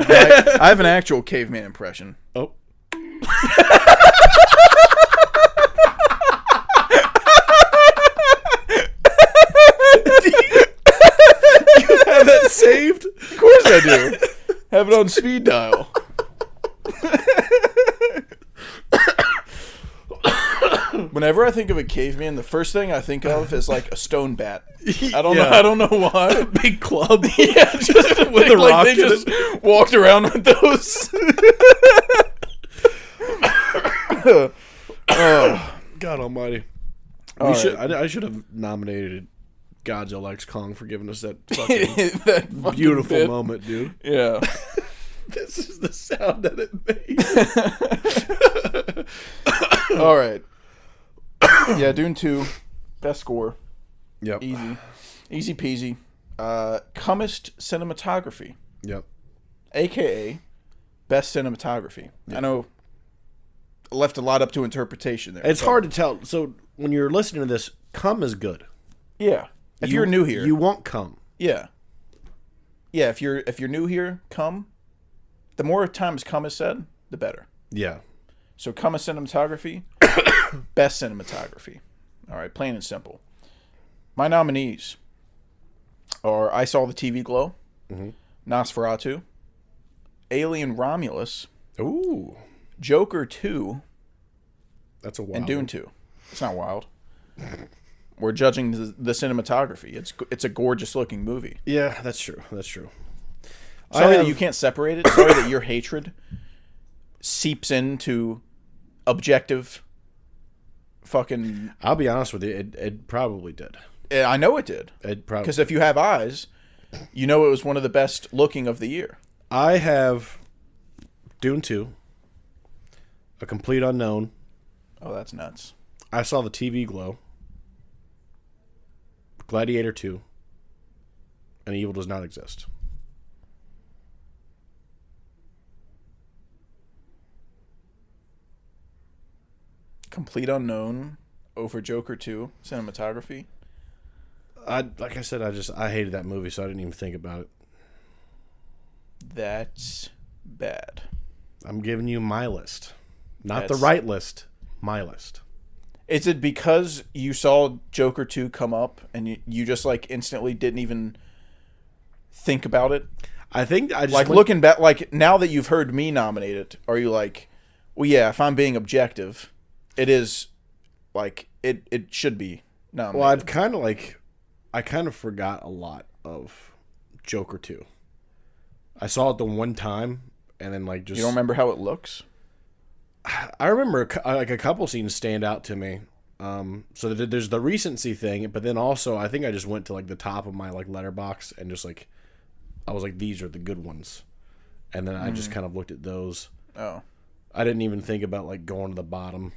[SPEAKER 6] an actual caveman impression.
[SPEAKER 7] Oh. Have that saved?
[SPEAKER 6] Of course I do. Have it on speed dial. Whenever I think of a caveman, the first thing I think of is like a stone bat. I don't know. I don't know why.
[SPEAKER 7] Big club.
[SPEAKER 6] Yeah, just with
[SPEAKER 7] a
[SPEAKER 6] like
[SPEAKER 7] rock
[SPEAKER 6] they
[SPEAKER 7] in
[SPEAKER 6] just walked around with those.
[SPEAKER 7] God almighty. I should have nominated Godzilla X Kong for giving us that fucking
[SPEAKER 6] That fucking
[SPEAKER 7] beautiful
[SPEAKER 6] bit.
[SPEAKER 7] moment, dude.
[SPEAKER 6] Yeah.
[SPEAKER 7] This is the sound that it made.
[SPEAKER 6] All right. Yeah, Dune 2, best score.
[SPEAKER 7] Yep.
[SPEAKER 6] Easy peasy. Cummest cinematography,
[SPEAKER 7] Yep.
[SPEAKER 6] aka best cinematography. I know I left a lot up to interpretation there.
[SPEAKER 7] It's
[SPEAKER 6] but-
[SPEAKER 7] hard to tell. So when you're listening to this, cum is good.
[SPEAKER 6] Yeah. If you're new here.
[SPEAKER 7] you want cum.
[SPEAKER 6] Yeah. Yeah, if you're new here, come. The more times come is said, the better.
[SPEAKER 7] Yeah.
[SPEAKER 6] So come cinematography, best cinematography. All right, plain and simple. My nominees are I Saw the TV Glow, Nosferatu, Alien Romulus,
[SPEAKER 7] Ooh,
[SPEAKER 6] Joker 2,
[SPEAKER 7] that's a wild
[SPEAKER 6] and Dune
[SPEAKER 7] one.
[SPEAKER 6] 2. It's not wild. We're judging the cinematography. It's a gorgeous looking movie.
[SPEAKER 7] Yeah, that's true. That's true.
[SPEAKER 6] Sorry that you can't separate it. Sorry that your hatred seeps into objective fucking.
[SPEAKER 7] I'll be honest with you, it probably did.
[SPEAKER 6] I know it did.
[SPEAKER 7] It probably
[SPEAKER 6] Because if you have eyes, you know it was one of the best looking of the year.
[SPEAKER 7] I have Dune 2, A Complete Unknown.
[SPEAKER 6] Oh, that's nuts.
[SPEAKER 7] I saw the TV Glow, Gladiator 2, and Evil Does Not Exist.
[SPEAKER 6] Complete Unknown over Joker 2 cinematography.
[SPEAKER 7] Like I said, I hated that movie, so I didn't even think about it.
[SPEAKER 6] That's bad.
[SPEAKER 7] I'm giving you my list. Not
[SPEAKER 6] That's-
[SPEAKER 7] the right list, my list.
[SPEAKER 6] Is it because you saw Joker 2 come up and you just like instantly didn't even think about it?
[SPEAKER 7] I think I just
[SPEAKER 6] Like looking back, like now that you've heard me nominate it, are you like, well, yeah, if I'm being objective, it is like it should be nominated.
[SPEAKER 7] Well, I kind of forgot a lot of Joker 2. I saw it the one time, and then like just
[SPEAKER 6] You don't remember how it looks?
[SPEAKER 7] I remember a couple scenes stand out to me. So there's the recency thing, but then also I think I just went to like the top of my like letterbox and just like I was like, these are the good ones, and then I just kind of looked at those.
[SPEAKER 6] Oh,
[SPEAKER 7] I didn't even think about like going to the bottom.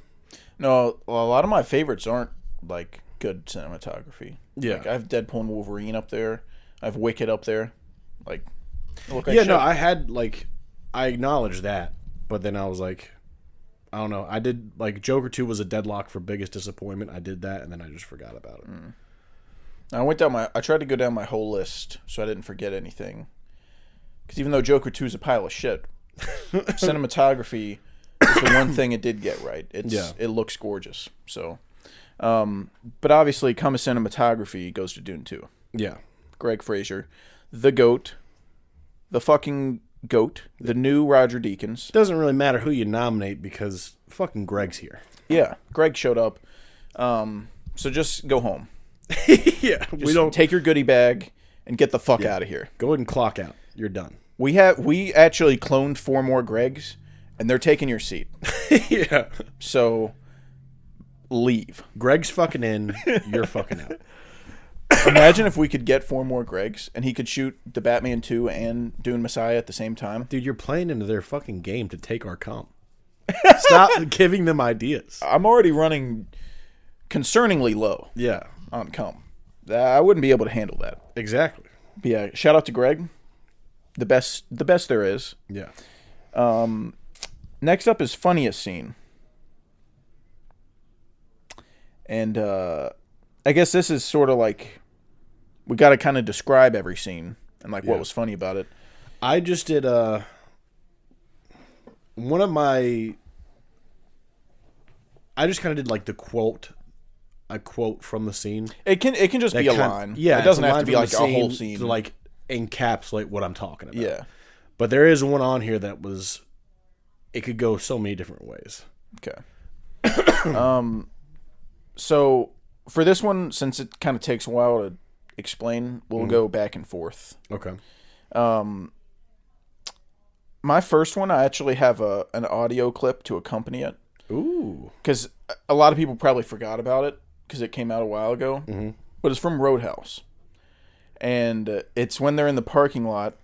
[SPEAKER 6] no, well, a lot of my favorites aren't like good cinematography.
[SPEAKER 7] Yeah.
[SPEAKER 6] Like, I have Deadpool and Wolverine up there. I have Wicked up there. Like, they look like
[SPEAKER 7] Yeah,
[SPEAKER 6] shit.
[SPEAKER 7] no, I acknowledge that, but then I was like, I don't know. I did like Joker 2 was a deadlock for biggest disappointment. I did that, and then I just forgot about it.
[SPEAKER 6] I tried to go down my whole list so I didn't forget anything. Because even though Joker 2 is a pile of shit, cinematography is the one thing it did get right. It looks gorgeous. So, but obviously, come a cinematography goes to Dune 2.
[SPEAKER 7] Yeah,
[SPEAKER 6] Greg Fraser, the GOAT, the fucking GOAT, the new Roger Deakins.
[SPEAKER 7] doesn't really matter who you nominate because fucking Greg's here.
[SPEAKER 6] Yeah, Greg showed up. So just go home.
[SPEAKER 7] Yeah,
[SPEAKER 6] Just we don't take your goodie bag and get the fuck out of here.
[SPEAKER 7] Go ahead and clock out. You're done.
[SPEAKER 6] We actually cloned 4 more Gregs, and they're taking your seat.
[SPEAKER 7] Yeah,
[SPEAKER 6] So leave.
[SPEAKER 7] Greg's fucking in. You're fucking out.
[SPEAKER 6] Imagine if we could get 4 more Gregs, and he could shoot the Batman 2 and Dune Messiah at the same time.
[SPEAKER 7] Dude, you're playing into their fucking game to take our comp. Stop giving them ideas.
[SPEAKER 6] I'm already running concerningly low
[SPEAKER 7] Yeah,
[SPEAKER 6] on comp. I wouldn't be able to handle that.
[SPEAKER 7] exactly.
[SPEAKER 6] But yeah, shout out to Greg. The best there is.
[SPEAKER 7] Yeah.
[SPEAKER 6] Next up is funniest scene. And I guess this is sort of like we got to kind of describe every scene and like what was funny about it.
[SPEAKER 7] I just did one of my. I just kind of did like a quote from the scene.
[SPEAKER 6] It can just be a line.
[SPEAKER 7] Yeah,
[SPEAKER 6] it doesn't
[SPEAKER 7] it's
[SPEAKER 6] have to
[SPEAKER 7] line
[SPEAKER 6] be
[SPEAKER 7] from
[SPEAKER 6] like
[SPEAKER 7] the
[SPEAKER 6] a whole scene.
[SPEAKER 7] to like encapsulate what I'm talking about.
[SPEAKER 6] Yeah.
[SPEAKER 7] But there is one on here that was. It could go so many different ways.
[SPEAKER 6] Okay. So for this one, since it kind of takes a while to explain, we'll go back and forth.
[SPEAKER 7] Okay.
[SPEAKER 6] My first one, I actually have an audio clip to accompany it.
[SPEAKER 7] Ooh.
[SPEAKER 6] Because a lot of people probably forgot about it because it came out a while ago. Mm-hmm. But it's from Roadhouse. And it's when they're in the parking lot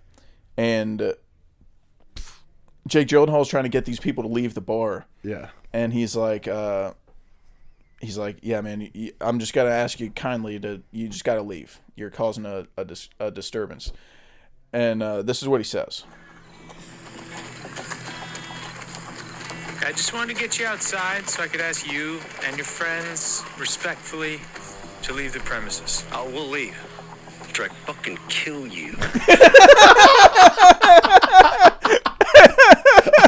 [SPEAKER 6] and Jake Gyllenhaal's trying to get these people to leave the bar.
[SPEAKER 7] Yeah.
[SPEAKER 6] And he's like, yeah, man, I'm just going to ask you kindly you just got to leave. You're causing a disturbance. And this is what he says.
[SPEAKER 8] I just wanted to get you outside so I could ask you and your friends respectfully to leave the premises.
[SPEAKER 5] Oh, we'll leave. After I fucking kill you.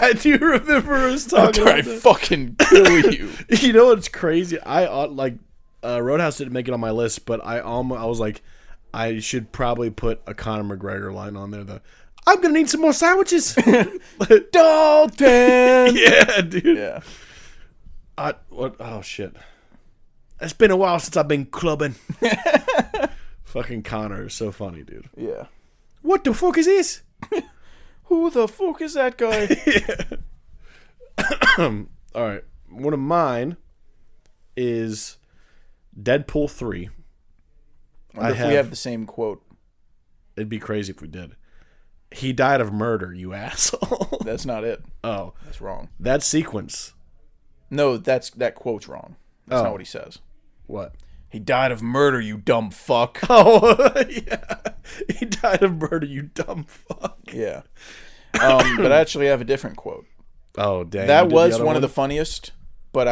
[SPEAKER 7] I do remember us talking
[SPEAKER 6] After
[SPEAKER 7] about
[SPEAKER 6] I
[SPEAKER 7] that.
[SPEAKER 6] fucking kill you.
[SPEAKER 7] You know what's crazy? Roadhouse didn't make it on my list, but I was like, I should probably put a Conor McGregor line on there. I'm gonna need some more sandwiches.
[SPEAKER 6] Dalton!
[SPEAKER 7] Yeah, dude.
[SPEAKER 6] Yeah.
[SPEAKER 7] What? Oh shit! It's been a while since I've been clubbing. Fucking Conor is so funny, dude.
[SPEAKER 6] Yeah.
[SPEAKER 7] What the fuck is this?
[SPEAKER 6] Who the fuck is that guy?
[SPEAKER 7] All right, one of mine is Deadpool 3.
[SPEAKER 6] I wonder if we have the same quote.
[SPEAKER 7] It'd be crazy if we did. He died of murder, you asshole.
[SPEAKER 6] That's not it.
[SPEAKER 7] Oh.
[SPEAKER 6] That's wrong.
[SPEAKER 7] That sequence.
[SPEAKER 6] No, that quote's wrong. That's not what he says.
[SPEAKER 7] What?
[SPEAKER 6] He died of murder, you dumb fuck.
[SPEAKER 7] Oh, yeah. He died of murder, you dumb fuck.
[SPEAKER 6] Yeah. But I actually have a different quote.
[SPEAKER 7] Oh, dang.
[SPEAKER 6] That was one of the funniest, but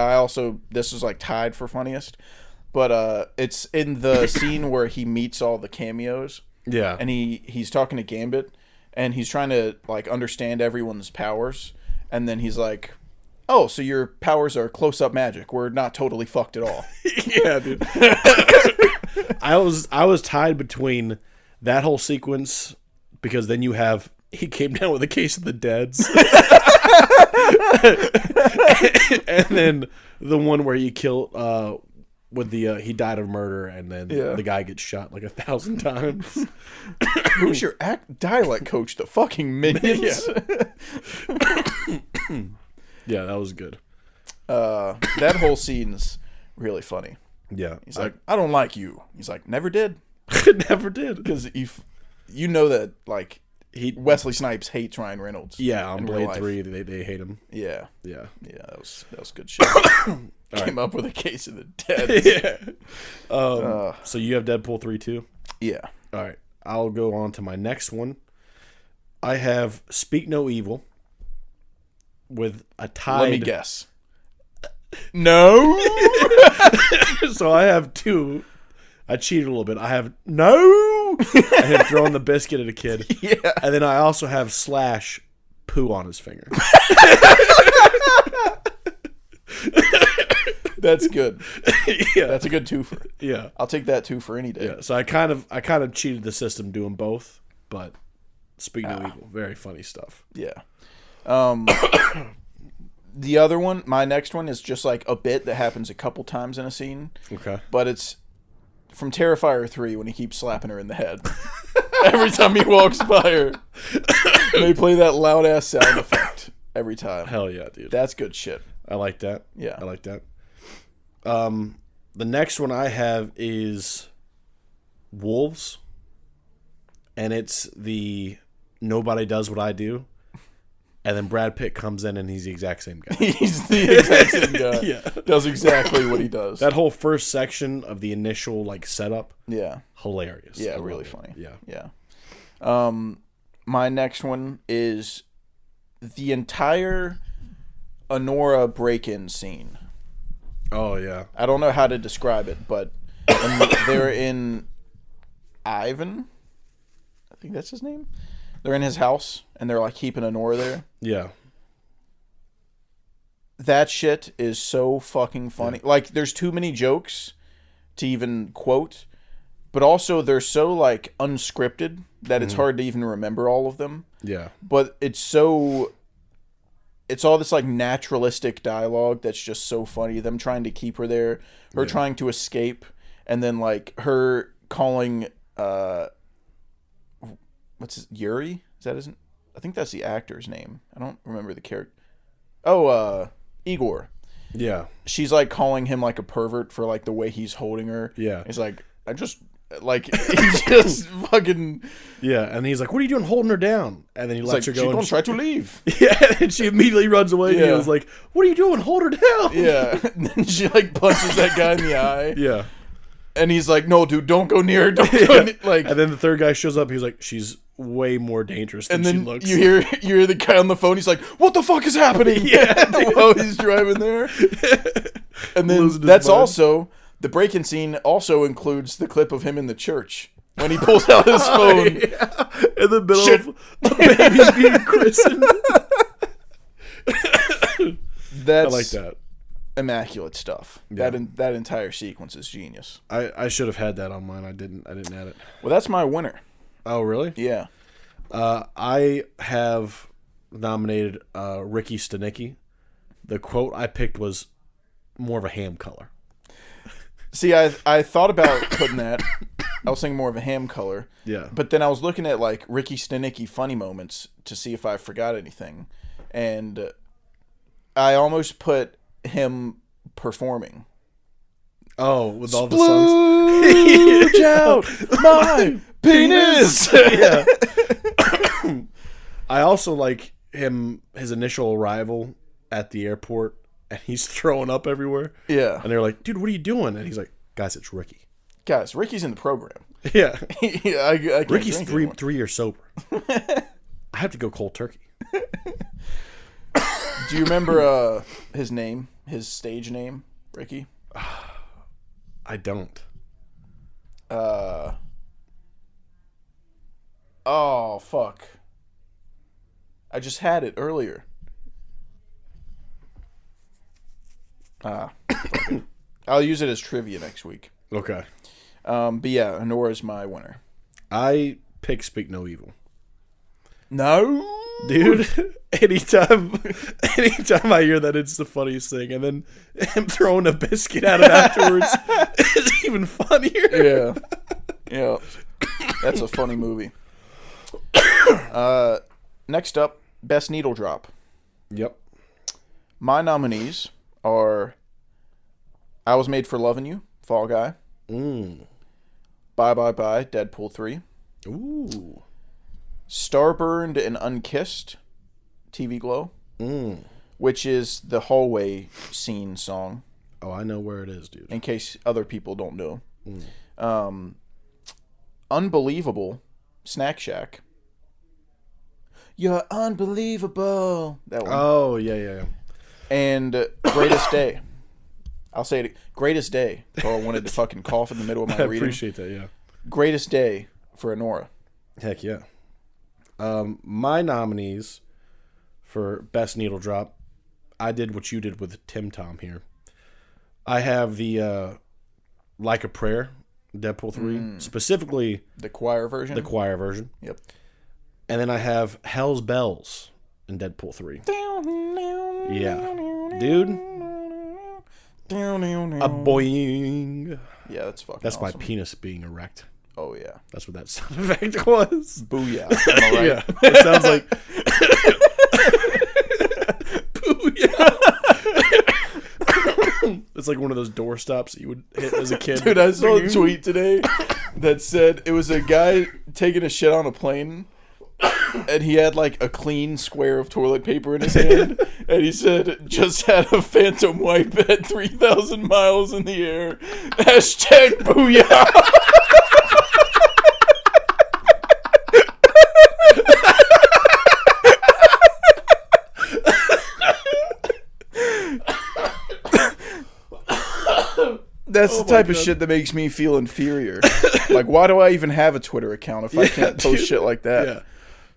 [SPEAKER 6] this was like tied for funniest. But it's in the scene where he meets all the cameos.
[SPEAKER 7] Yeah.
[SPEAKER 6] And he's talking to Gambit, and he's trying to like understand everyone's powers, and then he's like, "Oh, so your powers are close-up magic. We're not totally fucked at all."
[SPEAKER 7] Yeah, dude. I was tied between that whole sequence, because then you have he came down with a case of the deads. And then the one where you kill with the he died of murder, and then the guy gets shot like 1,000 times.
[SPEAKER 6] Who's your dialect coach? The fucking minions.
[SPEAKER 7] Yeah, that was good.
[SPEAKER 6] That whole scene's really funny.
[SPEAKER 7] Yeah.
[SPEAKER 6] He's like, I don't like you. He's like, never did.
[SPEAKER 7] Never did.
[SPEAKER 6] Because you know that like Wesley Snipes hates Ryan Reynolds.
[SPEAKER 7] Yeah, on Blade 3, they hate him.
[SPEAKER 6] Yeah.
[SPEAKER 7] Yeah.
[SPEAKER 6] Yeah, that was good shit. Came up with a case of the dead.
[SPEAKER 7] Yeah. So you have Deadpool 3 too?
[SPEAKER 6] Yeah.
[SPEAKER 7] All right. I'll go on to my next one. I have Speak No Evil with a tied...
[SPEAKER 6] Let me guess. No?
[SPEAKER 7] So I have two. I cheated a little bit. I have no. I had thrown the biscuit at a kid.
[SPEAKER 6] Yeah.
[SPEAKER 7] And then I also have Slash poo on his finger.
[SPEAKER 6] That's good.
[SPEAKER 7] Yeah.
[SPEAKER 6] That's a good twofer.
[SPEAKER 7] Yeah.
[SPEAKER 6] I'll take that twofer any day.
[SPEAKER 7] Yeah. So I kind of cheated the system doing both, but Speak No Evil, very funny stuff.
[SPEAKER 6] Yeah. The other one, my next one, is just like a bit that happens a couple times in a scene.
[SPEAKER 7] Okay.
[SPEAKER 6] But it's from Terrifier 3 when he keeps slapping her in the head. Every time he walks by her. They play that loud ass sound effect every time.
[SPEAKER 7] Hell yeah, dude.
[SPEAKER 6] That's good shit.
[SPEAKER 7] I like that.
[SPEAKER 6] Yeah.
[SPEAKER 7] I like that. The next one I have is Wolves. And it's the Nobody Does What I Do. And then Brad Pitt comes in and he's the exact same guy.
[SPEAKER 6] He's the exact same guy.
[SPEAKER 7] Yeah.
[SPEAKER 6] Does exactly what he does.
[SPEAKER 7] That whole first section of the initial like setup.
[SPEAKER 6] Yeah.
[SPEAKER 7] Hilarious.
[SPEAKER 6] Yeah,
[SPEAKER 7] I love
[SPEAKER 6] really
[SPEAKER 7] it.
[SPEAKER 6] funny.
[SPEAKER 7] Yeah.
[SPEAKER 6] Yeah. My next one is the entire Honora break-in scene.
[SPEAKER 7] Oh yeah.
[SPEAKER 6] I don't know how to describe it, but they're in Ivan. I think that's his name. They're in his house, and they're like keeping Honora there.
[SPEAKER 7] Yeah.
[SPEAKER 6] That shit is so fucking funny. Yeah. Like, there's too many jokes to even quote, but also they're so like unscripted that it's hard to even remember all of them.
[SPEAKER 7] Yeah.
[SPEAKER 6] But it's all this like naturalistic dialogue that's just so funny. Them trying to keep her there, her trying to escape, and then like her calling Yuri? Is that isn't? I think that's the actor's name. I don't remember the character. Oh, Igor.
[SPEAKER 7] Yeah.
[SPEAKER 6] She's like calling him like a pervert for like the way he's holding her.
[SPEAKER 7] Yeah.
[SPEAKER 6] He's like, he's just fucking.
[SPEAKER 7] Yeah, and he's like, "What are you doing, holding her down?" And then he lets her go.
[SPEAKER 6] She's gonna try to leave.
[SPEAKER 7] Yeah, and she immediately runs away. And he was like, "What are you doing, hold her down?"
[SPEAKER 6] Yeah, and then she like punches that guy in the eye.
[SPEAKER 7] Yeah.
[SPEAKER 6] And he's like, "No, dude, don't go near her. Don't go like."
[SPEAKER 7] And then the third guy shows up. He's like, "She's way more dangerous than she looks."
[SPEAKER 6] You hear the guy on the phone. He's like, "What the fuck is happening?"
[SPEAKER 7] Yeah,
[SPEAKER 6] while he's driving there. And then that's also the break-in scene. Also includes the clip of him in the church when he pulls out his phone
[SPEAKER 7] in the middle of a baby being christened.
[SPEAKER 6] That's
[SPEAKER 7] I like that.
[SPEAKER 6] Immaculate stuff.
[SPEAKER 7] Yeah.
[SPEAKER 6] That entire sequence is genius.
[SPEAKER 7] I should have had that on mine. I didn't add it.
[SPEAKER 6] Well, that's my winner.
[SPEAKER 7] Oh, really?
[SPEAKER 6] Yeah.
[SPEAKER 7] I have nominated Ricky Stenicki. The quote I picked was more of a ham color.
[SPEAKER 6] See, I thought about putting that. I was thinking more of a ham color.
[SPEAKER 7] Yeah.
[SPEAKER 6] But then I was looking at like Ricky Stenicki funny moments to see if I forgot anything. And I almost put him performing
[SPEAKER 7] Oh, with all the songs.
[SPEAKER 6] Splooge out my penis.
[SPEAKER 7] Yeah. I also like his initial arrival at the airport, and he's throwing up everywhere.
[SPEAKER 6] Yeah.
[SPEAKER 7] And they're like, dude, what are you doing? And he's like, guys, it's Ricky.
[SPEAKER 6] Guys, Ricky's in the program.
[SPEAKER 7] Yeah.
[SPEAKER 6] Yeah, I can't
[SPEAKER 7] Ricky's
[SPEAKER 6] drink anymore.
[SPEAKER 7] 3 years sober. I have to go cold turkey.
[SPEAKER 6] Do you remember his name, his stage name, Ricky?
[SPEAKER 7] I don't.
[SPEAKER 6] Oh, fuck. I just had it earlier. I'll use it as trivia next week.
[SPEAKER 7] Okay.
[SPEAKER 6] But yeah, Honora's my winner.
[SPEAKER 7] I pick Speak No Evil.
[SPEAKER 6] No,
[SPEAKER 7] Dude, anytime I hear that, it's the funniest thing. And then him throwing a biscuit at it afterwards is even funnier.
[SPEAKER 6] Yeah. Yeah. That's a funny movie. Next up, Best Needle Drop.
[SPEAKER 7] Yep.
[SPEAKER 6] My nominees are I Was Made for Loving You, Fall Guy. Bye Bye Bye, Deadpool 3.
[SPEAKER 7] Ooh.
[SPEAKER 6] Starburned and Unkissed, TV Glow. Which is the hallway scene song,
[SPEAKER 7] Oh, I know where it is, dude.
[SPEAKER 6] in case other people don't know. Unbelievable, Snack Shack. You're unbelievable. That one.
[SPEAKER 7] Oh, yeah.
[SPEAKER 6] And Greatest Day. I'll say it. Greatest Day. So I wanted to fucking cough in the middle of my
[SPEAKER 7] I
[SPEAKER 6] reading.
[SPEAKER 7] appreciate that, yeah.
[SPEAKER 6] Greatest Day for Honora.
[SPEAKER 7] Heck yeah. My nominees for Best Needle Drop, I did what you did with Tim Tom here. I have the Like a Prayer, Deadpool 3, specifically
[SPEAKER 6] The choir version.
[SPEAKER 7] the choir version.
[SPEAKER 6] Yep.
[SPEAKER 7] And then I have Hell's Bells in Deadpool 3. Yeah. Dude, a boing.
[SPEAKER 6] Yeah, that's fucking
[SPEAKER 7] That's
[SPEAKER 6] awesome.
[SPEAKER 7] my penis being erect.
[SPEAKER 6] Oh, yeah.
[SPEAKER 7] That's what that sound effect was.
[SPEAKER 6] Booyah. Am I right?
[SPEAKER 7] Yeah. It sounds like... Booyah. It's like one of those door stops that you would hit as a kid.
[SPEAKER 6] Dude, I saw a tweet today that said it was a guy taking a shit on a plane, and he had like a clean square of toilet paper in his hand, and he said, just had a phantom wipe at 3,000 miles in the air. Hashtag booyah. That's the type of shit that makes me feel inferior. Like, why do I even have a Twitter account if I can't post shit like that?
[SPEAKER 7] Yeah.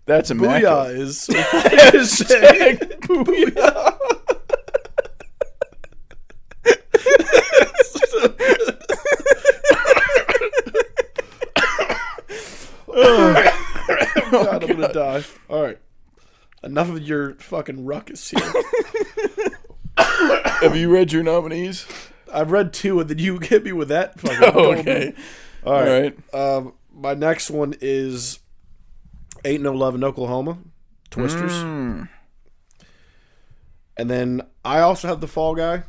[SPEAKER 6] That's immaculate.
[SPEAKER 7] Booyah is so Hashtag
[SPEAKER 6] Booyah.
[SPEAKER 7] God, I'm gonna die. All right. Enough of your fucking ruckus here.
[SPEAKER 6] Have you read your nominees?
[SPEAKER 7] I've read 2, and then you hit me with that fucking
[SPEAKER 6] Okay.
[SPEAKER 7] All
[SPEAKER 6] right.
[SPEAKER 7] My next one is Ain't No Love in Oklahoma, Twisters. And then I also have The Fall Guy,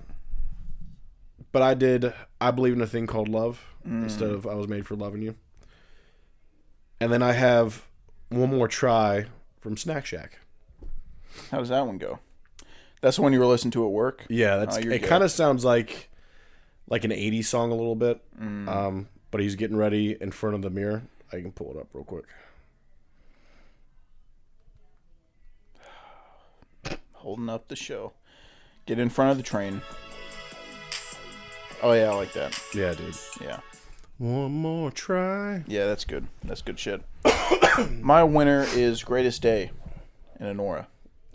[SPEAKER 7] but I did I Believe in a Thing Called Love instead of I Was Made for Loving You. And then I have One More Try from Snack Shack.
[SPEAKER 6] How does that one go? That's the one you were listening to at work?
[SPEAKER 7] Yeah, that's
[SPEAKER 6] you're
[SPEAKER 7] it.
[SPEAKER 6] good.
[SPEAKER 7] Kind of sounds like an 80s song a little bit. But he's getting ready in front of the mirror. I can pull it up real quick.
[SPEAKER 6] Holding up the show. Get in front of the train. Oh, yeah, I like that.
[SPEAKER 7] Yeah, dude.
[SPEAKER 6] Yeah.
[SPEAKER 7] One more try.
[SPEAKER 6] Yeah, that's good. That's good shit. My winner is Greatest Day in Honora.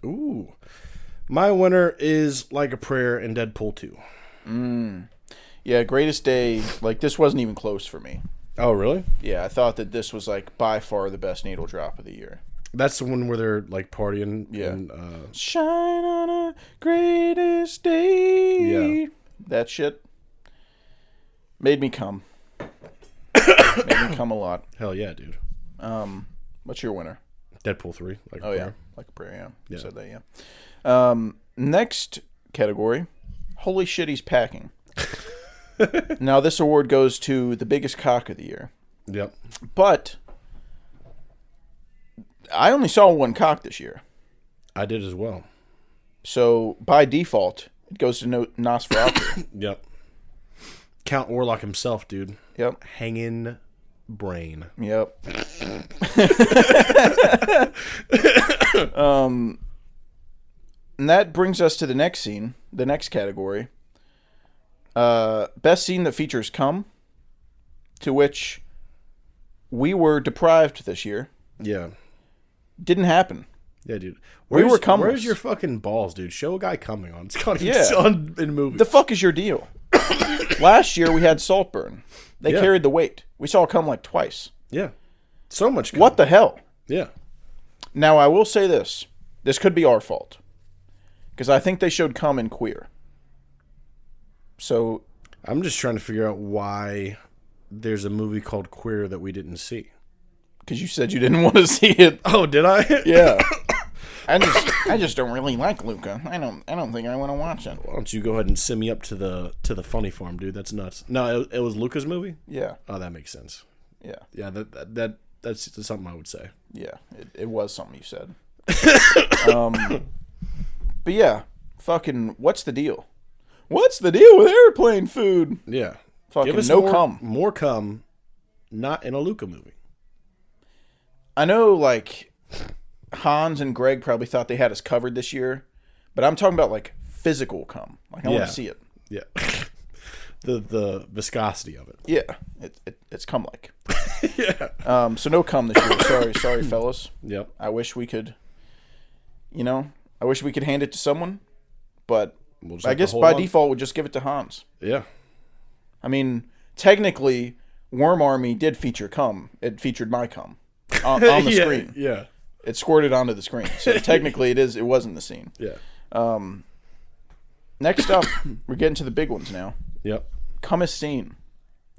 [SPEAKER 7] Ooh. My winner is Like a Prayer in Deadpool 2.
[SPEAKER 6] Yeah, Greatest Day, like, this wasn't even close for me.
[SPEAKER 7] Oh, really?
[SPEAKER 6] Yeah, I thought that this was, like, by far the best needle drop of the year.
[SPEAKER 7] That's the one where they're like partying.
[SPEAKER 6] Yeah.
[SPEAKER 7] And,
[SPEAKER 6] Shine on a greatest day.
[SPEAKER 7] Yeah.
[SPEAKER 6] That shit made me come. Made me come a lot.
[SPEAKER 7] hell yeah, dude.
[SPEAKER 6] What's your winner?
[SPEAKER 7] Deadpool 3. Like a
[SPEAKER 6] Oh, yeah.
[SPEAKER 7] Prayer.
[SPEAKER 6] Like a prayer, yeah. You
[SPEAKER 7] Yeah.
[SPEAKER 6] said that, yeah. Next category. Holy shit, he's packing. Now, this award goes to the biggest cock of the year.
[SPEAKER 7] Yep.
[SPEAKER 6] But I only saw one cock this year.
[SPEAKER 7] I did as well.
[SPEAKER 6] So, by default, it goes to Nosferatu.
[SPEAKER 7] Yep. Count Orlok himself, dude.
[SPEAKER 6] Yep.
[SPEAKER 7] Hanging brain.
[SPEAKER 6] Yep. And that brings us to the next scene, the next category. Best scene that features cum, to which we were deprived this year.
[SPEAKER 7] Yeah.
[SPEAKER 6] Didn't happen.
[SPEAKER 7] Yeah, dude.
[SPEAKER 6] We were cumless.
[SPEAKER 7] Where's your fucking balls, dude? Show a guy coming on. It's gotta be
[SPEAKER 6] Yeah.
[SPEAKER 7] on in movies.
[SPEAKER 6] The fuck is your deal? Last year we had Saltburn. They
[SPEAKER 7] Yeah.
[SPEAKER 6] carried the weight. We saw cum like twice.
[SPEAKER 7] Yeah. So much cum.
[SPEAKER 6] What the hell?
[SPEAKER 7] Yeah.
[SPEAKER 6] Now, I will say this. This could be our fault. Because I think they showed cum in Queer. So,
[SPEAKER 7] I'm just trying to figure out why there's a movie called Queer that we didn't see.
[SPEAKER 6] because you said you didn't want to see it.
[SPEAKER 7] Oh, did I?
[SPEAKER 6] Yeah. I just don't really like Luca. I don't think I want to watch it.
[SPEAKER 7] Why don't you go ahead and send me up to the funny farm, dude? That's nuts. No, it was Luca's movie?
[SPEAKER 6] Yeah.
[SPEAKER 7] Oh, that makes sense.
[SPEAKER 6] Yeah.
[SPEAKER 7] Yeah, that's something I would say.
[SPEAKER 6] Yeah. It was something you said. But yeah, fucking, what's the deal? What's the deal with airplane food?
[SPEAKER 7] Yeah.
[SPEAKER 6] Fucking
[SPEAKER 7] Give us
[SPEAKER 6] no
[SPEAKER 7] more,
[SPEAKER 6] cum.
[SPEAKER 7] More cum, not in a Luca movie.
[SPEAKER 6] I know, like, Hans and Greg probably thought they had us covered this year, but I'm talking about, like, physical cum. Like, I want to see it.
[SPEAKER 7] Yeah. the viscosity of it.
[SPEAKER 6] Yeah. It's cum-like.
[SPEAKER 7] Yeah.
[SPEAKER 6] So no cum this year. Sorry, fellas.
[SPEAKER 7] Yep.
[SPEAKER 6] I wish we could, I wish we could hand it to someone, but
[SPEAKER 7] We'll just
[SPEAKER 6] I
[SPEAKER 7] have to
[SPEAKER 6] guess
[SPEAKER 7] hold
[SPEAKER 6] by
[SPEAKER 7] on.
[SPEAKER 6] default we'll just give it to Hans.
[SPEAKER 7] Yeah.
[SPEAKER 6] I mean, technically, Worm Army did feature cum. It featured my cum on the
[SPEAKER 7] Yeah,
[SPEAKER 6] screen.
[SPEAKER 7] Yeah.
[SPEAKER 6] It squirted onto the screen. So technically it wasn't the scene.
[SPEAKER 7] Yeah.
[SPEAKER 6] Next up, we're getting to the big ones now.
[SPEAKER 7] Yep.
[SPEAKER 6] Cummest scene.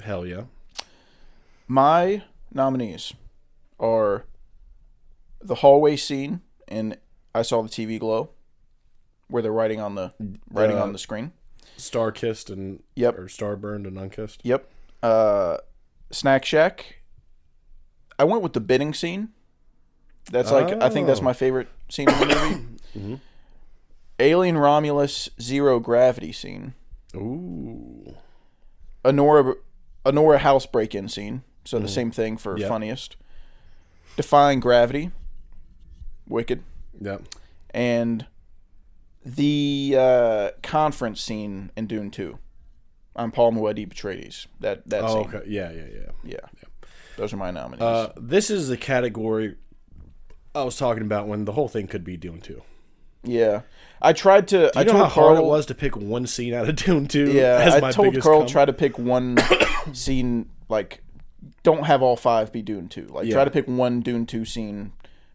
[SPEAKER 7] Hell yeah.
[SPEAKER 6] My nominees are the hallway scene in I Saw the TV Glow, where they're writing on the screen.
[SPEAKER 7] Star kissed and
[SPEAKER 6] Yep.
[SPEAKER 7] or star burned and unkissed.
[SPEAKER 6] Yep. Snack Shack. I went with the bidding scene. That's I think that's my favorite scene in the movie.
[SPEAKER 7] Mm-hmm.
[SPEAKER 6] Alien Romulus Zero Gravity scene.
[SPEAKER 7] Ooh.
[SPEAKER 6] Honora house break-in scene. So the same thing for funniest. Defying Gravity. Wicked.
[SPEAKER 7] Yep.
[SPEAKER 6] And the conference scene in Dune 2. I'm Paul Muedi Betraydes. That scene.
[SPEAKER 7] Okay. Yeah.
[SPEAKER 6] Yeah. Those are my nominees.
[SPEAKER 7] This is the category I was talking about when the whole thing could be Dune 2.
[SPEAKER 6] Yeah. I tried to...
[SPEAKER 7] I know how hard it was to pick one scene out of Dune 2.
[SPEAKER 6] Yeah,
[SPEAKER 7] as
[SPEAKER 6] I
[SPEAKER 7] my
[SPEAKER 6] told
[SPEAKER 7] biggest
[SPEAKER 6] Carl
[SPEAKER 7] cum.
[SPEAKER 6] try to pick one scene, like, don't have all five be Dune 2. Like, try to pick one Dune 2 scene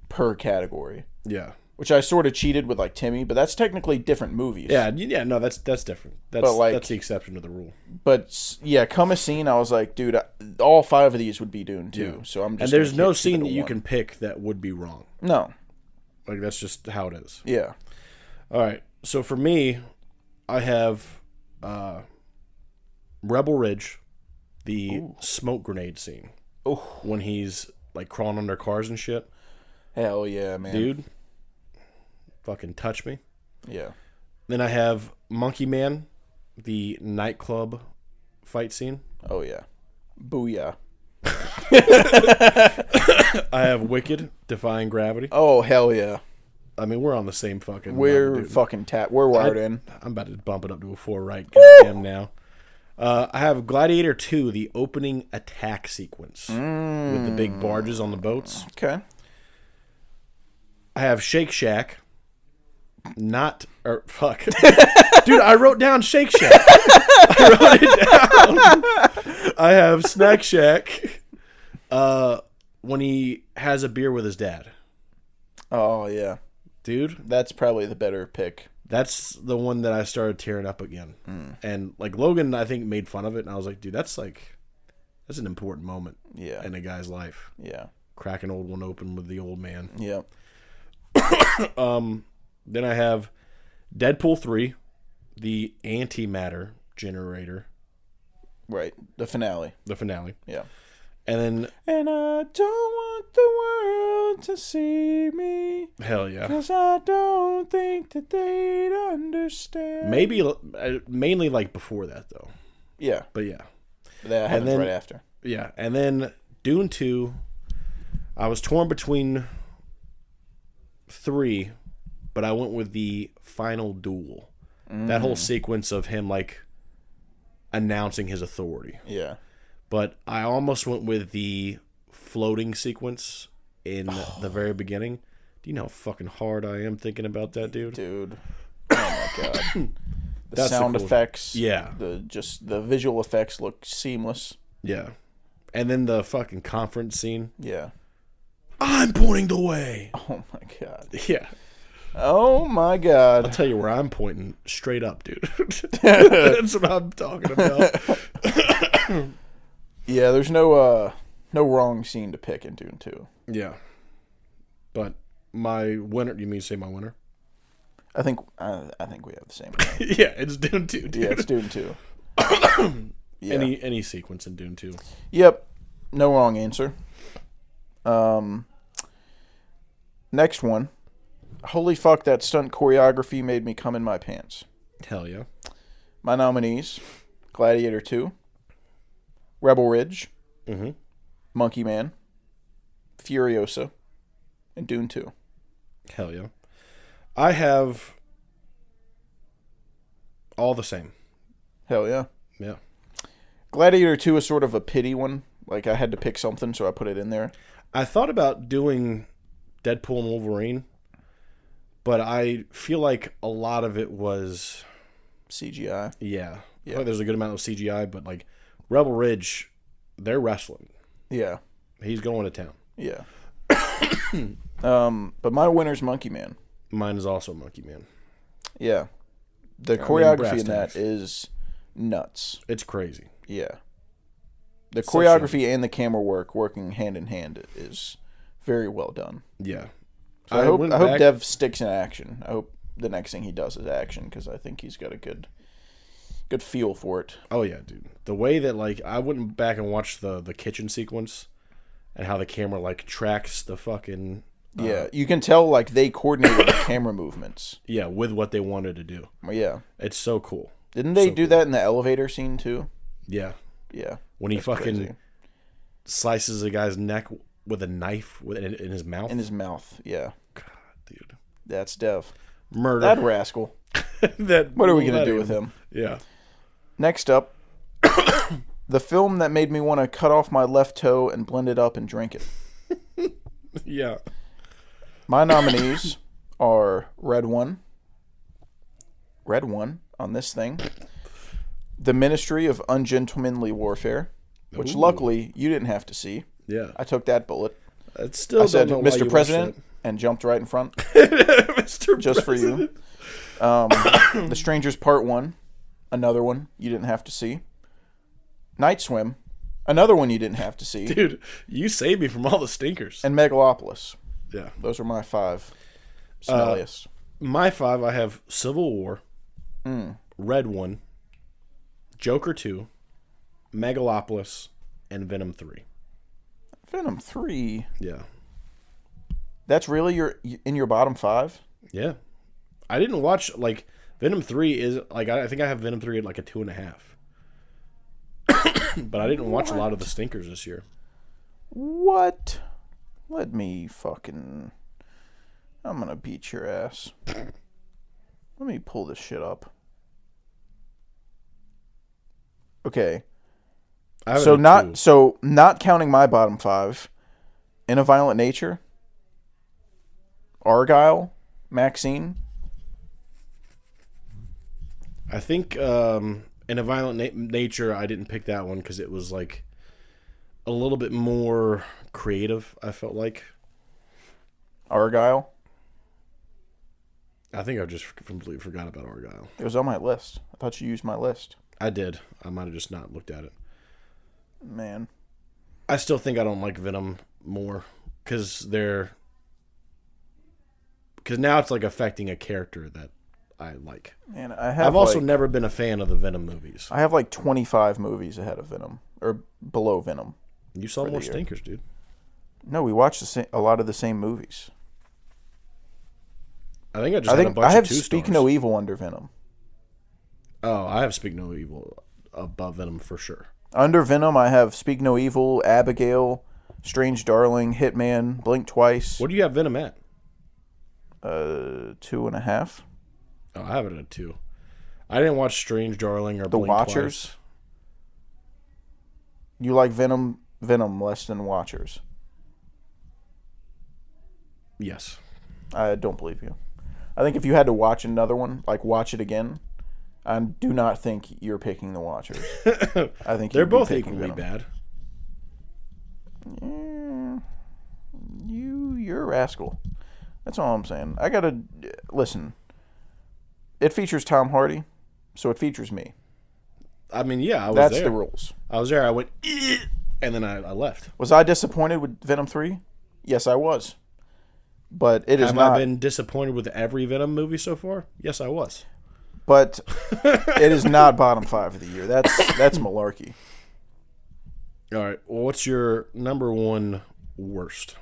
[SPEAKER 6] per category.
[SPEAKER 7] Yeah.
[SPEAKER 6] Which I sort of cheated with, like, Timmy, but that's technically different movies.
[SPEAKER 7] Yeah, no, that's different. That's the exception to the rule.
[SPEAKER 6] But, yeah, come a scene, I was like, dude, all five of these would be Dune 2.
[SPEAKER 7] Yeah.
[SPEAKER 6] So I'm just...
[SPEAKER 7] And there's
[SPEAKER 6] gonna
[SPEAKER 7] no
[SPEAKER 6] keep it
[SPEAKER 7] scene
[SPEAKER 6] to
[SPEAKER 7] that you
[SPEAKER 6] one.
[SPEAKER 7] can pick that would be wrong.
[SPEAKER 6] No.
[SPEAKER 7] Like, that's just how it is.
[SPEAKER 6] Yeah.
[SPEAKER 7] All right. So for me, I have Rebel Ridge, the smoke grenade scene.
[SPEAKER 6] Oh.
[SPEAKER 7] When he's, like, crawling under cars and shit.
[SPEAKER 6] Hell yeah, man.
[SPEAKER 7] Dude. Fucking touch me.
[SPEAKER 6] Yeah.
[SPEAKER 7] Then I have Monkey Man, the nightclub fight scene.
[SPEAKER 6] Oh, yeah. Booyah.
[SPEAKER 7] I have Wicked, Defying Gravity.
[SPEAKER 6] Oh, hell yeah.
[SPEAKER 7] I mean, we're on the same fucking
[SPEAKER 6] We're
[SPEAKER 7] level, dude.
[SPEAKER 6] fucking We're wired in.
[SPEAKER 7] I'm about to bump it up to a 4 right goddamn now. I have Gladiator 2, the opening attack sequence with the big barges on the boats.
[SPEAKER 6] Okay.
[SPEAKER 7] I have Shake Shack. Dude, I wrote down Shake Shack. I wrote it down. I have Snack Shack when he has a beer with his dad.
[SPEAKER 6] Oh, yeah.
[SPEAKER 7] Dude,
[SPEAKER 6] That's probably the better pick.
[SPEAKER 7] that's the one that I started tearing up again. And, like, Logan, I think, made fun of it, and I was like, dude, that's an important moment in a guy's life.
[SPEAKER 6] Yeah.
[SPEAKER 7] Crack an old one open with the old man.
[SPEAKER 6] Yeah.
[SPEAKER 7] Then I have Deadpool 3, the antimatter generator.
[SPEAKER 6] Right. The finale.
[SPEAKER 7] The finale.
[SPEAKER 6] Yeah.
[SPEAKER 7] And then...
[SPEAKER 6] And I don't want the world to see me.
[SPEAKER 7] Hell yeah.
[SPEAKER 6] Because I don't think that they'd understand.
[SPEAKER 7] Maybe, mainly like before that, though.
[SPEAKER 6] Yeah.
[SPEAKER 7] But yeah.
[SPEAKER 6] That happens right after.
[SPEAKER 7] Yeah. And then Dune 2, I was torn between 3, but I went with the final duel. That whole sequence of him, like, announcing his authority.
[SPEAKER 6] Yeah.
[SPEAKER 7] But I almost went with the floating sequence in the very beginning. Do you know how fucking hard I am thinking about that, dude?
[SPEAKER 6] Dude. Oh my god.
[SPEAKER 7] That's
[SPEAKER 6] sound
[SPEAKER 7] the cool-
[SPEAKER 6] effects.
[SPEAKER 7] Yeah.
[SPEAKER 6] The visual effects look seamless.
[SPEAKER 7] Yeah. And then the fucking conference scene.
[SPEAKER 6] Yeah.
[SPEAKER 7] I'm pointing the way.
[SPEAKER 6] Oh my god.
[SPEAKER 7] Yeah.
[SPEAKER 6] Oh my god.
[SPEAKER 7] I'll tell you where I'm pointing. Straight up, dude. That's what I'm talking about.
[SPEAKER 6] Yeah, there's no wrong scene to pick in Dune 2.
[SPEAKER 7] Yeah. But my winner, you mean say my winner?
[SPEAKER 6] I think we have the same one.
[SPEAKER 7] Yeah, it's Dune 2, dude.
[SPEAKER 6] Yeah, it's Dune 2. Yeah.
[SPEAKER 7] Any sequence in Dune 2.
[SPEAKER 6] Yep. No wrong answer. Next one. Holy fuck, that stunt choreography made me come in my pants.
[SPEAKER 7] Hell yeah.
[SPEAKER 6] My nominees: Gladiator 2, Rebel Ridge, Monkey Man, Furiosa, and Dune 2.
[SPEAKER 7] Hell yeah. I have all the same.
[SPEAKER 6] Hell yeah.
[SPEAKER 7] Yeah.
[SPEAKER 6] Gladiator 2 is sort of a pity one. Like, I had to pick something, so I put it in there.
[SPEAKER 7] I thought about doing Deadpool and Wolverine, but I feel like a lot of it was...
[SPEAKER 6] CGI.
[SPEAKER 7] Yeah. I feel like there's a good amount of CGI, but like Rebel Ridge, they're wrestling.
[SPEAKER 6] Yeah.
[SPEAKER 7] He's going to town.
[SPEAKER 6] Yeah. But my winner's Monkey Man.
[SPEAKER 7] Mine is also Monkey Man.
[SPEAKER 6] Yeah. The
[SPEAKER 7] brass
[SPEAKER 6] choreography in that
[SPEAKER 7] tacks.
[SPEAKER 6] is nuts.
[SPEAKER 7] It's crazy.
[SPEAKER 6] Yeah. The
[SPEAKER 7] Such
[SPEAKER 6] choreography and the camera work working hand in hand is very well done.
[SPEAKER 7] Yeah.
[SPEAKER 6] So I hope
[SPEAKER 7] went back-
[SPEAKER 6] Dev sticks in action. I hope the next thing he does is action, because I think he's got a good feel for it.
[SPEAKER 7] Oh yeah, dude. The way that like I went back and watched the kitchen sequence and how the camera like tracks the fucking
[SPEAKER 6] Yeah, you can tell like they coordinated the camera movements.
[SPEAKER 7] with what they wanted to do.
[SPEAKER 6] Yeah.
[SPEAKER 7] It's so cool.
[SPEAKER 6] Didn't they
[SPEAKER 7] So
[SPEAKER 6] do that in the elevator scene too?
[SPEAKER 7] Yeah.
[SPEAKER 6] Yeah.
[SPEAKER 7] When he
[SPEAKER 6] That's
[SPEAKER 7] fucking
[SPEAKER 6] crazy.
[SPEAKER 7] slices a guy's neck with a knife in his mouth.
[SPEAKER 6] In his mouth, yeah.
[SPEAKER 7] God, dude.
[SPEAKER 6] That's Dev.
[SPEAKER 7] Murder.
[SPEAKER 6] That rascal. What are we going to do with him?
[SPEAKER 7] Yeah.
[SPEAKER 6] Next up, the film that made me want to cut off my left toe and blend it up and drink it.
[SPEAKER 7] Yeah.
[SPEAKER 6] My nominees are Red One on this thing, The Ministry of Ungentlemanly Warfare, which luckily you didn't have to see.
[SPEAKER 7] Yeah.
[SPEAKER 6] I took that bullet.
[SPEAKER 7] It's still
[SPEAKER 6] I said,
[SPEAKER 7] don't know why you
[SPEAKER 6] Mr.
[SPEAKER 7] watched
[SPEAKER 6] President, and jumped right in front.
[SPEAKER 7] that. Mr.
[SPEAKER 6] Just for you. The Strangers Part 1, another one you didn't have to see. Night Swim, another one you didn't have to see.
[SPEAKER 7] Dude, you saved me from all the stinkers.
[SPEAKER 6] And Megalopolis.
[SPEAKER 7] Yeah.
[SPEAKER 6] Those are my 5 smelliest.
[SPEAKER 7] My 5, I have Civil War, Red One, Joker 2, Megalopolis, and Venom 3.
[SPEAKER 6] Venom 3.
[SPEAKER 7] Yeah.
[SPEAKER 6] That's really in your bottom 5?
[SPEAKER 7] Yeah. I didn't watch, like, Venom 3 is, like, I think I have Venom 3 at, like, a 2.5. But I didn't watch a lot of the stinkers this year.
[SPEAKER 6] What? Let me fucking... I'm gonna beat your ass. Let me pull this shit up. Okay.
[SPEAKER 7] I have it
[SPEAKER 6] So
[SPEAKER 7] at 2.
[SPEAKER 6] not counting my bottom 5, In a Violent Nature, Argyle, Maxine.
[SPEAKER 7] I think in a Violent Nature, I didn't pick that one because it was like a little bit more creative, I felt like.
[SPEAKER 6] Argyle.
[SPEAKER 7] I think I just completely forgot about Argyle.
[SPEAKER 6] It was on my list. I thought you used my list.
[SPEAKER 7] I did. I might have just not looked at it.
[SPEAKER 6] Man.
[SPEAKER 7] I still think I don't like Venom more because now it's like affecting a character that I like.
[SPEAKER 6] And I've
[SPEAKER 7] also never been a fan of the Venom movies.
[SPEAKER 6] I have like 25 movies ahead of Venom or below Venom.
[SPEAKER 7] You saw more stinkers, dude.
[SPEAKER 6] No, we watched a lot of the same movies.
[SPEAKER 7] I think had a bunch
[SPEAKER 6] I have
[SPEAKER 7] of 2
[SPEAKER 6] Speak
[SPEAKER 7] stars.
[SPEAKER 6] No Evil under Venom.
[SPEAKER 7] Oh, I have Speak No Evil above Venom for sure.
[SPEAKER 6] Under Venom, I have Speak No Evil, Abigail, Strange Darling, Hitman, Blink Twice.
[SPEAKER 7] What do you have Venom at?
[SPEAKER 6] 2.5.
[SPEAKER 7] Oh, I have it at 2. I didn't watch Strange Darling or
[SPEAKER 6] The
[SPEAKER 7] Blink
[SPEAKER 6] Watchers.
[SPEAKER 7] Twice.
[SPEAKER 6] You like Venom less than Watchers.
[SPEAKER 7] Yes.
[SPEAKER 6] I don't believe you. I think if you had to watch another one, like watch it again, I do not think you're picking the Watchers. I think
[SPEAKER 7] They're
[SPEAKER 6] you'd be
[SPEAKER 7] both
[SPEAKER 6] picking
[SPEAKER 7] equally
[SPEAKER 6] Venom.
[SPEAKER 7] bad.
[SPEAKER 6] Yeah, you're a rascal. That's all I'm saying. I gotta listen. It features Tom Hardy, so it features me.
[SPEAKER 7] I mean, yeah, I was
[SPEAKER 6] That's
[SPEAKER 7] there.
[SPEAKER 6] the rules.
[SPEAKER 7] I was there. I went, and then I left.
[SPEAKER 6] Was I disappointed with Venom 3? Yes, I was. But it is
[SPEAKER 7] Have
[SPEAKER 6] not.
[SPEAKER 7] I been disappointed with every Venom movie so far? Yes, I was.
[SPEAKER 6] But it is not bottom 5 of the year. That's malarkey.
[SPEAKER 7] All right. Well, what's your number 1 worst?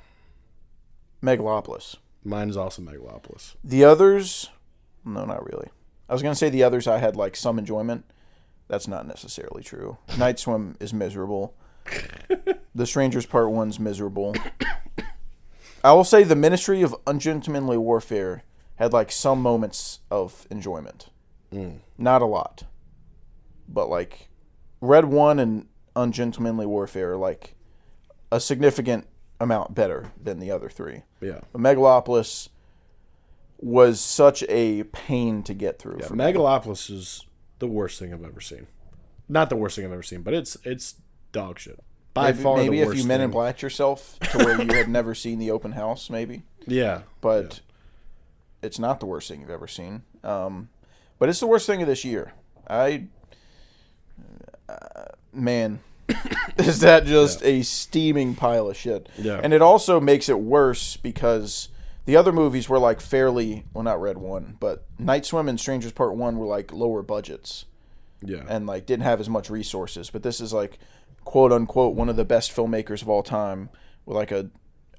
[SPEAKER 6] Megalopolis.
[SPEAKER 7] Mine is also Megalopolis.
[SPEAKER 6] The others, no, not really. I was going to say the others I had like some enjoyment. That's not necessarily true. Night Swim is miserable. The Strangers Part 1's miserable. I will say the Ministry of Ungentlemanly Warfare had like some moments of enjoyment. Not a lot. But like Red 1 and Ungentlemanly Warfare are like a significant amount better than the other 3.
[SPEAKER 7] Yeah.
[SPEAKER 6] But Megalopolis was such a pain to get through.
[SPEAKER 7] Yeah,
[SPEAKER 6] for me.
[SPEAKER 7] Megalopolis is the worst thing I've ever seen. Not the worst thing I've ever seen, but it's dog shit. By far
[SPEAKER 6] maybe
[SPEAKER 7] the
[SPEAKER 6] if
[SPEAKER 7] worst
[SPEAKER 6] you Men in
[SPEAKER 7] thing.
[SPEAKER 6] Blacked yourself to where you had never seen the open house, maybe.
[SPEAKER 7] Yeah.
[SPEAKER 6] But it's not the worst thing you've ever seen. But it's the worst thing of this year. Man, is that just a steaming pile of shit?
[SPEAKER 7] Yeah.
[SPEAKER 6] And it also makes it worse because the other movies were like fairly, well, not Red 1, but Night Swim and Strangers Part 1 were like lower budgets.
[SPEAKER 7] Yeah.
[SPEAKER 6] And like didn't have as much resources. But this is like, quote unquote, one of the best filmmakers of all time with like a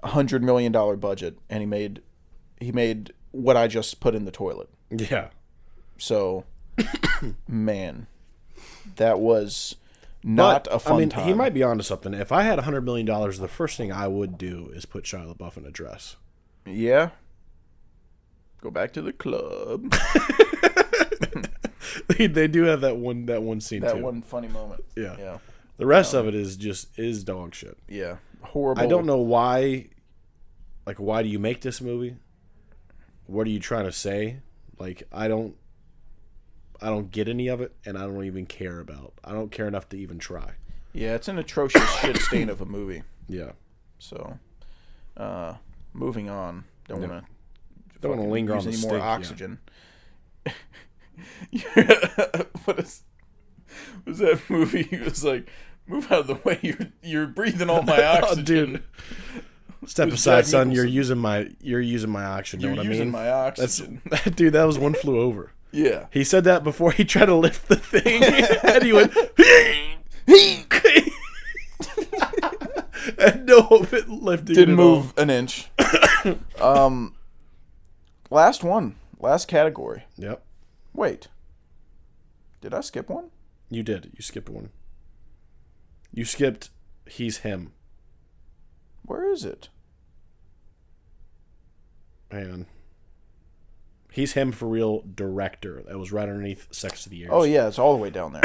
[SPEAKER 6] $100 million budget, and he made what I just put in the toilet.
[SPEAKER 7] Yeah.
[SPEAKER 6] So, man, that was not a fun time.
[SPEAKER 7] He might be onto something. If I had $100 million, the first thing I would do is put Shia LaBeouf in a dress.
[SPEAKER 6] Yeah. Go back to the club.
[SPEAKER 7] They do have that one scene
[SPEAKER 6] That
[SPEAKER 7] too.
[SPEAKER 6] one funny moment.
[SPEAKER 7] Yeah.
[SPEAKER 6] Yeah.
[SPEAKER 7] The rest of it is dog shit.
[SPEAKER 6] Yeah. Horrible.
[SPEAKER 7] I don't know why. Like, why do you make this movie? What are you trying to say? Like, I don't get any of it, and I don't even care about. I don't care enough to even try.
[SPEAKER 6] Yeah, it's an atrocious shit stain of a movie.
[SPEAKER 7] Yeah.
[SPEAKER 6] So, moving on. Don't want
[SPEAKER 7] Don't want to linger on the
[SPEAKER 6] any
[SPEAKER 7] stink,
[SPEAKER 6] more
[SPEAKER 7] yeah.
[SPEAKER 6] oxygen. What was that movie? It was like, move out of the way. You're breathing all my oxygen.
[SPEAKER 7] Oh, dude. Step
[SPEAKER 6] It was
[SPEAKER 7] aside,
[SPEAKER 6] Jack
[SPEAKER 7] son. You're
[SPEAKER 6] Nicholson.
[SPEAKER 7] using my oxygen. You know
[SPEAKER 6] You're
[SPEAKER 7] what I mean?
[SPEAKER 6] using my oxygen.
[SPEAKER 7] That's dude. That was One Flew Over.
[SPEAKER 6] Yeah.
[SPEAKER 7] He said that before he tried to lift the thing, and he went. And no hope it lifted.
[SPEAKER 6] Didn't move an inch. Last one. Last category.
[SPEAKER 7] Yep.
[SPEAKER 6] Wait. Did I skip one?
[SPEAKER 7] You did. You skipped one. You skipped He's Him.
[SPEAKER 6] Where is it?
[SPEAKER 7] Man. He's Him for Real director. That was right underneath Sex of the Years.
[SPEAKER 6] Oh yeah, it's all the way down there.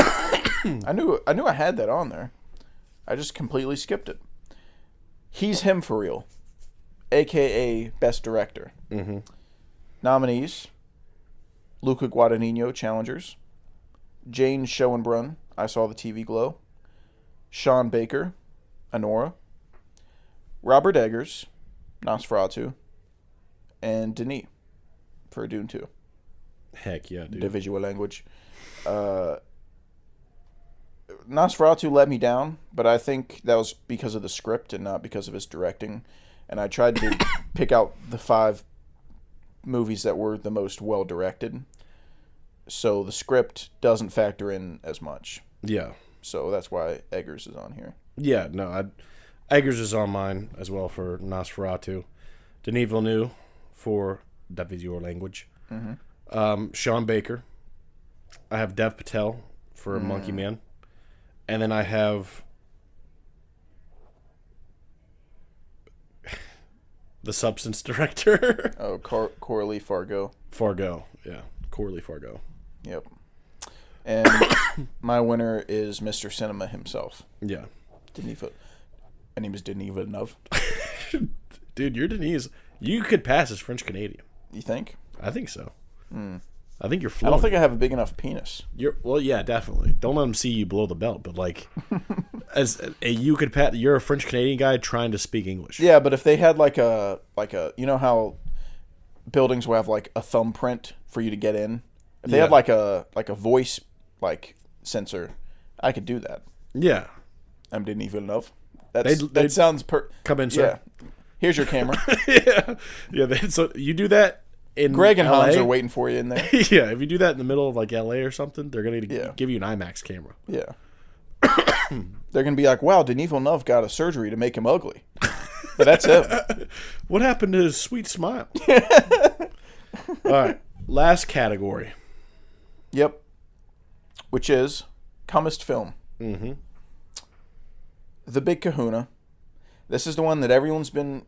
[SPEAKER 6] I knew I had that on there. I just completely skipped it. He's Him for Real, aka Best Director.
[SPEAKER 7] Mm-hmm.
[SPEAKER 6] Nominees: Luca Guadagnino, Challengers; Jane Schoenbrunn, I Saw the TV Glow; Sean Baker, Anora; Robert Eggers, Nosferatu; and Denis for Dune 2.
[SPEAKER 7] Heck yeah, dude.
[SPEAKER 6] The visual language. Nosferatu let me down, but I think that was because of the script and not because of his directing. And I tried to pick out the 5 movies that were the most well directed. so the script doesn't factor in as much.
[SPEAKER 7] Yeah.
[SPEAKER 6] So that's why Eggers is on here.
[SPEAKER 7] Yeah, no, Eggers is on mine as well for Nosferatu. Denis Villeneuve for That Is Your Language. Sean Baker. I have Dev Patel for Monkey Man. And then I have the Substance director.
[SPEAKER 6] Oh, Corley Fargo.
[SPEAKER 7] Fargo, yeah. Corley Fargo.
[SPEAKER 6] Yep. And my winner is Mr. Cinema himself.
[SPEAKER 7] Yeah.
[SPEAKER 6] My name is Denis Villeneuve.
[SPEAKER 7] Dude, you're Denise. You could pass as French Canadian.
[SPEAKER 6] You think?
[SPEAKER 7] I think so. I think you're
[SPEAKER 6] I
[SPEAKER 7] fluent.
[SPEAKER 6] don't think I have a big enough penis.
[SPEAKER 7] Well, yeah, definitely. Don't let them see you below the belt, but like, you could pass. You're a French Canadian guy trying to speak English.
[SPEAKER 6] Yeah, but if they had like a you know how buildings will have like a thumbprint for you to get in. If they had like a voice like sensor, I could do that.
[SPEAKER 7] Yeah.
[SPEAKER 6] I'm Denis Villeneuve.
[SPEAKER 7] They'd
[SPEAKER 6] That sounds
[SPEAKER 7] come in, sir.
[SPEAKER 6] Yeah. Here's your camera.
[SPEAKER 7] Yeah. So you do that in
[SPEAKER 6] Greg and
[SPEAKER 7] LA?
[SPEAKER 6] Hans are waiting for you in there.
[SPEAKER 7] Yeah. If you do that in the middle of like LA or something, they're gonna
[SPEAKER 6] Yeah.
[SPEAKER 7] give you an IMAX camera.
[SPEAKER 6] Yeah. They're gonna be like, "Wow, Denis Villeneuve got a surgery to make him ugly," but that's it.
[SPEAKER 7] What happened to his sweet smile? All right. Last category.
[SPEAKER 6] Yep. Which is Comest Film. The Big Kahuna. This is the one that everyone's been,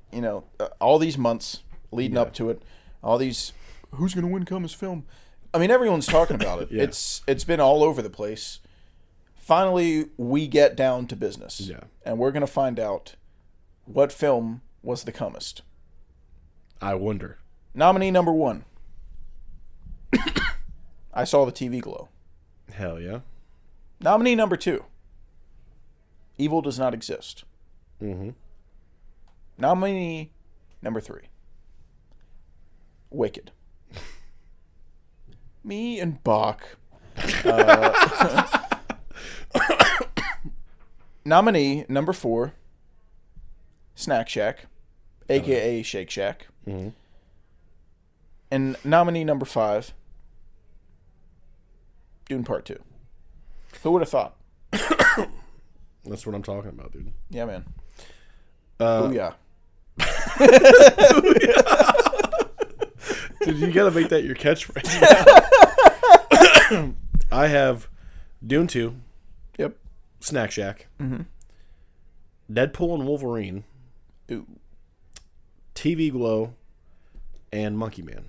[SPEAKER 6] all these months leading up to it. All these, who's going to win Comest Film? I mean, everyone's talking about it.
[SPEAKER 7] Yeah.
[SPEAKER 6] It's been all over the place. Finally, we get down to business.
[SPEAKER 7] Yeah.
[SPEAKER 6] And we're going to find out what film was the Comest.
[SPEAKER 7] I wonder.
[SPEAKER 6] Nominee number 1. I Saw the TV Glow.
[SPEAKER 7] Hell yeah.
[SPEAKER 6] Nominee number 2. Evil Does Not Exist. Nominee number 3. Wicked. Me and Bach. Nominee number 4. Snack Shack, a.k.a. Shake Shack. And nominee number 5. Dune Part 2. Who would have thought?
[SPEAKER 7] That's what I'm talking about, dude.
[SPEAKER 6] Yeah, man. Booyah.
[SPEAKER 7] Dude, you gotta make that your catchphrase. I have Dune 2.
[SPEAKER 6] Yep.
[SPEAKER 7] Snack Shack. Deadpool and Wolverine.
[SPEAKER 6] Ooh.
[SPEAKER 7] TV Glow. And Monkey Man.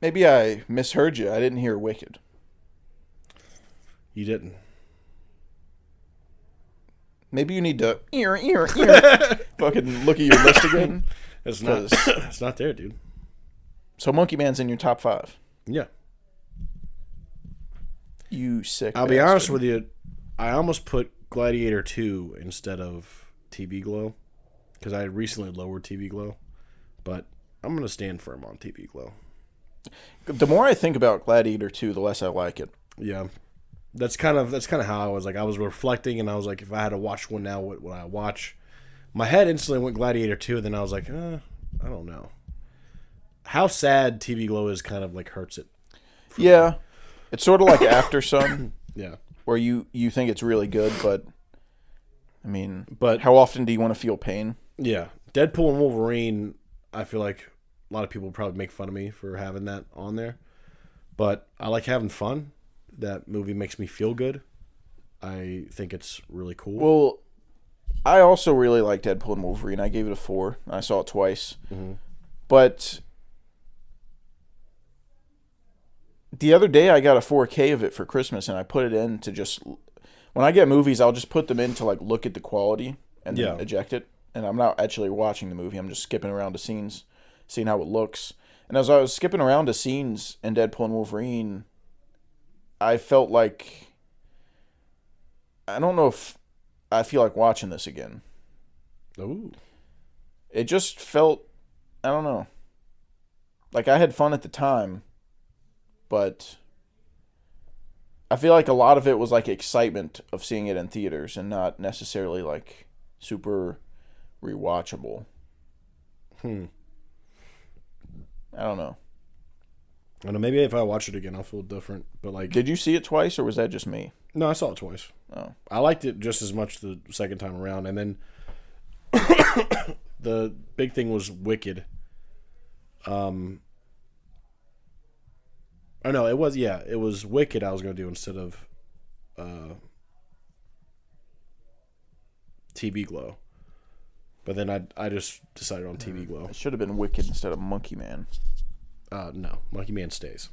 [SPEAKER 6] Maybe I misheard you. I didn't hear Wicked.
[SPEAKER 7] You didn't.
[SPEAKER 6] Maybe you need to fucking look at your list again.
[SPEAKER 7] It's not. It's not there, dude.
[SPEAKER 6] So Monkey Man's in your top 5.
[SPEAKER 7] Yeah.
[SPEAKER 6] You sick.
[SPEAKER 7] I'll be honest with you. I almost put Gladiator 2 instead of TV Glow because I had recently lowered TV Glow, but I'm gonna stand firm on TV Glow.
[SPEAKER 6] The more I think about Gladiator 2, the less I like it.
[SPEAKER 7] Yeah, that's kind of how I was. Like, I was reflecting, and I was like, if I had to watch one now, what would I watch? My head instantly went Gladiator 2, and then I was like, I don't know. How sad TV Glow is kind of like hurts it.
[SPEAKER 6] Yeah, it's sort of like After Sun.
[SPEAKER 7] Yeah,
[SPEAKER 6] where you think it's really good, but I mean,
[SPEAKER 7] but
[SPEAKER 6] how often do you want to feel pain?
[SPEAKER 7] Yeah, Deadpool and Wolverine. I feel like a lot of people probably make fun of me for having that on there, but I like having fun. That movie makes me feel good. I think it's really cool.
[SPEAKER 6] Well, I also really like Deadpool and Wolverine. I gave it a 4. I saw it twice. But the other day I got a 4K of it for Christmas, and I put it in to just... When I get movies, I'll just put them in to like look at the quality and then eject it. And I'm not actually watching the movie. I'm just skipping around to scenes, seeing how it looks. And as I was skipping around to scenes in Deadpool and Wolverine, I felt like... I don't know if I feel like watching this again.
[SPEAKER 7] Ooh.
[SPEAKER 6] It just felt... I don't know. Like, I had fun at the time, but I feel like a lot of it was like excitement of seeing it in theaters and not necessarily like super rewatchable. I don't know.
[SPEAKER 7] I don't know. Maybe if I watch it again, I'll feel different. But like,
[SPEAKER 6] Did you see it twice, or was that just me?
[SPEAKER 7] no, I saw it twice.
[SPEAKER 6] Oh.
[SPEAKER 7] I liked it just as much the second time around, and then the big thing was Wicked. Oh no, it was Wicked. I was gonna do instead of TV Glow, but then I just decided on TV Glow.
[SPEAKER 6] It should have been Wicked instead of Monkey Man.
[SPEAKER 7] No, Monkey Man stays.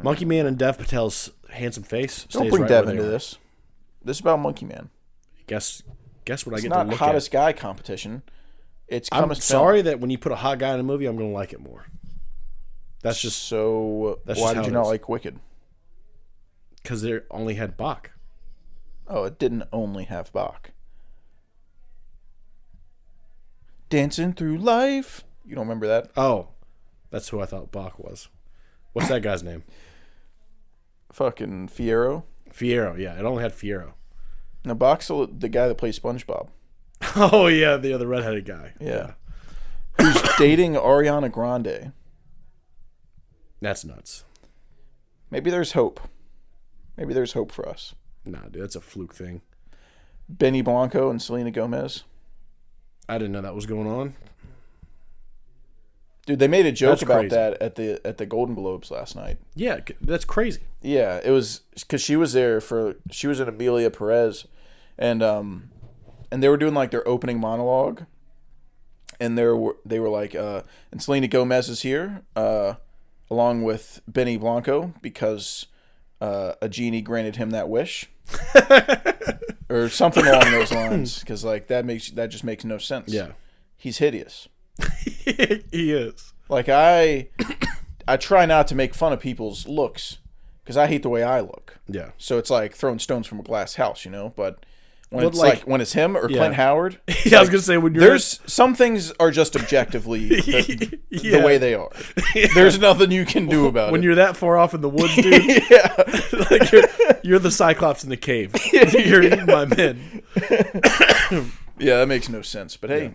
[SPEAKER 7] Monkey Man and Dev Patel's handsome face.
[SPEAKER 6] Don't
[SPEAKER 7] stays
[SPEAKER 6] bring
[SPEAKER 7] right
[SPEAKER 6] Dev
[SPEAKER 7] where they
[SPEAKER 6] into
[SPEAKER 7] are.
[SPEAKER 6] this. This is about Monkey Man.
[SPEAKER 7] Guess what I
[SPEAKER 6] It's
[SPEAKER 7] get
[SPEAKER 6] not
[SPEAKER 7] to look
[SPEAKER 6] hottest
[SPEAKER 7] at.
[SPEAKER 6] guy competition. It's
[SPEAKER 7] I'm
[SPEAKER 6] comest
[SPEAKER 7] sorry
[SPEAKER 6] film.
[SPEAKER 7] that when you put a hot guy in a movie, I'm gonna like it more. That's just
[SPEAKER 6] So
[SPEAKER 7] that's
[SPEAKER 6] why
[SPEAKER 7] just
[SPEAKER 6] did
[SPEAKER 7] how
[SPEAKER 6] you
[SPEAKER 7] it
[SPEAKER 6] not
[SPEAKER 7] is.
[SPEAKER 6] like Wicked?
[SPEAKER 7] because they only had Bach.
[SPEAKER 6] Oh, it didn't only have Bach. Dancing Through Life. You don't remember that?
[SPEAKER 7] Oh, that's who I thought Bach was. What's that guy's name?
[SPEAKER 6] Fucking Fierro.
[SPEAKER 7] Fierro. Yeah, it only had Fierro.
[SPEAKER 6] No, Bach's the guy that plays SpongeBob.
[SPEAKER 7] Oh yeah, the other redheaded guy.
[SPEAKER 6] Yeah. Who's dating Ariana Grande.
[SPEAKER 7] That's nuts.
[SPEAKER 6] Maybe there's hope. Maybe there's hope for us.
[SPEAKER 7] Nah, dude, that's a fluke thing.
[SPEAKER 6] Benny Blanco and Selena Gomez.
[SPEAKER 7] I didn't know that was going on.
[SPEAKER 6] Dude, they made a joke
[SPEAKER 7] That's
[SPEAKER 6] about
[SPEAKER 7] crazy.
[SPEAKER 6] that at the Golden Globes last night.
[SPEAKER 7] Yeah, that's crazy.
[SPEAKER 6] Yeah, it was because she was there she was in Amelia Perez, and they were doing like their opening monologue, and they were like, and Selena Gomez is here, along with Benny Blanco because a genie granted him that wish, or something along those lines. Because like that just makes no sense.
[SPEAKER 7] Yeah,
[SPEAKER 6] he's hideous.
[SPEAKER 7] he is.
[SPEAKER 6] Like I try not to make fun of people's looks because I hate the way I look.
[SPEAKER 7] Yeah.
[SPEAKER 6] So it's like throwing stones from a glass house, you know. But when
[SPEAKER 7] Well,
[SPEAKER 6] it's
[SPEAKER 7] like-
[SPEAKER 6] like when it's him or
[SPEAKER 7] Yeah.
[SPEAKER 6] Clint Howard, it's
[SPEAKER 7] Yeah, I was
[SPEAKER 6] like,
[SPEAKER 7] gonna say when you're
[SPEAKER 6] there's some things are just objectively the
[SPEAKER 7] Yeah.
[SPEAKER 6] way they are. There's nothing you can do about
[SPEAKER 7] when
[SPEAKER 6] it.
[SPEAKER 7] you're that far off in the woods, dude.
[SPEAKER 6] Yeah.
[SPEAKER 7] like you're the Cyclops in the cave. You're eating my men.
[SPEAKER 6] Yeah, that makes no sense. But hey,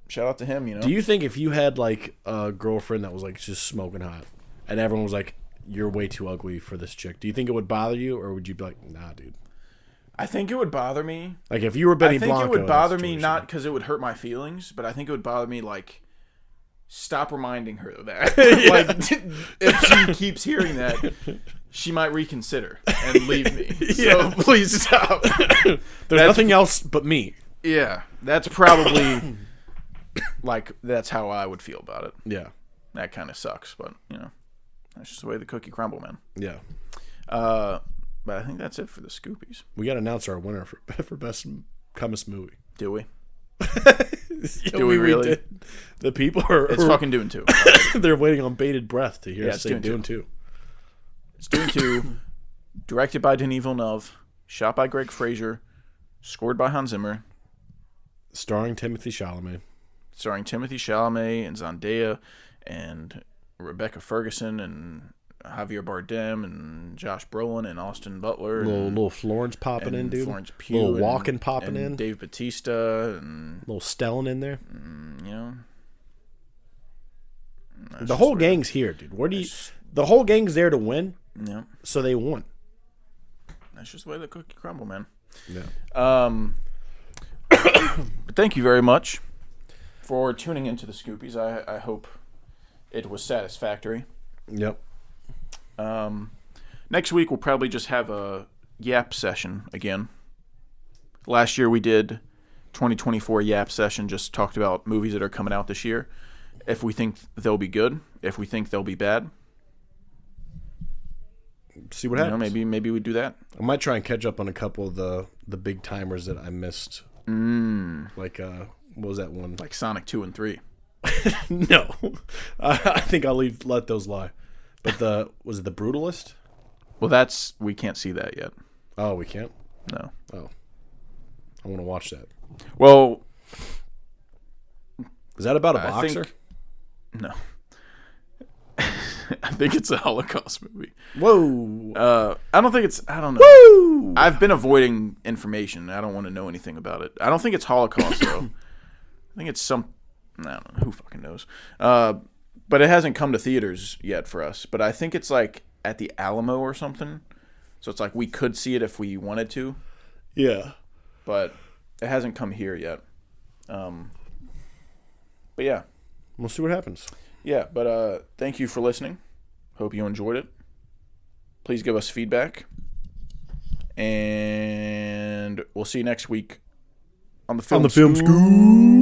[SPEAKER 6] shout out to him. You know.
[SPEAKER 7] Do you think if you had like a girlfriend that was like just smoking hot, and everyone was like, "You're way too ugly for this chick," do you think it would bother you, or would you be like, "Nah, dude"?
[SPEAKER 6] I think it would bother me.
[SPEAKER 7] Like if you were Benny
[SPEAKER 6] I think
[SPEAKER 7] Blanco,
[SPEAKER 6] it would
[SPEAKER 7] in that
[SPEAKER 6] bother me
[SPEAKER 7] situation.
[SPEAKER 6] not because it would hurt my feelings, but I think it would bother me like stop reminding her of that. Like if she keeps hearing that, she might reconsider and leave me. So please stop.
[SPEAKER 7] There's nothing else but me.
[SPEAKER 6] Yeah, that's probably like that's how I would feel about it.
[SPEAKER 7] Yeah,
[SPEAKER 6] That kind of sucks, but you know, that's just the way the cookie crumble, man.
[SPEAKER 7] yeah.
[SPEAKER 6] But I think that's it for the Scoopies.
[SPEAKER 7] We got to announce our winner for best comest movie.
[SPEAKER 6] Do we?
[SPEAKER 7] Do
[SPEAKER 6] we really?
[SPEAKER 7] did. The people are
[SPEAKER 6] It's fucking doing two.
[SPEAKER 7] they're waiting on bated breath to hear
[SPEAKER 6] Yeah,
[SPEAKER 7] us
[SPEAKER 6] it's
[SPEAKER 7] say
[SPEAKER 6] Dune
[SPEAKER 7] Dune 2.
[SPEAKER 6] It's Dune 2, directed by Denis Villeneuve, shot by Greg Fraser, scored by Hans Zimmer,
[SPEAKER 7] Starring Timothy Chalamet.
[SPEAKER 6] starring Timothy Chalamet and Zendaya and Rebecca Ferguson and Javier Bardem and Josh Brolin and Austin Butler.
[SPEAKER 7] Little Florence popping in,
[SPEAKER 6] and
[SPEAKER 7] dude.
[SPEAKER 6] Florence Pugh.
[SPEAKER 7] Little
[SPEAKER 6] and-
[SPEAKER 7] Walken popping
[SPEAKER 6] and
[SPEAKER 7] in.
[SPEAKER 6] Dave Bautista and,
[SPEAKER 7] Little Stellan in there.
[SPEAKER 6] you know.
[SPEAKER 7] The whole gang's here, dude. Where do you? The whole gang's there to win,
[SPEAKER 6] Yeah.
[SPEAKER 7] so they won.
[SPEAKER 6] That's just the way the cookie crumble, man.
[SPEAKER 7] Yeah.
[SPEAKER 6] But thank you very much for tuning into the Scoopies. I hope it was satisfactory.
[SPEAKER 7] Yep.
[SPEAKER 6] Next week we'll probably just have a Yap session again. Last year we did 2024 Yap session, just talked about movies that are coming out this year. If we think they'll be good, if we think they'll be bad,
[SPEAKER 7] See what
[SPEAKER 6] you know,
[SPEAKER 7] happens.
[SPEAKER 6] maybe we do that.
[SPEAKER 7] I might try and catch up on a couple of the big timers that I missed. Like what was that one?
[SPEAKER 6] Like Sonic 2 and 3.
[SPEAKER 7] No, I think I'll let those lie. But was it the Brutalist?
[SPEAKER 6] Well, we can't see that yet.
[SPEAKER 7] Oh, we can't.
[SPEAKER 6] No.
[SPEAKER 7] Oh, I want to watch that.
[SPEAKER 6] Well,
[SPEAKER 7] Is that about a
[SPEAKER 6] I
[SPEAKER 7] boxer?
[SPEAKER 6] think no. I think it's a Holocaust movie.
[SPEAKER 7] Whoa.
[SPEAKER 6] I don't think it's. I don't know.
[SPEAKER 7] Woo!
[SPEAKER 6] I've been avoiding information. I don't want to know anything about it. I don't think it's Holocaust though. I think it's some. I don't know. Who fucking knows? But it hasn't come to theaters yet for us. But I think it's like at the Alamo or something. So it's like we could see it if we wanted to.
[SPEAKER 7] Yeah.
[SPEAKER 6] But it hasn't come here yet. But yeah.
[SPEAKER 7] We'll see what happens.
[SPEAKER 6] Yeah, but thank you for listening. Hope you enjoyed it. Please give us feedback. And we'll see you next week on the Film
[SPEAKER 7] Scoop.